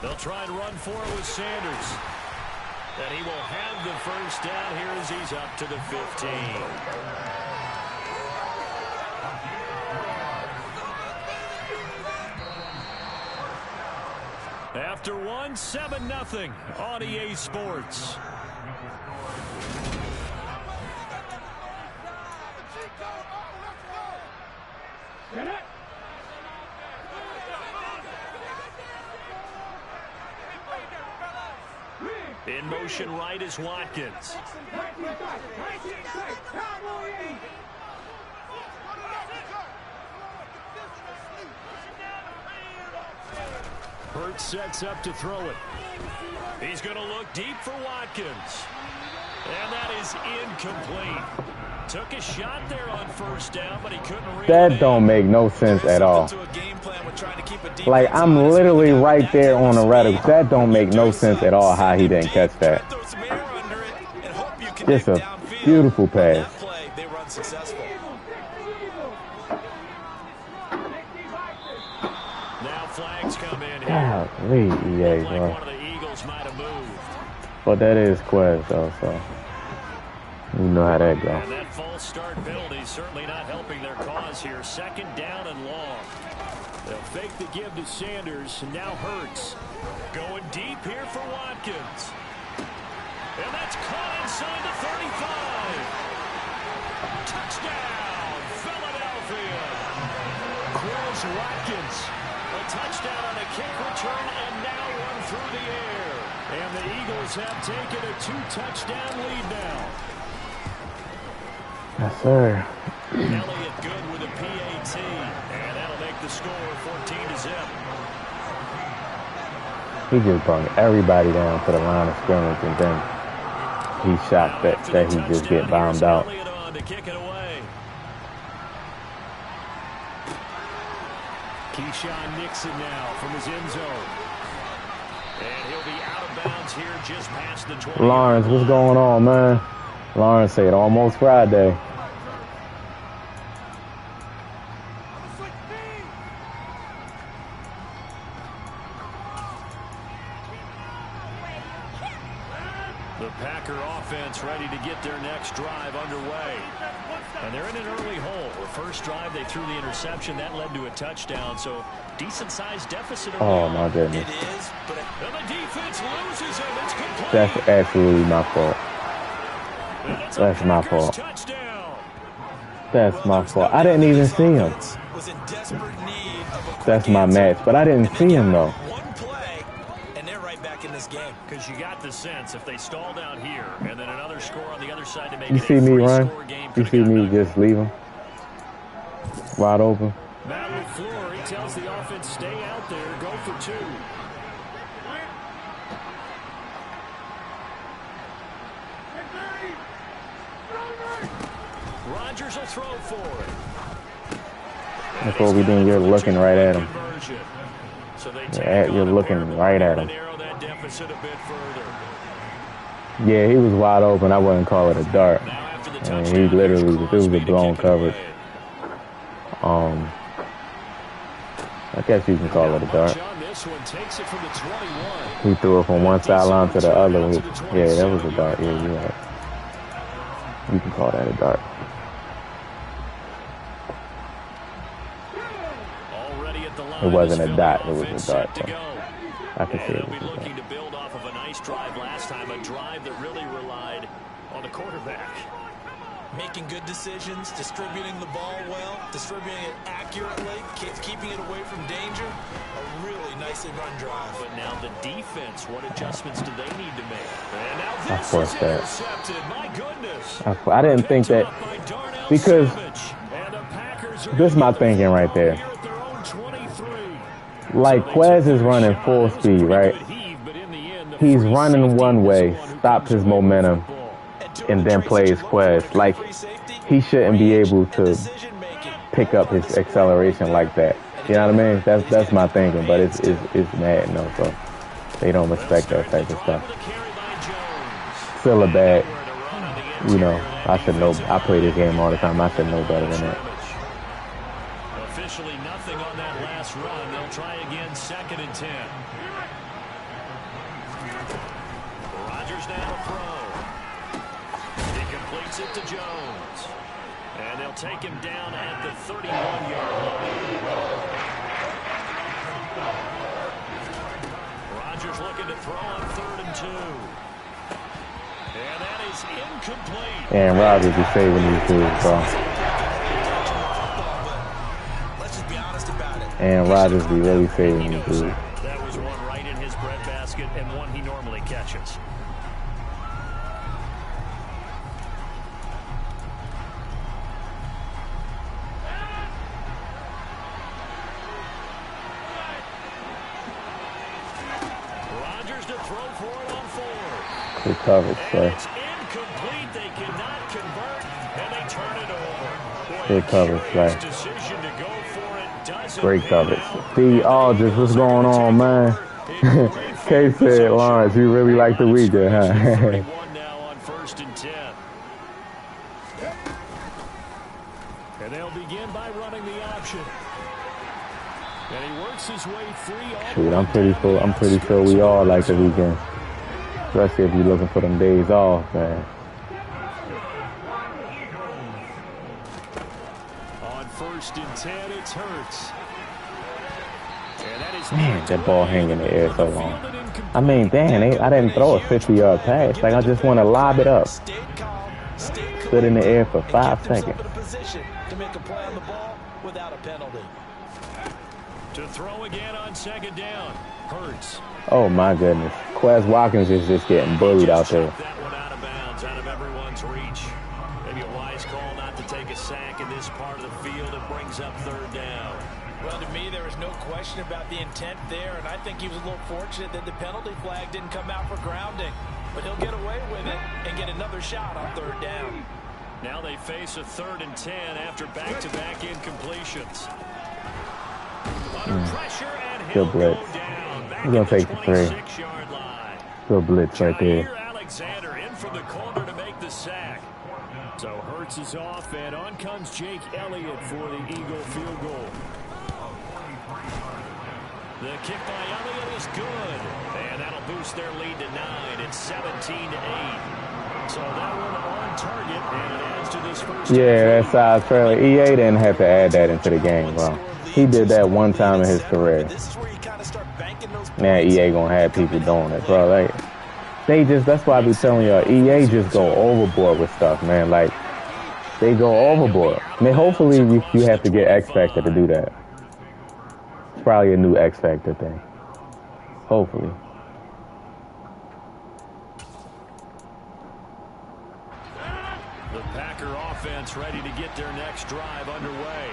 They'll try and run for it with Sanders. And he will have the first down here as he's up to the 15. After 1, 7-0 on EA Sports. In motion right is Watkins. Hurts sets up to throw it. He's going to look deep for Watkins. And that is incomplete. Took a shot there on first down, but he couldn't read it.
That don't make no sense at all. Like, I'm literally right there on the radical. That don't make no sense at all how he didn't catch that. Just a beautiful pass.
Now flags come in here.
Golly, EA, bro.
One of the Eagles might have moved.
But that is Quest, though, so you know how that goes.
And that false start penalty certainly not helping their cause here. Second down and long. They'll fake the give to Sanders. Now Hurts. Going deep here for Watkins. And that's caught inside the 35. Touchdown, Philadelphia. Chris Watkins. A touchdown on a kick return and now one through the air. And the Eagles have taken a 2-touchdown lead now.
Yes, sir.
Elliott good with a PAT. And that'll make the score 14-0.
He just brought everybody down to the line of scrimmage, and then he shot that he just get bombed out.
To kick it away. Keyshawn Nixon now from his end zone. And he'll be out of bounds here just past the 20.
Lawrence, what's going on, man? Lawrence said almost Friday.
The Packer offense ready to get their next drive underway. And they're in an early hole. The first drive, they threw the interception. That led to a touchdown. So, decent-sized deficit.
Oh, my goodness.
It is, but
and the defense loses him. It's complete.
That's absolutely my fault. That's my fault.
Touchdown.
That's my fault. I didn't even see him.
was in desperate need of a
That's my match, but I didn't see him, though.
One play, and they're right back in this game.
Because you got the sense if they stalled out here and then another score on the other side to make
You
it
see
a
me run?
free-score game.
You see me just leave him wide open?
Matt LaFleur, he tells the offense, stay out there, go for two. Rodgers will throw for it.
That's what we doing. You're looking right at him.
So
You're looking right at him. Yeah, he was wide open. I wouldn't call it a dart. And he literally, it was a blown coverage. I guess you can call it a dart. He threw it from one sideline to the other. Yeah, that was a dart. Yeah, you're right. You can call that a dart. It wasn't a dot. It was a dart. So I can see it was a dart.
Looking to build off of a nice drive last time, a drive that really relied on the quarterback.
Making good decisions, distributing the ball well, distributing it accurately, keeping it away from danger. A really nicely run drive.
But now the defense, what adjustments do they need to make? And now this
forced
is
that.
intercepted. My goodness.
I didn't think that, because this is my thinking right there. Like, Quez is running full speed, right? He's running one way, stops his momentum, and then plays Quez. Like, he shouldn't be able to pick up his acceleration like that. You know what I mean? That's my thinking, but it's Madden, though, so they don't respect that type of stuff. Still a bad, you know, I should know. I play this game all the time. I should know better than that.
Officially nothing on that last run. They'll try again, 2nd and 10. Rodgers now to throw. He completes it to Jones. And they'll take him down at the 31-yard line. Rodgers looking to throw on 3rd and 2. And that is incomplete.
And Rodgers is saving these dudes, bro. And Rodgers be really saving these dudes.
That was one right in his breadbasket and one he normally catches. Rodgers to throw for it on 4.
Good coverage, play.
It's incomplete. They cannot convert, and they turn it over.
Good coverage, play.
Decision to go for it doesn't
Great coverage.
pay
The Aldridge, what's going on, man? Kay said, Lawrence, you really like the weekend, huh?
31 now on 1st and 10. And they'll begin by running the option. And he works his way free.
Shoot, I'm pretty sure we all like the weekend. Especially if you're looking for them days off, man.
On 1st and 10, it's Hurts.
Man, that ball hanging in the air so long. I mean, dang, I didn't throw a 50-yard pass. Like, I just want to lob it up. Stood in the air for 5 seconds.
To make a play on the ball without a penalty.
To throw again on 2nd down. Hurts.
Oh, my goodness. Quez Watkins is just getting bullied out there.
That one out of bounds, out of everyone's reach. Maybe a wise call not to take a sack in this part of the field. It brings up 3rd down.
Well, to me, there is no question about the intent there, and I think he was a little fortunate that the penalty flag didn't come out for grounding. But he'll get away with it and get another shot on 3rd down.
Now they face a 3rd and 10 after back-to-back incompletions. Under pressure, and he'll
Good blitz.
go down. Back
He's going
at
to
the
take the 3.
26-yard line.
Good blitz right there.
Jair Alexander in from the corner to make the sack. So Hurts is off, and on comes Jake Elliott for the Eagle field goal. The kick by Elliott is good, and that'll boost their lead to 9. It's 17-8. So that one on target, and it adds to this first.
Yeah, that size trailer. EA didn't have to add that into the game, bro. He did that one time in his career. Now EA gonna have people doing it, bro. Like, that's why I be telling y'all, EA just go overboard with stuff, man. Like, they go overboard. I mean, hopefully you have to get X Factor to do that. It's probably a new X Factor thing. Hopefully.
The Packer offense ready to get their next drive underway.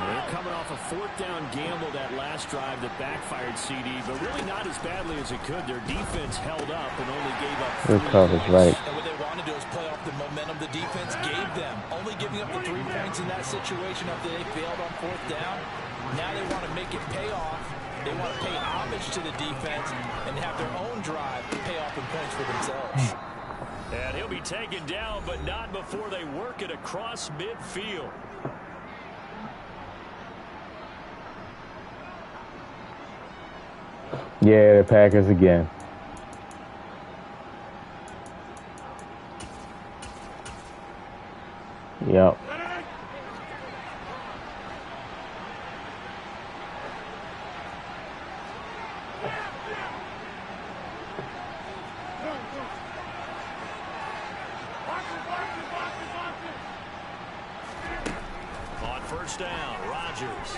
They're coming off a 4th down gamble that last drive that backfired, CD, but really not as badly as it could. Their defense held up and only gave up 3
coverage, right?
And what they want to do is play off the momentum the defense gave them. Only giving up the 3 points in that situation after they failed on 4th down. Now they want to make it pay off. They want to pay homage to the defense and have their own drive pay off in points for themselves.
And he'll be taken down, but not before they work it across midfield.
Yeah, the Packers again. Yep.
On 1st down, Rodgers.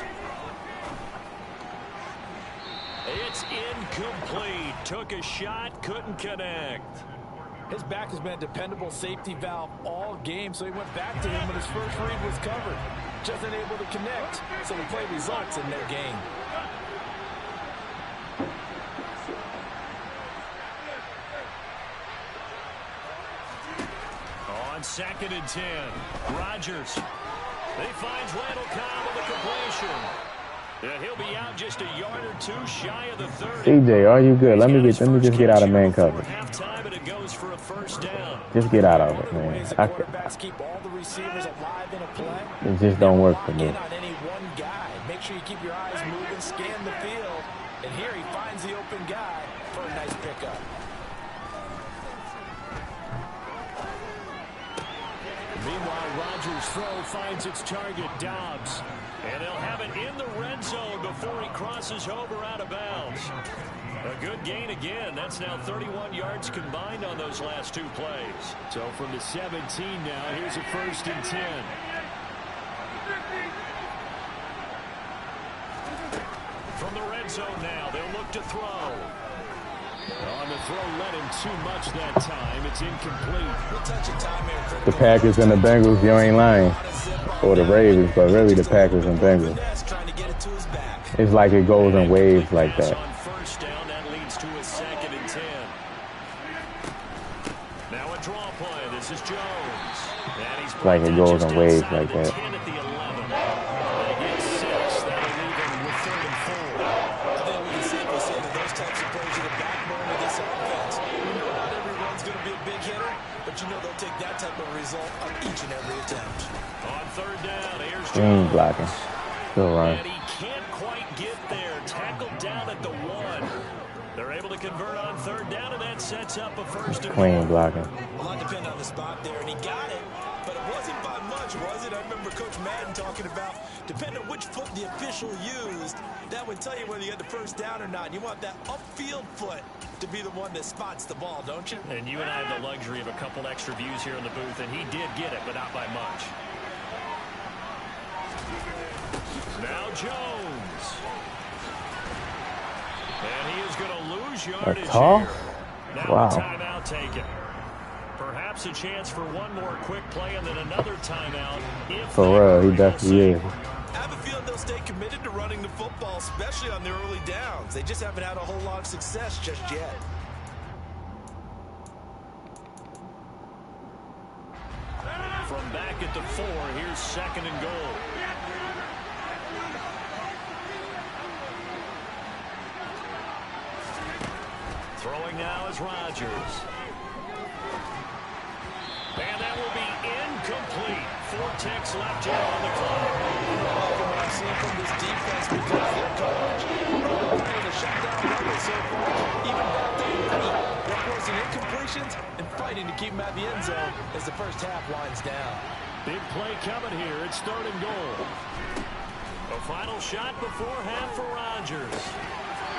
It's incomplete. Took a shot, couldn't connect.
His back has been a dependable safety valve all game, so he went back to him when his first read was covered. Just unable to connect, so the play results in their gain.
On 2nd and 10, Rodgers. He finds Randall Cobb with a completion. And he'll be out just a yard or 2 shy of the 30.
CJ, are you good? Let me just get out of man coverage.
Halftime, and it goes for a 1st down.
Just get out of it, man.
Quarterbacks keep all the receivers alive in a play.
It just don't work for me.
On any one guy. Make sure you keep your eyes moving, scan the field. And here he finds the open guy for a nice pickup.
Meanwhile, Rodgers' throw finds its target, Dobbs. And they'll have it in the red zone before he crosses over out of bounds. A good gain again. That's now 31 yards combined on those last 2 plays. So from the 17 now, here's a 1st and 10. From the red zone now, they'll look to throw. On the throw, let him too much that time. It's incomplete.
The Packers and the Bengals, you ain't lying. Or the Ravens, but really the Packers and Bengals. It's like it goes in waves like that.
On 1st down, that leads to a 2nd and 10. Now a draw play. This is Jones. And he's
Like it goes in waves like that.
10 at the 11. They get 6. That'll leave him with 3rd and 4.
I think we can safely say that those types of plays are the backbone of this offense. You know not everyone's going to be a big hitter, but you know they'll take that type of result on each and every attempt.
On 3rd down, here's
Ain't
Jones.
blocking. Still run.
And he can't quite get there. Tackled down at the 1. They're able to convert on 3rd down, and that sets up a 1st and
Clean
4.
blocking.
A lot depended on the spot there, and he got it. But it wasn't by much, was it? I remember Coach Madden talking about, depending on which foot the official used, that would tell you whether you had the 1st down or not. You want that upfield foot to be the one that spots the ball, don't you?
And you and I have the luxury of a couple extra views here in the booth, and he did get it, but not by much. Now Jones. And he is going to lose yardage here. Now
Wow.
a timeout taken. Perhaps a chance for one more quick play and then another timeout.
For real, he definitely is.
I have a feeling they'll stay committed to running the football, especially on their early downs. They just haven't had a whole lot of success just yet.
From back at the 4, here's 2nd and goal. Throwing now is Rodgers. And that will be incomplete. 4 ticks left here on the clock.
What I've seen from this defense because their coverage, playing the shutdown level so far, even back there, they're forcing incompletions and fighting to keep them at the end zone as the first half winds down.
Big play coming here. It's 3rd and goal. A final shot before half for Rodgers.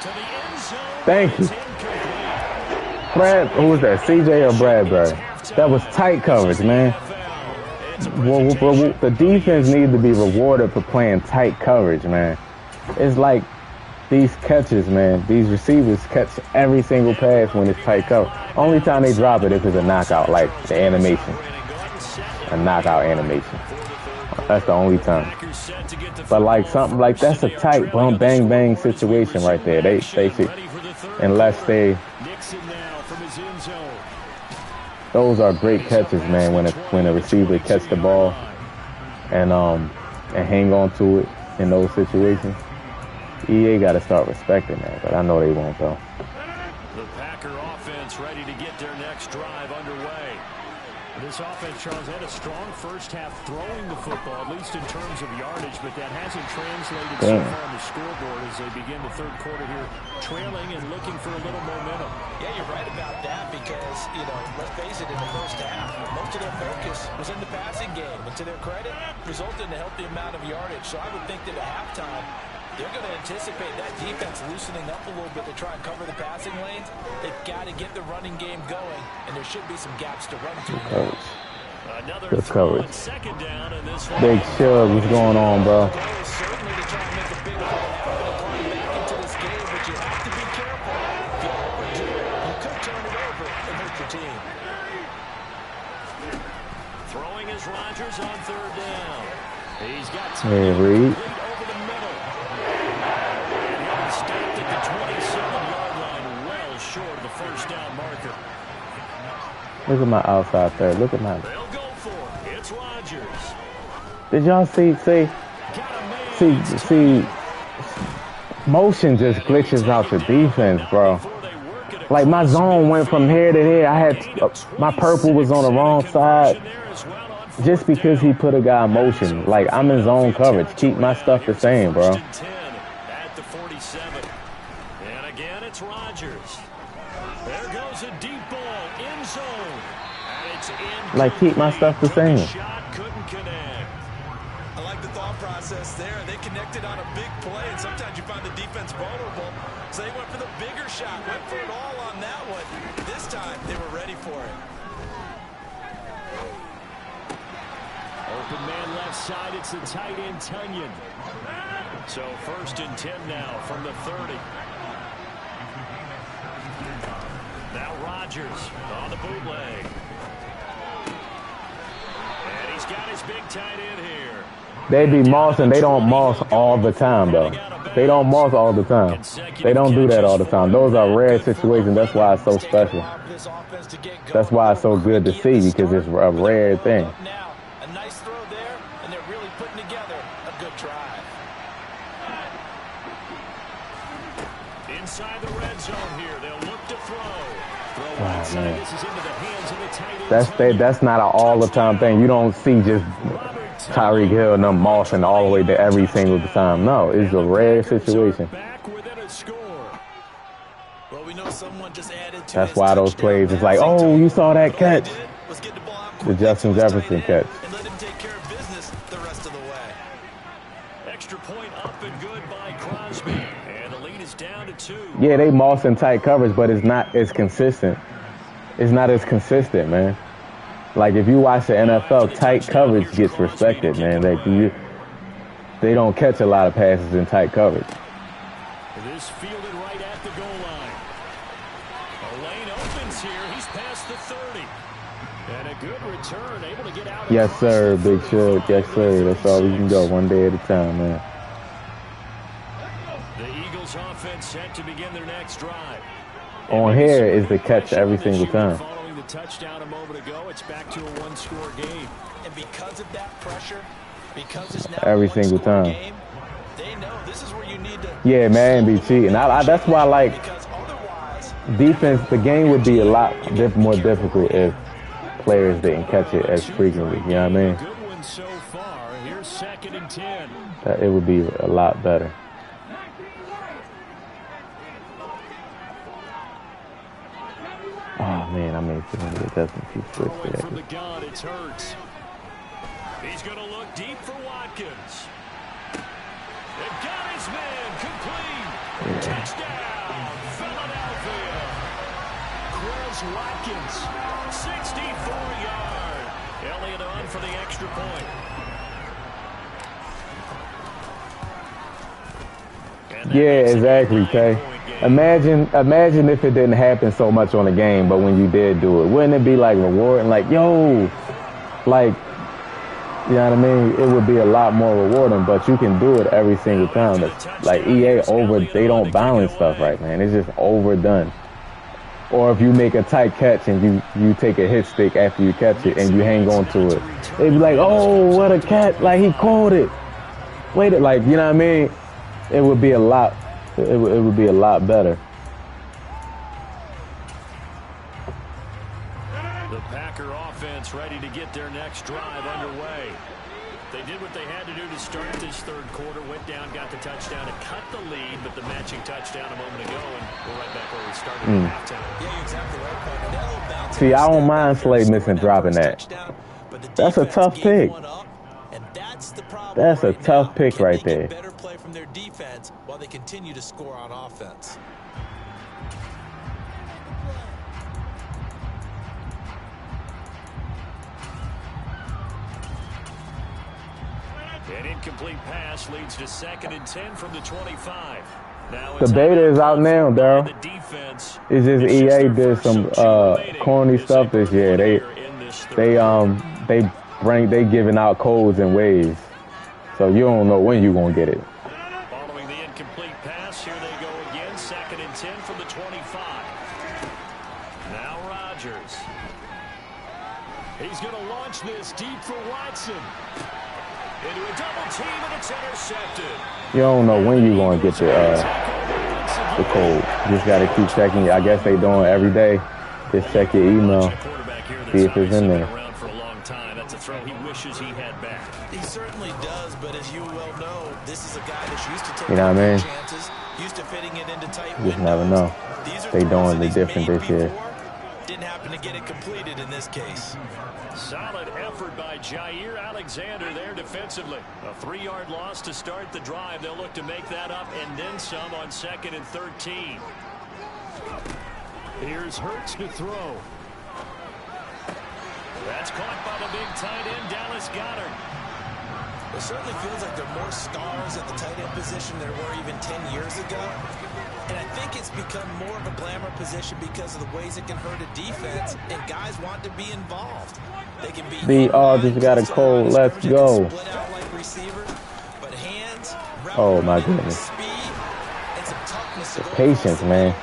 To the end zone.
Thank you.
It's incomplete.
Brad, who was that? CJ or Bradbury? That was tight coverage, man. Well, the defense needs to be rewarded for playing tight coverage, man. It's like these catches, man. These receivers catch every single pass when it's tight coverage. Only time they drop it if it's a knockout, like the animation. a knockout animation. That's the only time. But like something like that's a tight bum bang bang situation right there. They should, unless they. Those are great catches, man. When a receiver catch the ball and hang on to it in those situations. EA got to start respecting that, but I know they won't though.
The Packer offense ready to get their next drive underway. This offense, Charles, had a strong first half throwing the football, at least in terms of yardage, but that hasn't translated so far on the scoreboard as they begin the third quarter here, trailing and looking for a little momentum.
Yeah, you're right about that because, you know, let's face it, in the first half, most of their focus was in the passing game, and to their credit, resulted in a healthy amount of yardage. So I would think that at halftime, they're going to anticipate that defense loosening up a little bit to try and cover the passing lanes. They've got to get the running game going, and there should be some gaps to run through.
Good coverage. Big shove. What's going on, bro?
Certainly to try and make a big play happen and climb back into this game, but you have to be careful. If you overdo it, you could turn it over and hurt your team.
Throwing is Rodgers on third down. He's got
Hey, Reed.
Stopped at the 27-yard line, well short of the first down marker.
Look at my outside third. Look at my.
They'll go for it. It's Rodgers.
Did y'all see? Motion just glitches out the defense, bro. Like my zone went from here to here. I had my purple was on the wrong side. Just because he put a guy in motion. Like I'm in zone coverage. Keep my stuff the same, bro.
And again, it's Rodgers. There goes a deep ball in zone. And it's in.
Like, keep my stuff the same.
Shot couldn't connect.
I like the thought process there. They connected on a big play, and sometimes you find the defense vulnerable. So they went for the bigger shot, went for it all on that one. This time, they were ready for it.
Open man left side. It's the tight end, Tunyon. So 1st and 10 now from the 30. Now Rodgers on the bootleg. And he's got his big tight end here.
They be mossing. They don't moss all the time, though. They don't moss all the time. They don't do that all the time. Those are rare situations. That's why it's so special. That's why it's so good to see, because it's a rare thing.
A nice throw there, and they're really putting together a good drive. Inside the red zone here, they'll look to throw.
Oh, man. That's not an all the time thing. You don't see just Tyreek Hill and them mossing all the way to every single time. No, it's a rare situation. That's why those plays, it's like, oh, you saw that catch. The Justin Jefferson catch.
Extra point up and good by Crosby. And the lead is down to 2.
Yeah, they moss in tight coverage, but it's not as consistent. It's not as consistent, man. Like, if you watch the NFL, tight coverage gets respected, man. They don't catch a lot of passes in tight coverage.
This fielded right at the goal line. A lane opens here. He's past the 30. And a good return, able to get out.
Yes, sir, Big Shug. Yes, sir. That's all we can go, one day at a time, man.
The Eagles offense set to begin their next drive.
On here is the catch every single time.
Following the touchdown a moment ago, it's back to a one-score game.
And because of that pressure, because it's now
every single time.
Game, they know this is where you need to.
Yeah, man, be cheating. That's why, like, defense, the game would be a lot more difficult if players didn't catch it as frequently. You know what I mean?
Good one so far. Here's 2nd and 10.
It would be a lot better. Oh man, I made sure to get that some few switch
there. From the gun, it's Hurts. He's going to look deep for Watkins. They've got his man complete. Yeah. Touchdown, Philadelphia. Chris Watkins, 64-yard. Elliott on for the extra point.
Yeah, exactly, Tay. Imagine if it didn't happen so much on the game, but when you did do it, wouldn't it be like rewarding? Like, yo, like, you know what I mean? It would be a lot more rewarding, but you can do it every single time. It's like EA they don't balance stuff right, man. It's just overdone. Or if you make a tight catch and you take a hit stick after you catch it and you hang on to it, they'd be like, oh, what a catch. Like, he caught it. Wait, like, you know what I mean? It would be a lot, it would be a lot better.
The Packer offense ready to get their next drive underway. They did what they had to do to start this third quarter, went down, got the touchdown, and cut the lead, but the matching touchdown a moment ago, and we're right back where we started at halftime.
Yeah, you're exactly right.
See, I don't mind Slade missing dropping that. That's a tough pick. That's a tough pick right there.
Better play from their defense while they continue to score on offense.
An incomplete pass leads to 2nd and 10 from the 25. Now
the beta is out now, Daryl. It's just EA did some corny stuff this year. They giving out codes and waves, so you don't know when you're gonna get it.
Following the incomplete pass, here they go again. 2nd and 10 from the 25. Now Rodgers. He's going to launch this deep for Watson. Into a double team, and it's intercepted.
You don't know when you're going to get the code. You just got to keep checking. I guess they doing it every day. Just check your email, see if it's in there.
That's a throw he wishes he had back.
He certainly does, but as you well know, this is a guy that's used to taking chances, used to fitting it into tight windows.
You just never know. They doing it different this year.
Didn't happen to get it completed in this case.
Solid effort by Jair Alexander there defensively. A 3-yard loss to start the drive. They'll look to make that up and then some on 2nd and 13. Here's Hurts to throw. That's caught by the big tight end, Dallas Goedert.
It certainly feels like there are more stars at the tight end position than there were even 10 years ago. And I think it's become more of a glamour position because of the ways it can hurt a defense, and guys want to be involved. They can be
just got a cold. Let's go.
Split out like receivers, but hands,
oh my goodness.
Speed, and some toughness.
The patience, man.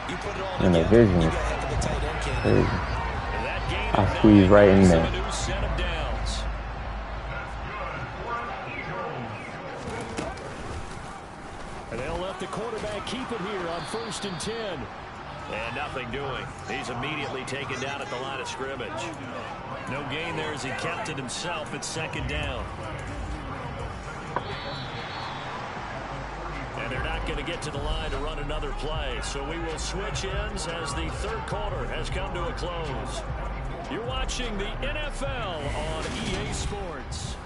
You put it all
and the
together,
vision.
you got a heck of a tight end candidate.
I squeeze right in there.
And they'll let the quarterback keep it here on 1st and 10. And nothing doing. He's immediately taken down at the line of scrimmage. No gain there as he kept it himself at 2nd down. And they're not going to get to the line to run another play. So we will switch ends as the third quarter has come to a close. You're watching the NFL on EA Sports.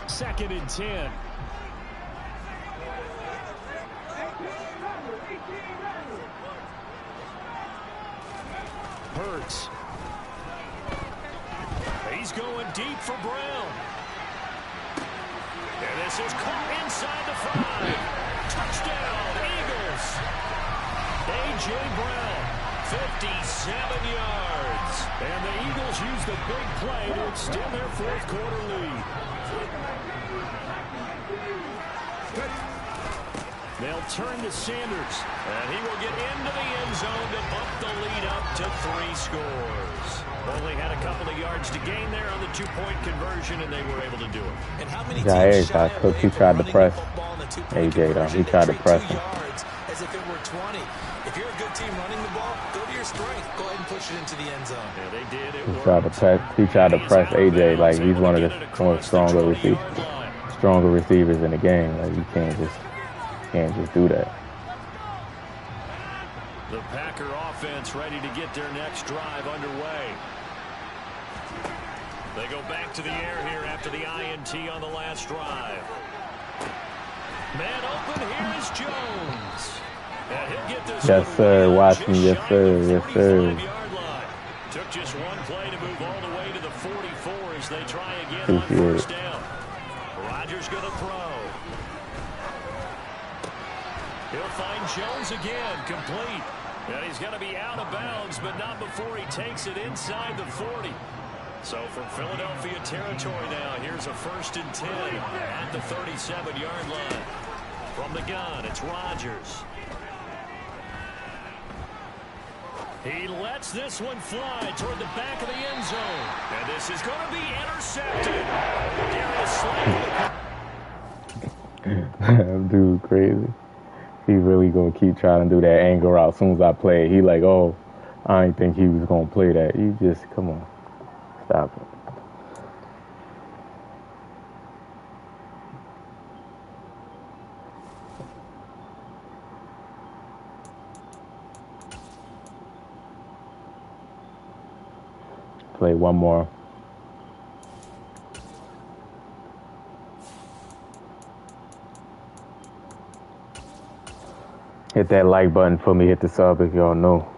Second and 10. Hurts. He's going deep for Brown. And this is caught inside the 5. Touchdown, Eagles. A.J. Brown, 57 yards. And the Eagles use the big play to extend their 4th quarter lead. They'll turn to Sanders, and he will get into the end zone to bump the lead up to 3 scores. Only had a couple of yards to gain there on the 2-point conversion, and they were able to do it.
And how many
teams got cooked? He tried to press AJ, though. He tried to press him.
As if it were 20. If you're a good team running the ball, go to your strength. Go ahead and push it into the end zone.
Yeah, they did.
He tried to press AJ like he's one of the more stronger receivers in the game. Like, you can't just do that.
The Packer offense ready to get their next drive underway. They go back to the air here after the INT on the last drive. Man open, here is Jones. And he'll get this
yes, sir. Watch me. Yes, sir. Yes, sir.
Took just one play to move all the way to the 44 as they try again on 1st down. Rodgers going to throw. He'll Jones again, complete. And he's going to be out of bounds, but not before he takes it inside the 40. So from Philadelphia territory now, here's a 1st and 10 at the 37-yard line. From the gun, it's Rodgers. He lets this one fly toward the back of the end zone. And this is going to be intercepted. Darius Slay.
Dude, crazy. He really going to keep trying to do that anger route as soon as I play it. He like, oh, I didn't think he was going to play that. You just, come on. Stop it. Play one more. Hit that like button for me. Hit the sub if y'all know.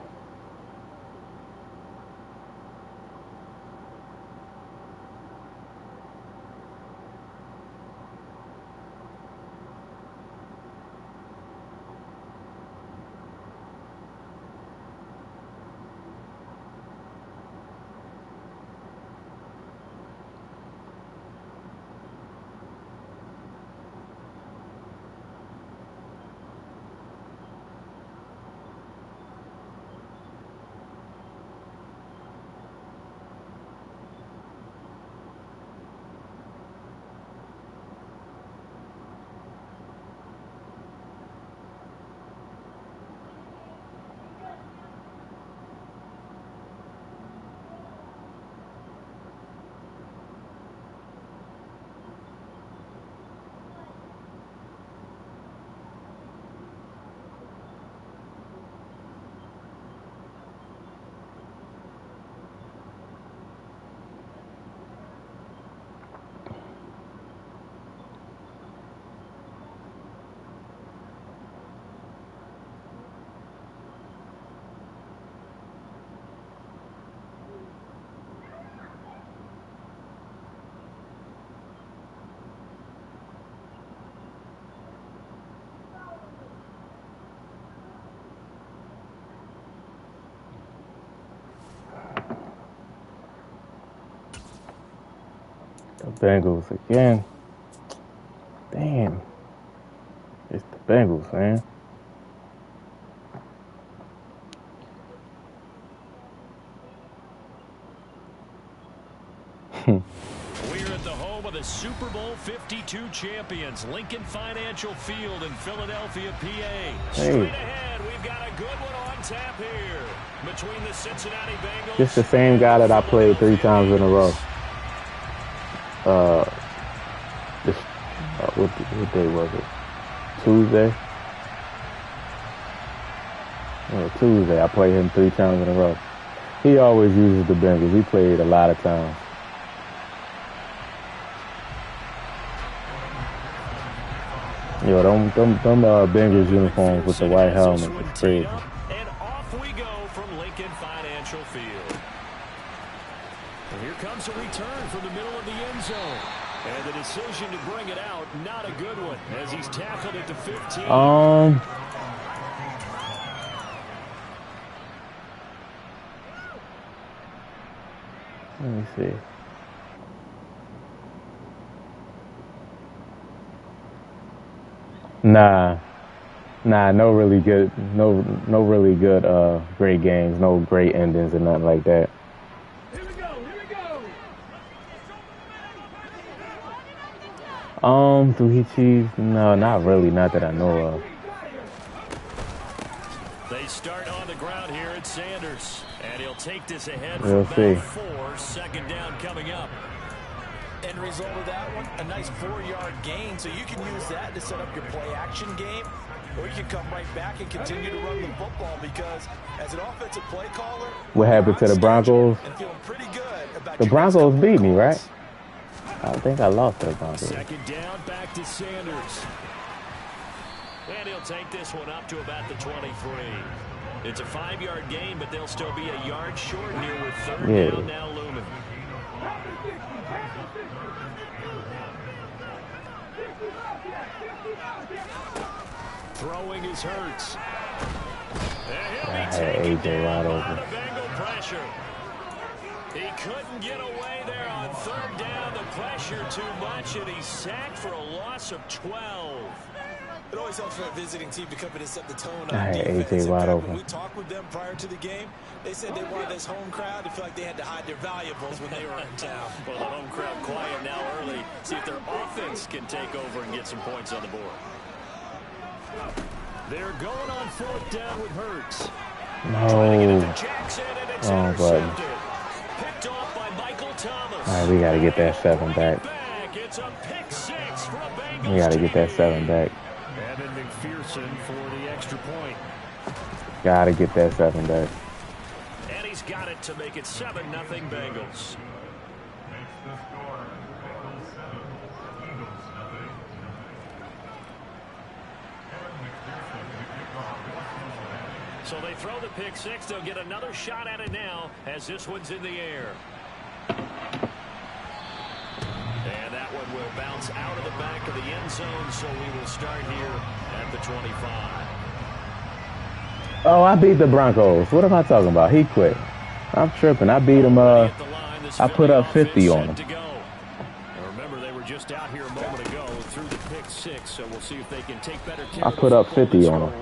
Bengals again. Damn. It's the Bengals, man.
We're at the home of the Super Bowl 52 champions, Lincoln Financial Field in Philadelphia, PA. Straight ahead, we've got a good one on tap here between the Cincinnati Bengals.
Just the same guy that I played 3 times in a row. What day was it? Tuesday? Yeah, Tuesday. I played him 3 times in a row. He always uses the Bengals. He played a lot of times. Yo, them Bengals uniforms with the white helmet is crazy.
And off we go from Lincoln Financial Field. And here comes a return from the middle of the end zone. And the decision to bring it out, not a good one, as he's tackled at the 15.
Let me see. Nah, no really good, great games, no great endings or nothing like that. Do he cheese? No, not really, not that I know of.
They start on the ground here at Sanders, and he'll take this ahead
We'll
for
see.
4, second down coming up.
End result of that one, a nice 4-yard gain, so you can use that to set up your play-action game, or you can come right back and continue to run the football, because as an offensive play caller,
What happened to the Broncos?
and feeling pretty good about
The
your
Broncos
next
beat me,
couple
right?
calls.
I think I lost to the Broncos.
Second down, back to Sanders. And he'll take this one up to about the 23. It's a 5-yard gain, but they'll still be a yard short here with 3rd down now looming. Throwing is Hurts.
I had AJ wide open.
He couldn't get away there on third down. The pressure too much, and he's sacked for a loss of 12.
It always helps for a visiting team to come in and set the tone
I
on
had
defense.
AJ wide
When
open.
we talked with them prior to the game, they said they wanted this home crowd to feel like they had to hide their valuables when they were in town.
Well, the home crowd quiet now early. See if their offense can take over and get some points on the board. They're going on fourth down with Hurts.
No. Oh, button.
Picked off by Michael Thomas.
All right, we got to get that 7 back.
It's a pick six for a Bengals.
We got to get that 7 back.
Evan McPherson for the extra point.
Got to get that 7 back.
And he's got it to make it 7-0 Bengals. So they throw the pick six. They'll get another shot at it now as this one's in the air. And that one will bounce out of the back of the end zone, so we will start here at the 25.
Oh, I beat the Broncos. What am I talking about? He quit. I'm tripping. I beat him. I put up 50 on him.
Remember, they were just out here a moment ago through the pick six, so we'll see if they can take better care
I put up 50 on him.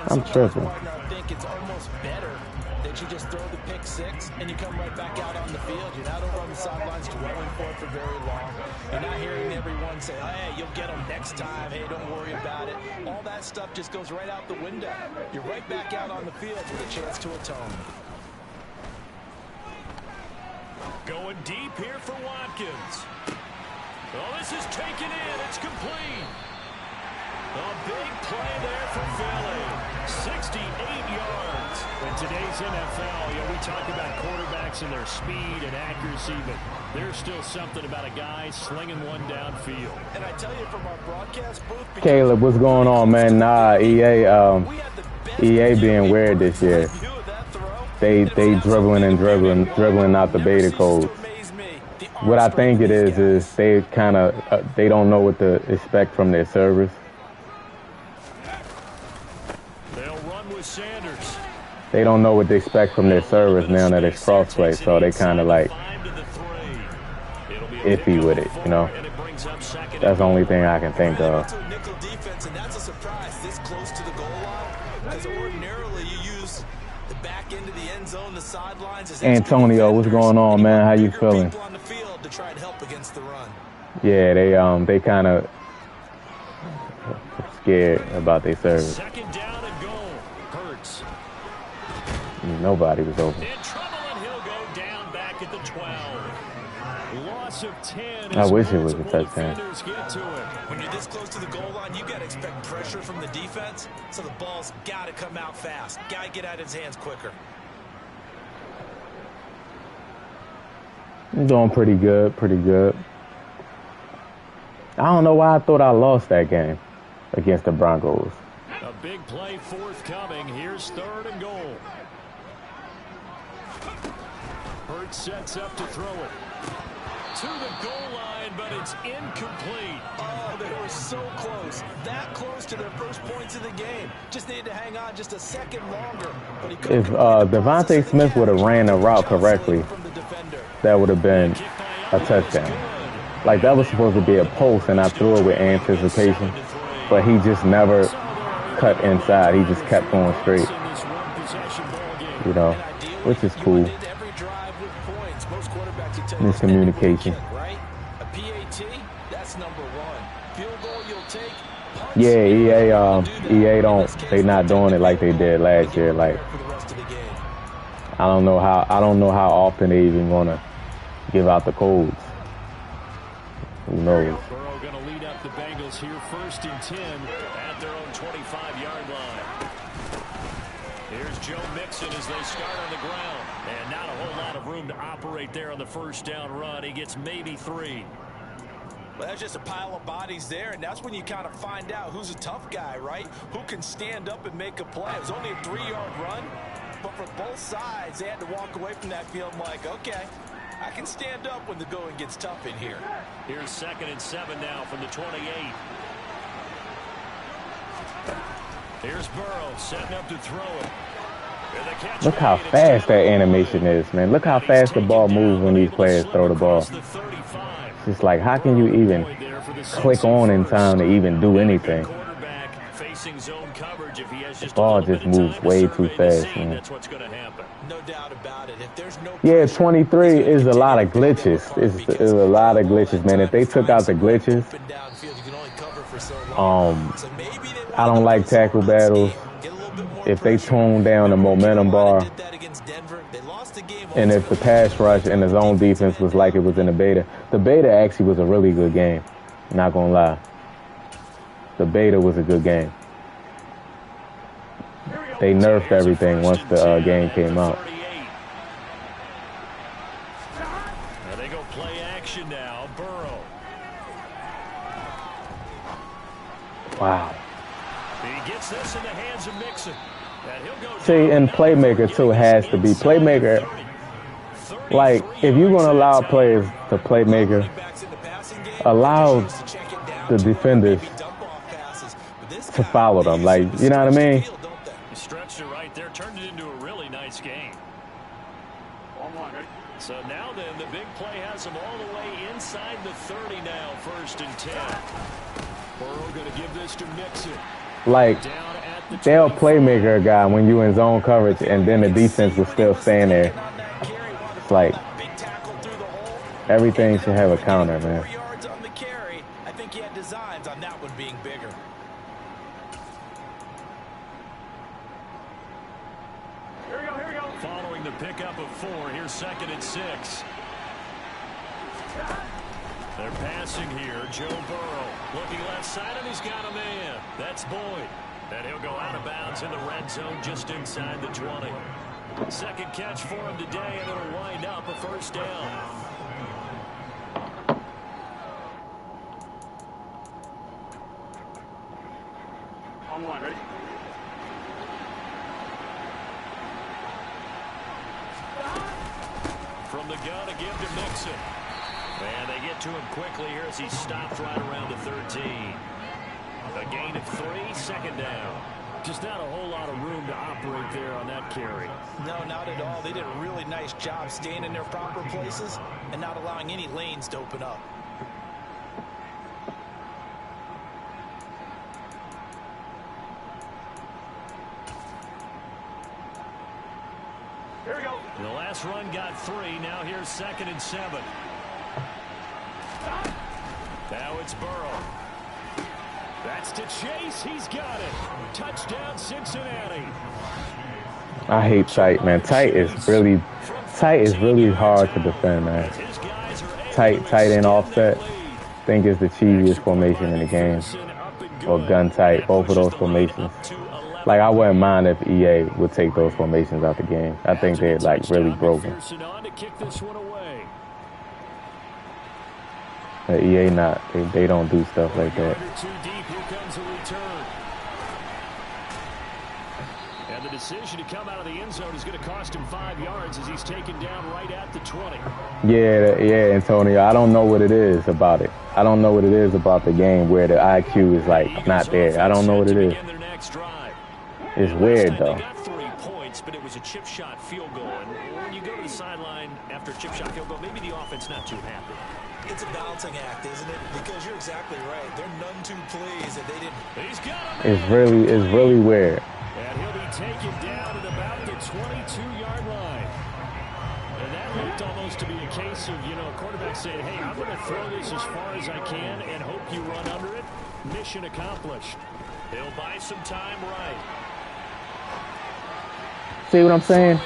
I'm tripping.
I think it's almost better that you just throw the pick six and you come right back out on the field. You're not over on the sidelines dwelling for it for very long. You're not hearing everyone say, oh, hey, you'll get them next time. Hey, don't worry about it. All that stuff just goes right out the window. You're right back out on the field with a chance to atone.
Going deep here for Watkins. Oh, this is taken in. It's complete. A big play there for Philly. 68 yards. In today's NFL, we talk about quarterbacks and their speed and accuracy, but there's still something about a guy slinging one downfield.
And I tell you from our broadcast booth,
Caleb, what's going on, man? Nah, EA being weird this year. They dribbling out the beta codes. What I think it is they kind of they don't know what to expect from their servers.
They'll run with Sanders.
They don't know what to expect from their servers now that it's crossplay, so they kind of like iffy with it, you know. That's the only thing I can think of.
Nickel defense, and that's a surprise this close to the goal line, because ordinarily you use the back end of the end zone, the sidelines.
Antonio, what's going on, man? How you feeling?
On the field to try and help against the run.
Yeah, they kind of scared about their service.
Second down and goal. Hurts.
Nobody was open.
In trouble, and he'll go down back at the 12. Loss of 10.
I wish it was a touchdown.
Get to it.
When you're this close to the goal line, you got to expect pressure from the defense, so the ball's got to come out fast. Got to get out of his hands quicker.
I'm doing pretty good. I don't know why I thought I lost that game against the Broncos.
A big play forthcoming. Here's third and goal. Hurts sets up to throw it. To the goal line, but it's incomplete.
Oh, they were so close. That close to their first points of the game. Just needed to hang on just a second longer. But
If Devontae Smith would have ran the route correctly, that would have been a touchdown. Like, that was supposed to be a post, and I threw it with anticipation. But he just never cut inside. He just kept going straight. You know, which is cool. Miscommunication. Yeah, they not doing it like they did last year. Like, I don't know how often they even gonna give out the codes. Who knows?
Burrow going to lead up the Bengals here, 1st and 10 at their own 25-yard line. Here's Joe Mixon as they start on the ground, and not a whole lot of room to operate there on the first down run. He gets maybe 3.
Well, that's just a pile of bodies there, and that's when you kind of find out who's a tough guy, right? Who can stand up and make a play. It was only a 3-yard run, but for both sides, they had to walk away from that field like, okay, I can stand up when the going gets tough in here.
Here's 2nd and 7 now from the 28. Here's Burrow setting up to throw it.
Look how fast that animation is, man. Look how fast the ball moves when these players throw the ball. It's just like, how can you even click on in time to even do anything? The ball just moves way too fast, man. Yeah, 23 is a lot of glitches. It's a lot of glitches, man. If they took out the glitches, I don't like tackle battles. If they tone down the momentum bar, and if the pass rush and the zone defense was like it was in the beta actually was a really good game. Not gonna lie. The beta was a good game. They nerfed everything once the game came out.
Now they go play action now. Burrow.
Wow.
He gets this in the hands of Mixon.
See, and playmaker too has to be playmaker. Like, if you're gonna allow players to playmaker, allow the defenders to follow them. Like, you know what I mean?
Stretched it right there, turned it into a really nice game. So now then, the big play has them all the way inside the 30 now, 1st and 10. Burrow going to give this to Mixon.
Like, they'll playmaker a guy when you in zone coverage, and then the defense will still stand there. It's like, everything should have a counter, man.
I think he had designs on that one being bigger.
Following the pickup of 4, here's 2nd and 6. They're passing here. Joe Burrow looking left side, and he's got a man. That's Boyd. And he'll go out of bounds in the red zone just inside the 20. 2nd catch for him today, and it'll wind up a 1st down.
On one, ready?
From the gun to give to Mixon. And they get to him quickly here as he stops right around the 13. A gain of 3, 2nd down. Just not a whole lot of room to operate there on that carry.
No, not at all. They did a really nice job staying in their proper places and not allowing any lanes to open up.
Here we go.
The last run got 3. Now here's 2nd and 7. Now it's Burrow. That's to Chase. He's got it. Touchdown, Cincinnati.
I hate tight, man. Tight is really hard to defend, man. Tight end offset. I think is the cheesiest formation in the game. Or gun tight, both of those formations. Like, I wouldn't mind if EA would take those formations out the game. I think they're, like, really broken. But EA not. They don't do stuff like that.
And the decision to come out of the end zone is going to cost him 5 yards as he's taken down right at the 20.
Yeah, Antonio. I don't know what it is about it. I don't know what it is about the game where the IQ is, like, not there. I don't know what it is. It's weird, though.
They got 3 points, but it was a chip shot field goal. And when you go to the sideline after a chip shot field goal, maybe the offense not too happy.
It's a balancing act, isn't it? Because you're exactly right. They're none too pleased that they didn't.
He's got
It's really weird.
And he'll be taken down at about the 22-yard line. And that looked almost to be a case of, you know, a quarterback saying, hey, I'm going to throw this as far as I can and hope you run under it. Mission accomplished. He'll buy some time right.
See what I'm saying?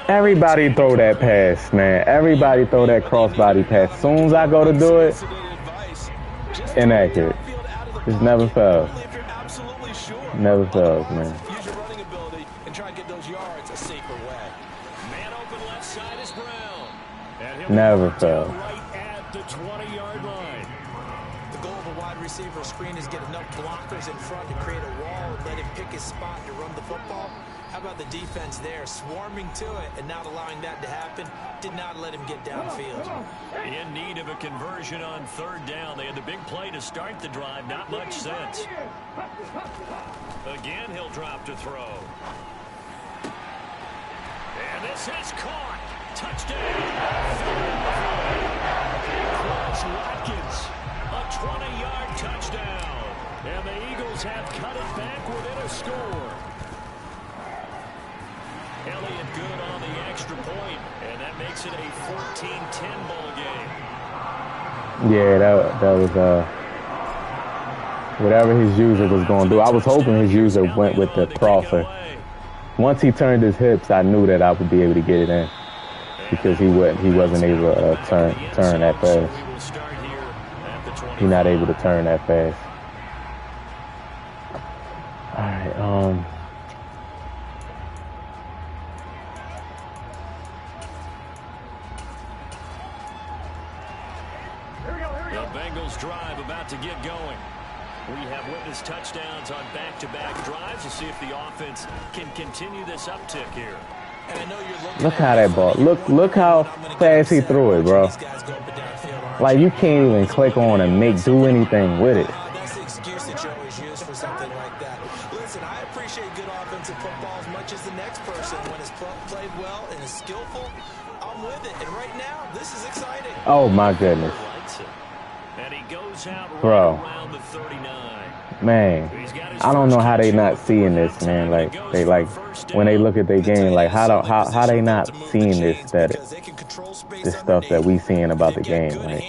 Everybody throw that pass, man. Everybody throw that crossbody pass. As soon as I go to do it, inaccurate. Just never fails. Never fails, man.
Use your running ability and try and get those yards a safer way.
Man open left side is Brown.
Never fails.
Right at the 20-yard line.
goal of a wide receiver screen is get enough blockers in front to create a wall and let him pick his spot to run the football. How about the defense there, swarming to it and not allowing that to happen? Did not let him get downfield.
In need of a conversion on third down. They had the big play to start the drive. Not much sense. Again, he'll drop to throw. And this is caught. Touchdown. Chris Watkins. A 20-yard touchdown. And the Eagles have cut it back within a score. Elliott good on the extra point, and that makes it a 14-10 ball game.
Yeah, that was whatever his user was going to do. I was hoping his user went with the crosser. Once he turned his hips, I knew that I would be able to get it in because he wasn't able to turn that fast. He's not able to turn that fast. All right.
The Bengals drive about to get going. We have witnessed touchdowns on back-to-back drives. We'll see if the offense can continue this uptick here.
And I know you're looking
Look how that ball. Look how fast he threw it, bro. Like you can't even click on and do anything with it.
That's the excuse that you always use for something like that. Listen, I appreciate good offensive football as much as the next person. When it's played well and is skillful, I'm with it. And right now, this is exciting.
Oh my goodness.
And he goes out right
Bro.
around the 39.
Man, I don't know how they not seeing this, man. Like they when they look at their game, like how they not seeing this stuff that we seeing about the game, like,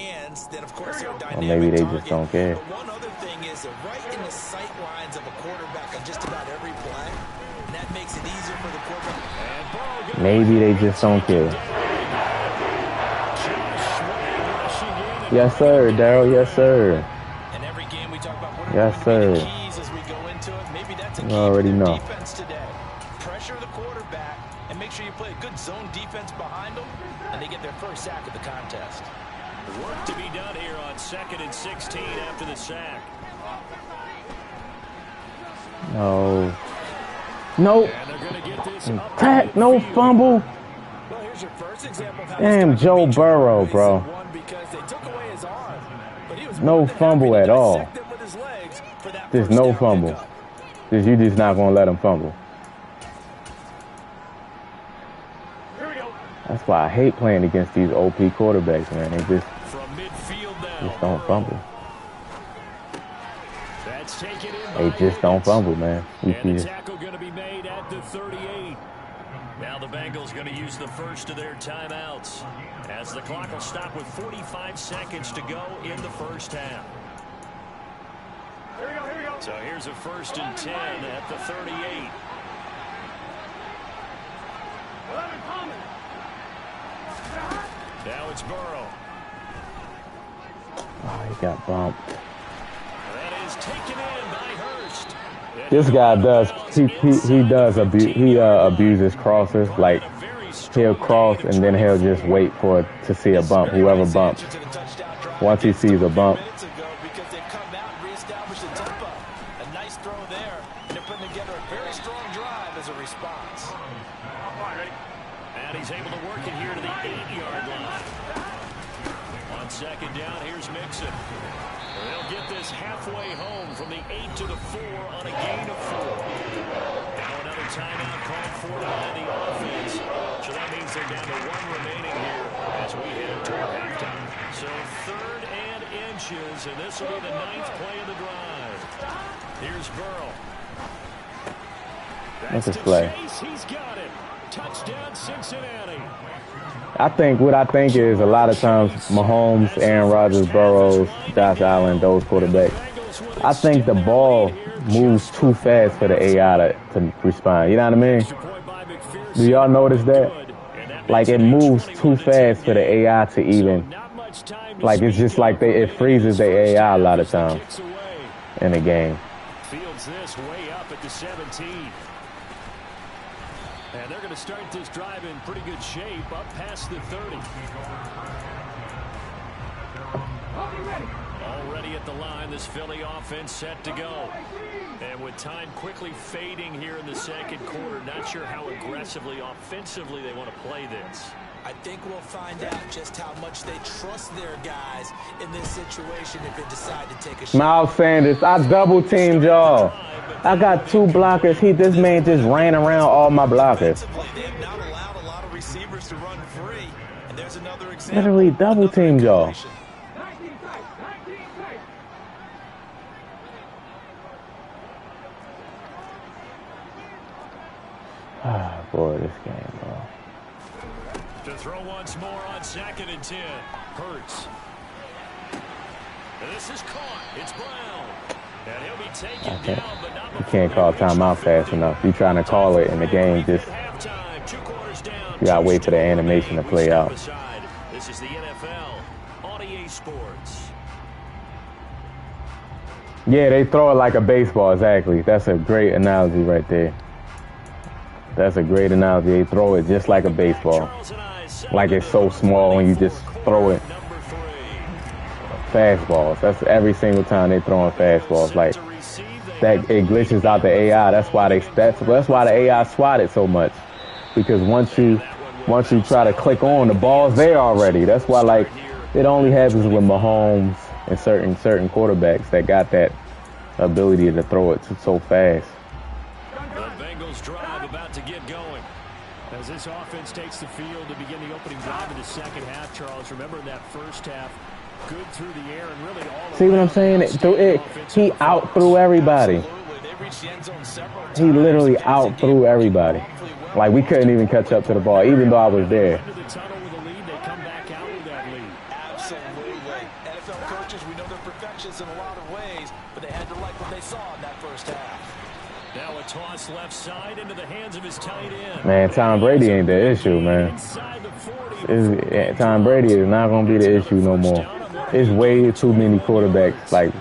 or maybe they just don't care.
One other thing is they're right in the sight lines of a quarterback on just about every play, and that makes it easier for the quarterback.
Maybe they just don't care. Yes, sir, Daryl. Yes, sir.
And every game we talk about what are
Yes, sir.
the keys as we go into it. Maybe that's a key
You already
to
know.
defense today. Pressure the quarterback and make sure you play a good zone defense behind them, and they get their first sack of the contest.
Work to be done here on 2nd and 16 after the sack.
No. Nope.
And they're going to get this up
Tack. No
midfield.
fumble.
Well, here's your first example of how
Damn, Joe Burrow, bro.
because they took away his arm, but he was
No fumble at all. There's no fumble. You just not gonna let him fumble. That's why I hate playing against these OP quarterbacks, man. They just don't fumble.
That's taken in
They just don't fumble, man.
And the tackle going to be made at the 38. Now the Bengals going to use the first of their timeouts as the clock will stop with 45 seconds to go in the first half. So here's a 1st and 10 at the 38. Now it's Burrow.
Oh, he got bumped.
That is taken in by Hurst.
This guy does. He does abuses crosses. Like he'll cross and then he'll just wait to see a bump. Whoever bumps. Once he sees a bump.
Because they've come out and reestablished the tempo. A nice throw there. They're putting together a very strong drive as a response.
And he's able to work it here to the 8-yard line. On 2nd down, here's Mixon. They'll get this halfway home from the 8 to the 4 on a gain of 4. Now another timeout called for by the offense. So that means they're down to 1 remaining here as we head toward halftime. So 3rd and inches, and this will be the 9th play of the drive. Here's Burrow.
That's his play.
He's got it. Touchdown, Cincinnati.
What I think is a lot of times Mahomes, Aaron Rodgers, Burrows, Josh Allen, those quarterbacks, I think the ball moves too fast for the AI to respond. You know what I mean? Do y'all notice that? Like it moves too fast for the AI to even, like it's just like it freezes the AI a lot of times in the game.
Fields this way up at the 17. And they're going to start this drive in pretty good shape up past the 30. Already at the line, this Philly offense set to go. And with time quickly fading here in the second quarter, not sure how aggressively, offensively they want to play this.
I think we'll find out just how much they trust their guys in this situation if they decide to take a shot.
Miles Sanders, I double teamed y'all. I got 2 blockers. This man just ran around all my blockers.
They have not allowed a lot of receivers to run free. And there's another example.
Literally double teamed y'all. Ah, boy, this game, bro.
To throw once more on 2nd and 10. Hurts. This is caught. It's Brown. And he'll be taken down, but not
you can't call timeout fast enough. You're trying to call it, and the game just... You gotta wait for the animation to play out.
This is the NFL on EA Sports.
Yeah, they throw it like a baseball, exactly. That's a great analogy right there. That's a great analogy. They throw it just like a baseball. Like it's so small when you just throw it. Fastballs. That's every single time they throwing fastballs. Like that, it glitches out the AI. That's why the AI swatted so much. Because once you try to click on, the ball's there already. That's why, like, it only happens with Mahomes and certain quarterbacks that got that ability to throw it so fast.
The Bengals drive about to get going. As this offense takes the field to begin the opening drive of the second half, Charles, remember in that first half, good through the air and really all.
See what I'm saying? He out-threw everybody. He literally out-threw everybody. Like, we couldn't even catch up to the ball, even though I was there.
Absolutely. NFL coaches, we know they're perfectionists in a lot of ways, but they had to like what they saw in that first half.
Now a toss left side into the hands of his tight end.
Man, Tom Brady ain't the issue, man. Tom Brady is not going to be the issue no more. It's way too many quarterbacks. Like,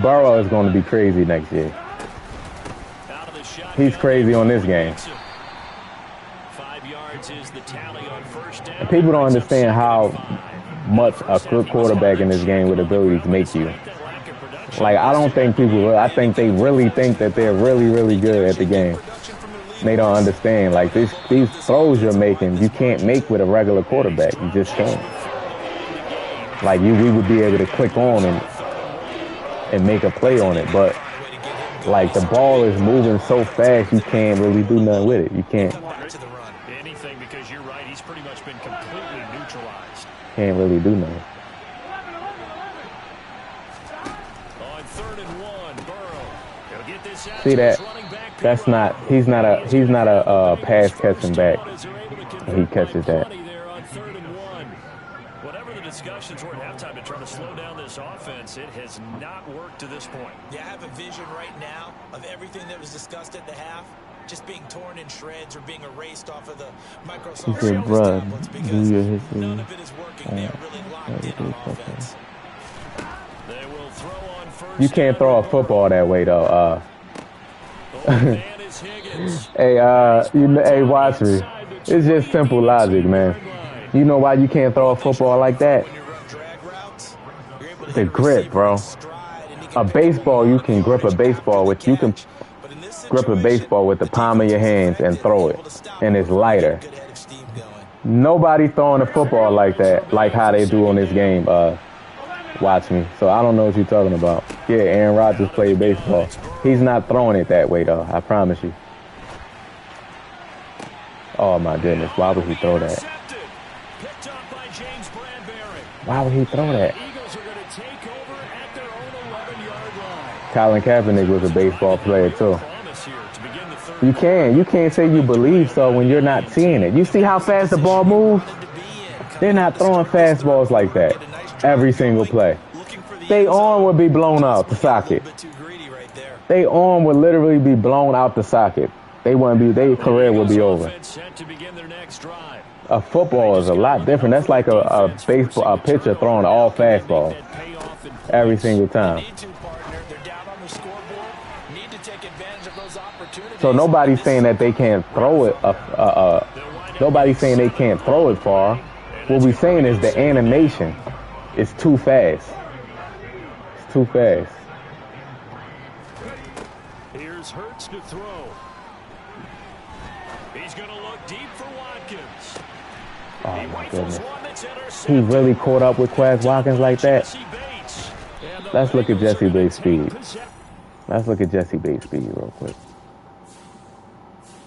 Burrow is going to be crazy next year. He's crazy on this game.
5 yards is the tally on first down.
And people don't understand how much a good quarterback in this game with abilities make you. Like, I don't think people, I think they really think that they're really, really good at the game. They don't understand. Like, these throws you're making, you can't make with a regular quarterback. You just can't. Like, we would be able to click on and make a play on it, but like the ball is moving so fast, you can't really do nothing with it. You can't.
Anything, because you're right. He's pretty much been completely neutralized.
Can't really do nothing.
On 3rd and 1, Burrow. He'll get this out.
See that? That's not. He's not a pass catching back. He catches that.
Discussions were at halftime to try to slow down this offense. It has not worked to this point.
Yeah, I have a vision right now of everything that was discussed at the half just being torn in shreds or being erased off of the Microsoft tablets because none of it is working. They're really locked in on offense.
They will throw on first.
You can't throw a football that way though. Hey, hey, watch me. It's just simple logic, man. You know why you can't throw a football like that? The grip, bro. A baseball, you can grip a baseball with, grip a baseball with the palm of your hands and throw it, and it's lighter. Nobody throwing a football like that, like how they do on this game. Watch me. So I don't know what you're talking about. Yeah, Aaron Rodgers played baseball. He's not throwing it that way though. I promise you. Oh my goodness, why would he throw that? Why would he throw that? Colin Kaepernick was a baseball player too. You can't say you believe so when you're not seeing it. You see how fast the ball moves? They're not throwing fastballs like that every single play. They arm would be blown out the socket. They arm would literally be blown out the socket. Their career would be over. A football is a lot different. That's like a pitcher throwing all fastballs every single time. So nobody's saying that they can't throw it. Nobody's saying they can't throw it far. What we're saying is the animation is too fast. too fast.
Here's Hurts to throw. He's going to look deep for Watkins.
Oh my goodness. He really caught up with Quez Watkins like that? Let's look at Jesse Bates' speed. Let's look at Jesse Bates' speed real quick.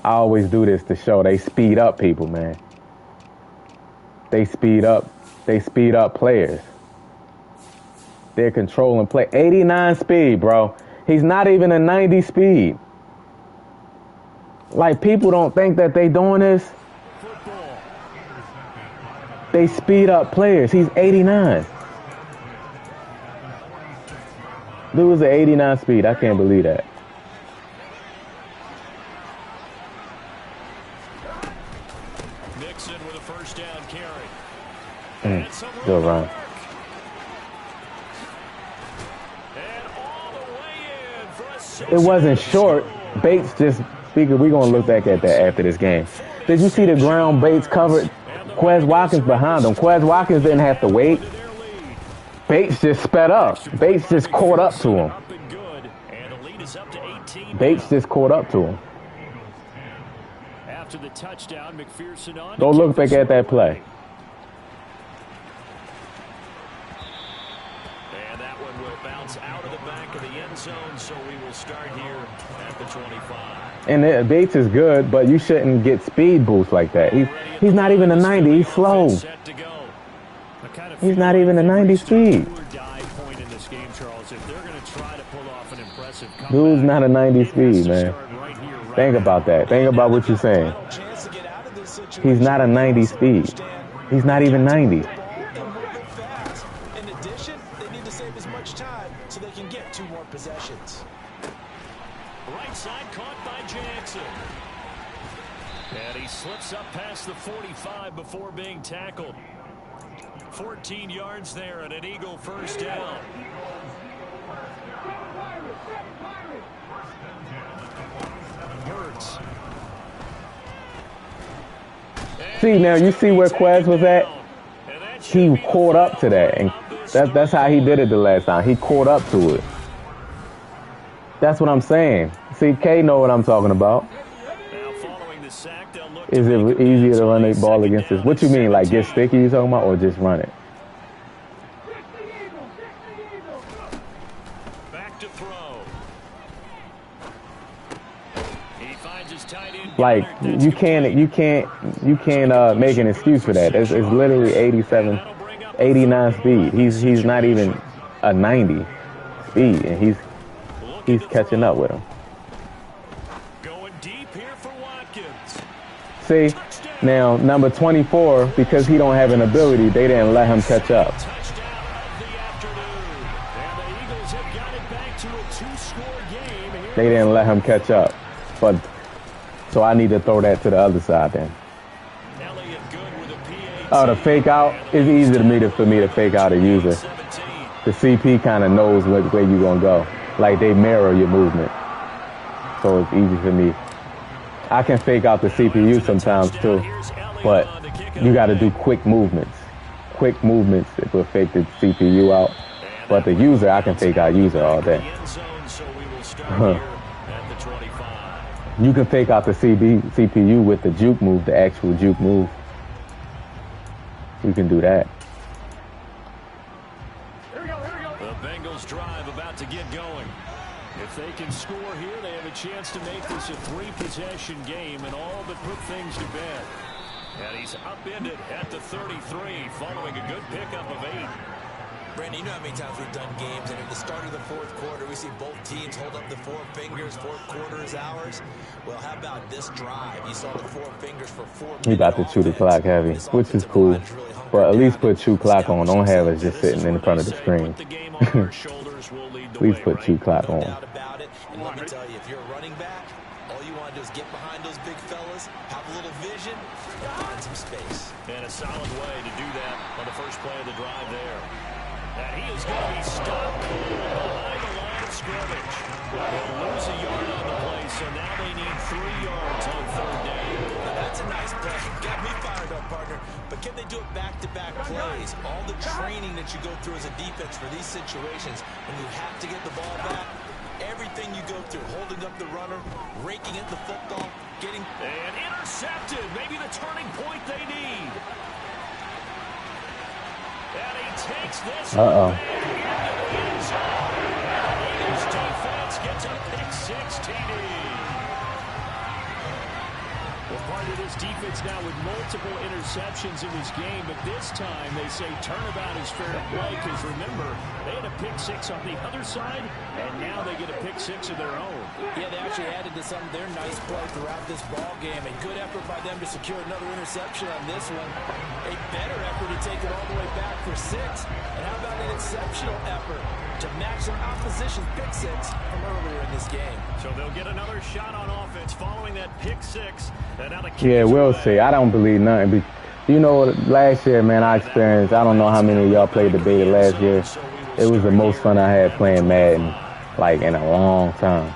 I always do this to show they speed up people, man. They speed up players. They're controlling play. 89 speed, bro. He's not even a 90 speed. Like, people don't think that they doing this. They speed up players. He's 89. Dude's an 89 speed. I can't believe that.
Nixon with a first down carry.
Good run. It wasn't short. Bates just, we're going to look back at that after this game. Did you see the ground Bates covered? Quez Watkins behind him. Quez Watkins didn't have to wait. Bates just sped up. Bates just caught up to him. Bates just caught up to him.
After the touchdown, McPherson on.
Go look back at that play.
And that one will bounce out of the back of the end zone, so we will start here at the 25.
And Bates is good, but you shouldn't get speed boost like that. He's not even a 90. He's slow. He's not even a 90 speed. Dude's not a 90 speed, man. Think about that. Think about what you're saying. He's not a 90 speed. He's not even 90.
In addition, they need to save as much time so they can get 2 more possessions.
Right side caught by Jackson. And he slips up past the 45 before being tackled. 14 yards there and an Eagle first down. Hurts.
See, now you see where Quez was at? He caught up to that. And that's how he did it the last time. He caught up to it. That's what I'm saying. See, K know what I'm talking about. Is it easier to run a ball against this? What you mean, like get sticky you talking about, or just run it?
Back to throw. He finds his tight end.
Like you can't make an excuse for that. It's literally 87, 89 speed. He's not even a 90 speed, and he's catching up with him.
Going deep here for Watkins.
See, now number 24, because he don't have an ability, they didn't let him catch up.
Touchdown of the afternoon. And the Eagles have got it back to a 2-score game here.
They didn't let him catch up. But so I need to throw that to the other side then.
Elliott good with a PAT.
Oh, the fake out. It's easy for me to fake out a user. The CP kind of knows where you're gonna go. Like they mirror your movement, so it's easy for me. I can fake out the CPU sometimes too, but you got to do quick movements. Quick movements that will fake the CPU out. But the user, I can fake out user all day. You can fake out the CPU with the juke move, the actual juke move. You can do that.
The Bengals drive about to get going. If they can score here, they have a chance to make this a 3-possession game and all but put things to bed. And he's upended at the 33 following a good pickup of 8.
Brandon, you know how many times we've done games, and at the start of the 4th quarter, we see both teams hold up the 4 fingers, 4th quarter is ours. Well, how about this drive? You saw the 4 fingers for 4 minutes.
We about to chew the clock heavy, which is cool. But at least put chew clock on. Don't have us just sitting in front of the screen. Please put chew clock on.
And let me tell you, if you're a running back, all you want to do is get behind those big fellas, have a little vision, find some space.
And a solid way to do that on the first play of the drive there. And he is going to be stopped behind the line of scrimmage. They'll lose a yard on the play, so now they need 3 yards on 3rd down.
Now that's a nice play. Got me fired up, partner. But can they do it back back-to-back plays, all the training that you go through as a defense for these situations, when you have to get the ball back, everything you go through, holding up the runner, raking at the football, getting...
And intercepted, maybe the turning point they need. And he takes this one back into the end zone. Eagles defense gets a pick-6 TD. Well, part of this defense now with multiple interceptions in this game, but this time they say turnabout is fair play because remember, they had a pick-6 on the other side, and now they get a pick-6 of their own.
Yeah, they actually added to some of their nice play throughout this ball game. A good effort by them to secure another interception on this one. A better effort to take it all the way back for 6. And how about an exceptional effort to match their opposition's pick-6 from earlier in this game?
So they'll get another shot on offense following that pick-6.
Yeah, we'll see. I don't believe nothing. You know, last year, man, I experienced, I don't know how many of y'all played the beta last year. It was the most fun I had playing Madden, like, in a long time.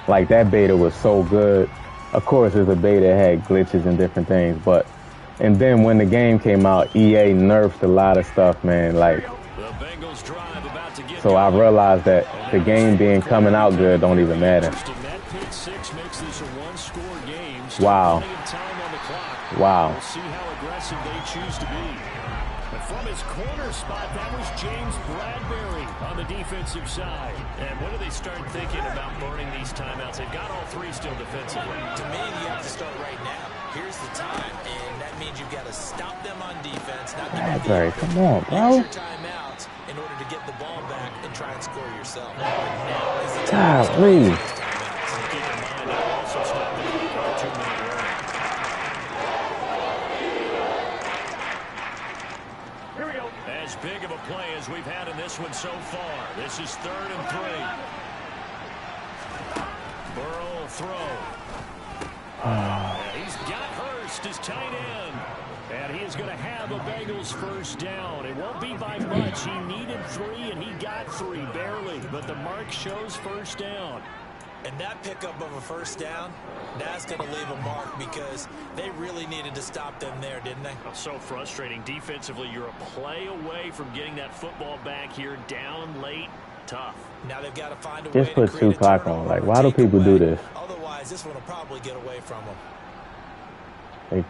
Like, that beta was so good. Of course, it's a beta that had glitches and different things, but, and then when the game came out, EA nerfed a lot of stuff, man, like, so I realized that the game being coming out good don't even matter. Wow. Wow.
We'll see how aggressive they choose to be. But from his corner spot, that was James Bradbury on the defensive side. And when do they start thinking about burning these timeouts? They've got all 3 still defensively.
To me, you have to start right now. Here's the time, and that means you've got to stop them on defense. Not
Bradbury, come on, bro.
Use your timeouts in order to get the ball back and try and score yourself.
Golly.
As big of a play as we've had in this one so far. This is 3rd and 3. Burrow will throw. He's got Hurst as tight end. And he is going to have a Bengals first down. It won't be by much. He needed 3, and he got 3, barely. But the mark shows first down.
And that pickup of a first down, that's going to leave a mark because they really needed to stop them there, didn't they?
So frustrating. Defensively, you're a play away from getting that football back here down late. Tough.
Now they've got to find a
Just
way
put
to create
2 clock on. Like, why do people do this?
Otherwise, this one will probably get away from them.
They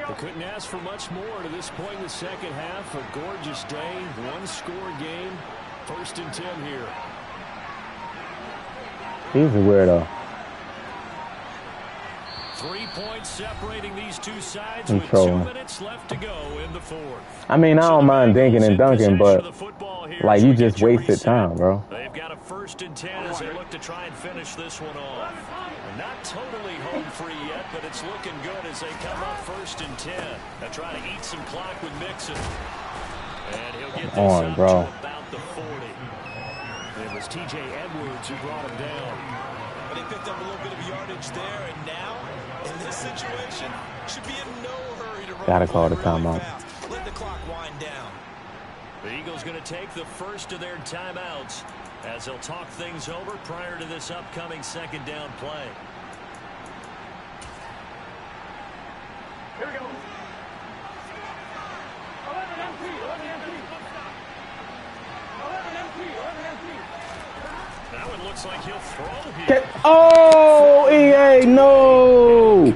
They couldn't ask for much more to this point in the second half. A gorgeous day, 1-score game. 1st and 10 here.
He's a weirdo.
3 points separating these two sides with 2 minutes left to go in the 4th.
I mean, I don't mind dinking and dunking, but like you just wasted time, bro.
They've got a 1st and 10 as they look to try and finish this one off. Not totally home free yet, but it's looking good as they come up 1st and 10. They'll try to eat some clock with Mixon. And he'll get this up
bro.
to about the 40. It was T.J. Edwards who brought him down.
But he picked up a little bit of yardage there, and now, in this situation, should be in no hurry to run.
Gotta call the timeout.
Let the clock wind down.
The Eagles going to take the first of their timeouts as they'll talk things over prior to this upcoming 2nd down play.
Here we go. 11 empty. 11 empty. 11 empty. 11 empty.
That one looks like he'll throw here.
Oh, EA, no.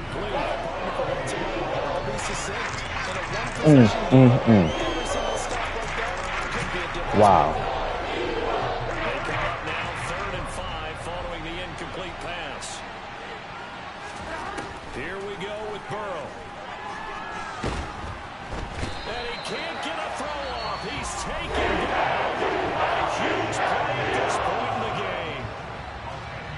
Wow.
They come up now 3rd and 5 following the incomplete pass. Here we go with Burrow. And he can't get a throw off. He's taken down. A huge play at this point in the game.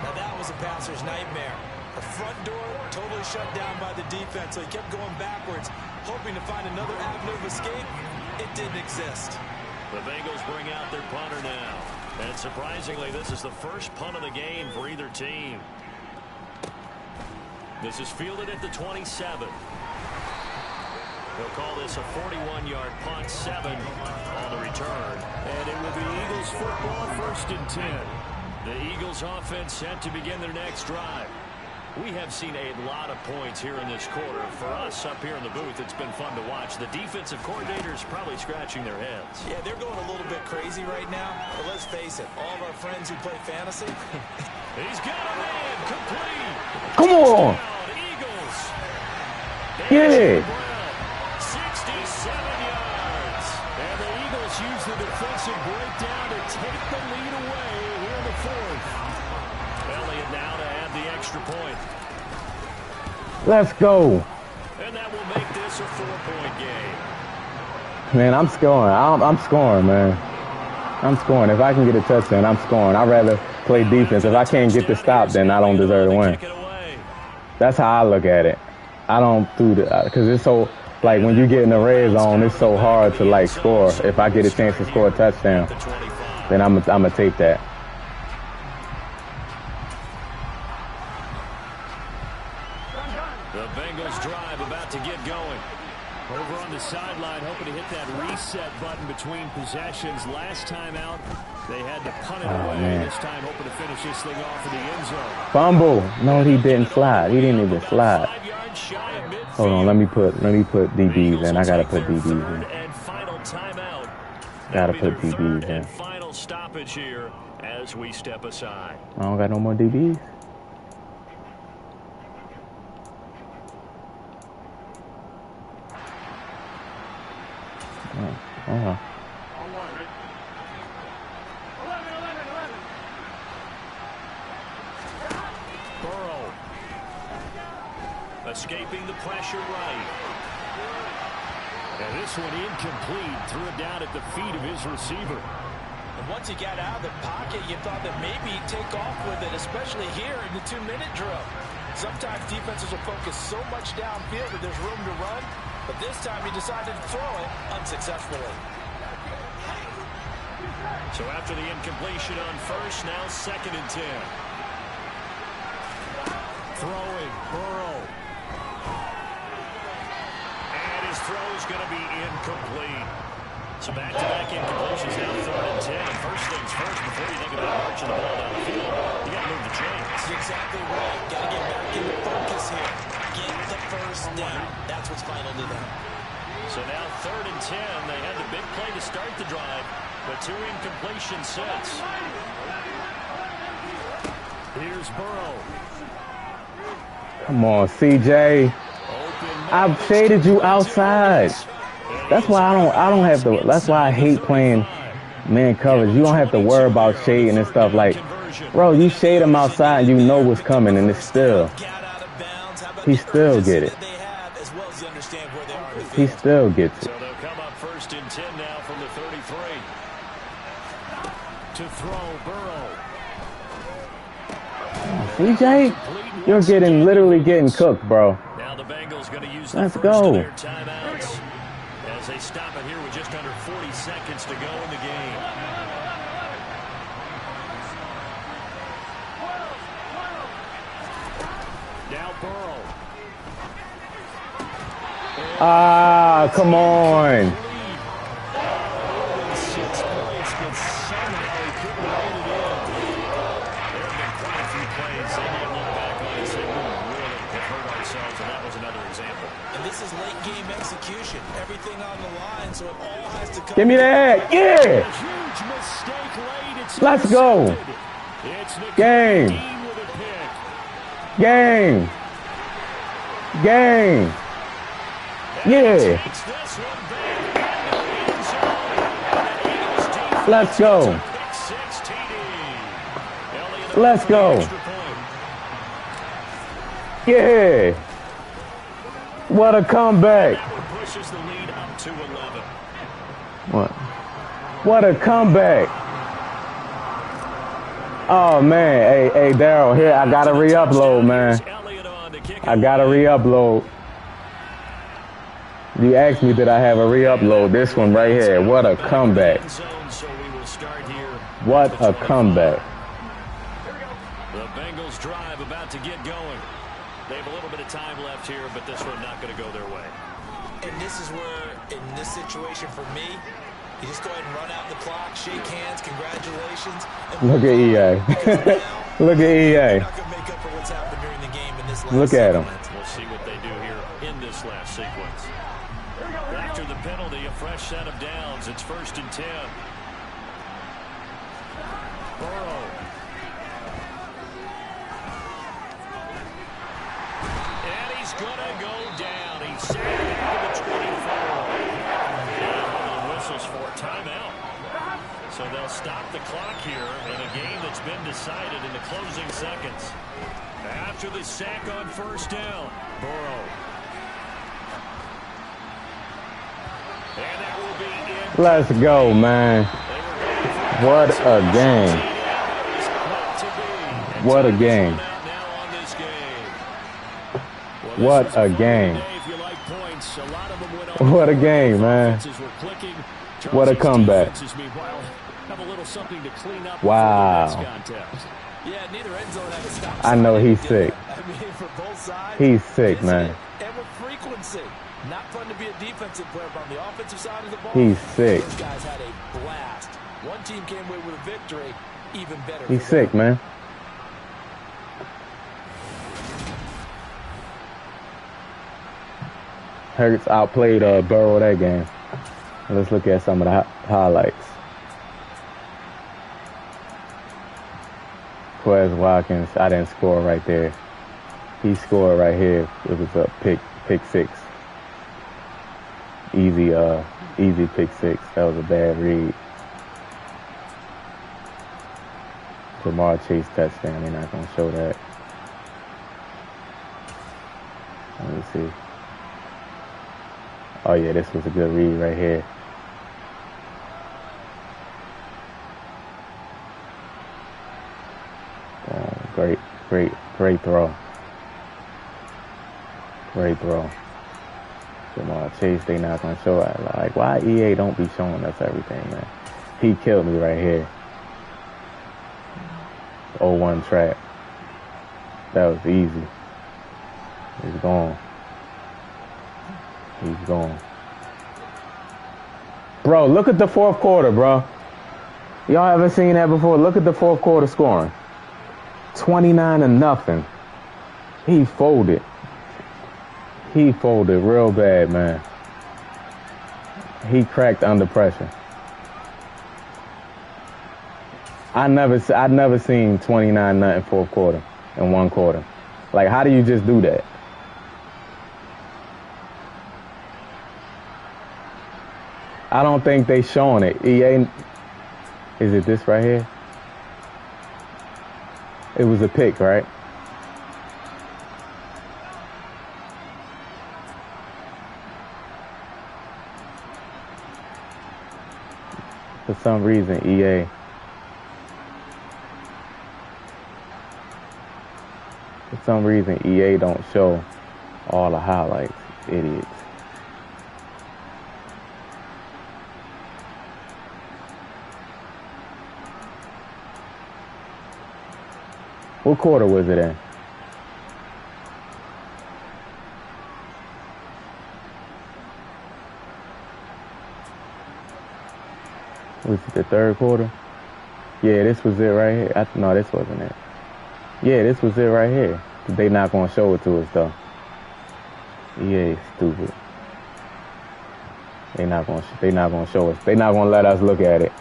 Now that was a passer's nightmare. The front door totally shut down by the defense, so he kept going backwards, hoping to find another avenue of escape. It didn't exist.
The Bengals bring out their punter now. And surprisingly, this is the first punt of the game for either team. This is fielded at the 27. They'll call this a 41-yard punt, 7 on the return. And it will be Eagles football, 1st and 10. The Eagles offense set to begin their next drive. We have seen a lot of points here in this quarter. For us up here in the booth, it's been fun to watch. The defensive coordinators probably scratching their heads.
Yeah, they're going a little bit crazy right now. But let's face it, all of our friends who play fantasy.
He's got a man complete.
Come on.
Eagles.
Yeah.
67 yards. And the Eagles use the defensive breakdown to take the lead away here in the fourth. Elliott now to add the extra point.
Let's go.
And that will make this a 4-point game.
Man, I'm scoring. I'm scoring, man. I'm scoring. If I can get a touchdown, I'm scoring. I'd rather play defense. If I can't get the stop, then I don't deserve to win. That's how I look at it. I don't do the, because it's so, like, when you get in the red zone, it's so hard to, like, score. If I get a chance to score a touchdown, then I'm going to take that.
The Bengals drive about to get going. Over on the sideline, hoping to hit that reset button between possessions. Last time out, they had to punt it away.
Man.
This time, hoping to finish this thing off in the end zone.
Fumble. No, he didn't slide. He didn't even slide.
5 yards shy of midfield.
Hold on, let me put DBs in. I gotta put DBs in.
And final timeout.
Gotta
That'll
put
be their
DBs
third
in.
and final stoppage here as we step aside.
I don't got no more DBs. Oh.
Burrow. Escaping the pressure right. And this one incomplete. Threw it down at the feet of his receiver.
And once he got out of the pocket, you thought that maybe he'd take off with it, especially here in the 2-minute drill. Sometimes defenses will focus so much downfield that there's room to run, but this time he decided to throw it unsuccessfully.
So after the incompletion on first, now 2nd and 10. Throwing, Burrow. And his throw's going to be incomplete. So back-to-back incompletions now 3rd and 10. First things first, before you think about marching the ball down the field, you got to move the chains.
That's exactly right. Got to get back into focus here. Get the first down. That's what's vital to them.
So now 3rd and 10. They had the big play to start the drive, but 2 incompletion sets. Here's Burrow.
Come on, CJ. I've shaded you outside. That's why I don't have to. That's why I hate playing man coverage. You don't have to worry about shading and stuff. Like, bro, you shade him outside and you know what's coming, and it's still. He still get it. He still gets it.
So they'll come up 1st and 10 now from the 33. To throw, Burrow.
CJ, you're literally getting cooked, bro.
Now the Bengals going to use the
Let's
first
go.
of their timeouts as they stop it here with just under 40 seconds to go in the game. Now Burrow.
Ah, come on.
6 points, but somehow he couldn't hold it in. There have been quite a few plays they might look back on and say, we really have hurt ourselves, and that was another example.
And this is late game execution. Everything on the line, so it all has to come.
Give me that. Yeah.
Huge mistake late. It's
Let's go.
It's
Game.
with a pick.
Game. Game. Yeah.
Takes this one back into the end zone. The Eagles defense
Let's go.
gets a pick 6 TD. Elliott
Let's
for the
go.
extra point.
Yeah. What a comeback.
That one pushes the lead up to 11.
What a comeback. Oh, man. Hey, Daryl, here, I got to re-upload, man.
Elliott on to kick it
I got to
away.
re-upload. You asked me, did I have a re-upload? This one right here. What a comeback.
End zone, so we will start here.
What a comeback.
The Bengals drive about to get going. They have a little bit of time left here, but this one not going to go their way.
And this is where, in this situation for me, you just go ahead and run out the clock, shake hands, congratulations. And
Look at EA. Look at EA.
You're not going to make up for what's happened during the game in
Look at him.
We'll see what they do here in this last sequence. After the penalty, a fresh set of downs. It's 1st and 10. Burrow. And he's going to go down. He's sacked at the 24. And one of the whistles for a timeout. So they'll stop the clock here in a game that's been decided in the closing seconds. After the sack on 1st down, Burrow. And that will be it.
Let's go, man. What a game. What a game. What a game. What a game, man. What a comeback. Wow. I know he's sick. He's sick, man.
And with frequency. Not fun to be a defensive player, but on the offensive side of the ball,
he's sick.
Those guys had a blast. One team came away with a victory, even better.
He's sick, man. Hurts outplayed Burrow that game. Let's look at some of the highlights. Quez Watkins, I didn't score right there. He scored right here. It was a pick six. Easy pick six. That was a bad read. Jamar Chase touchdown. They're not gonna show that. Let me see. Oh yeah, this was a good read right here. Great throw. Great throw. Jamar Chase, they not gonna show it. Like, why EA don't be showing us everything, man? He killed me right here. 0-1 trap. That was easy. He's gone. He's gone. Bro, look at the 4th quarter, bro. Y'all haven't seen that before? Look at the 4th quarter scoring. 29-0. He folded. He folded real bad, man. He cracked under pressure. I never seen 29-0 4th quarter in 1 quarter. Like, how do you just do that? I don't think they showing it. EA, is it this right here? It was a pick, right? For some reason, EA. For some reason, EA don't show all the highlights. Idiots. What quarter was it in? Was it the 3rd quarter? Yeah, this was it right here. No, this wasn't it. Yeah, this was it right here. They not gonna show it to us though. EA stupid. They not gonna show us. They not gonna let us look at it.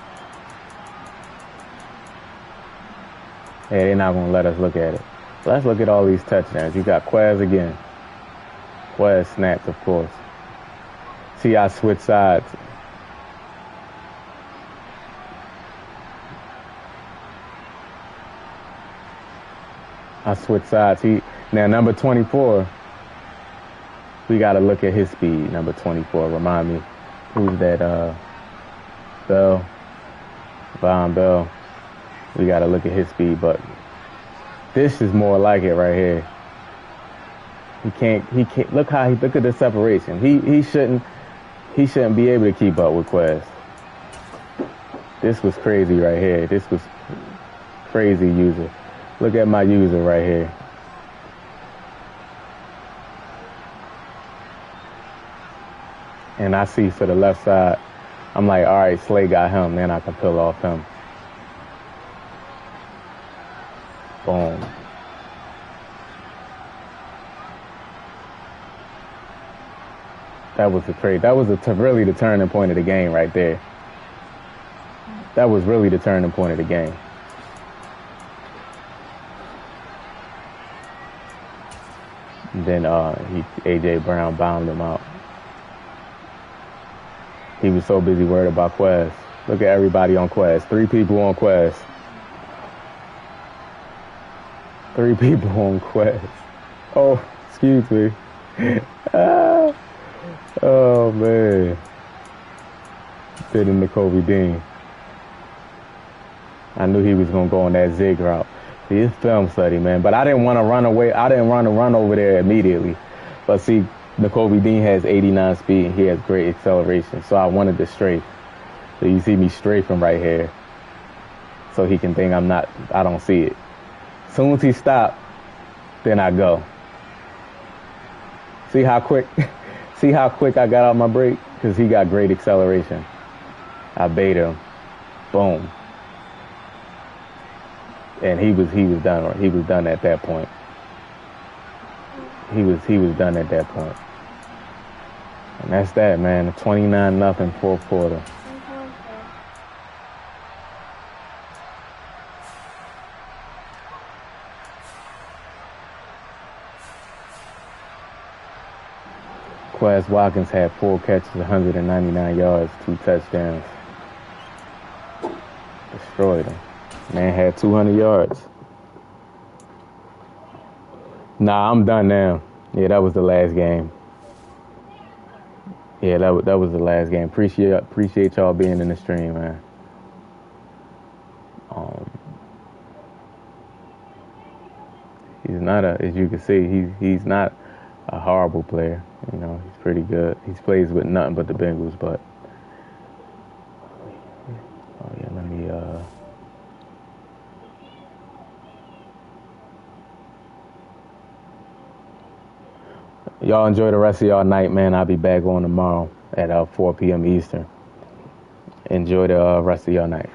Yeah, they're not gonna let us look at it. Let's look at all these touchdowns. You got Quez again. Quez snapped, of course. See, I switch sides. I switch sides. Now number 24. We gotta look at his speed. Number 24. Remind me, who's that? Bell. Von Bell. We gotta look at his speed, but this is more like it right here. He can't look at the separation. He shouldn't be able to keep up with Quez. This was crazy right here. This was crazy user. Look at my user right here. And I see to the left side, I'm like, all right, Slay got him, then I can peel off him. Boom. That was the trade. That was really the turning point of the game right there. That was really the turning point of the game. And then A.J. Brown bombed him out. He was so busy worried about Quez. Look at everybody on Quez. 3 people on Quez. 3 people on Quez. Oh, excuse me. Oh, man. Did in the Kobe Dean. I knew he was going to go on that zig route. See, it's film study, man. But I didn't want to run away. I didn't want to run over there immediately. But see, N'Kobe Dean has 89 speed and he has great acceleration. So I wanted to strafe. So you see me strafing right here. So he can think I don't see it. As soon as he stopped, then I go. See how quick I got out my break? Because he got great acceleration. I bait him. Boom. And he was done. He was done at that point. He was done at that point. And that's that, man. 29-0 fourth quarter. Quez Watkins had 4 catches, 199 yards, 2 touchdowns. Destroyed him. Man had 200 yards. Nah, I'm done now. Yeah, that was the last game. Yeah, that was the last game. Appreciate y'all being in the stream, man. He's not as you can see, he's not a horrible player. You know, he's pretty good. He plays with nothing but the Bengals, but oh yeah, let me y'all enjoy the rest of y'all night, man. I'll be back on tomorrow at 4 p.m. Eastern. Enjoy the rest of y'all night.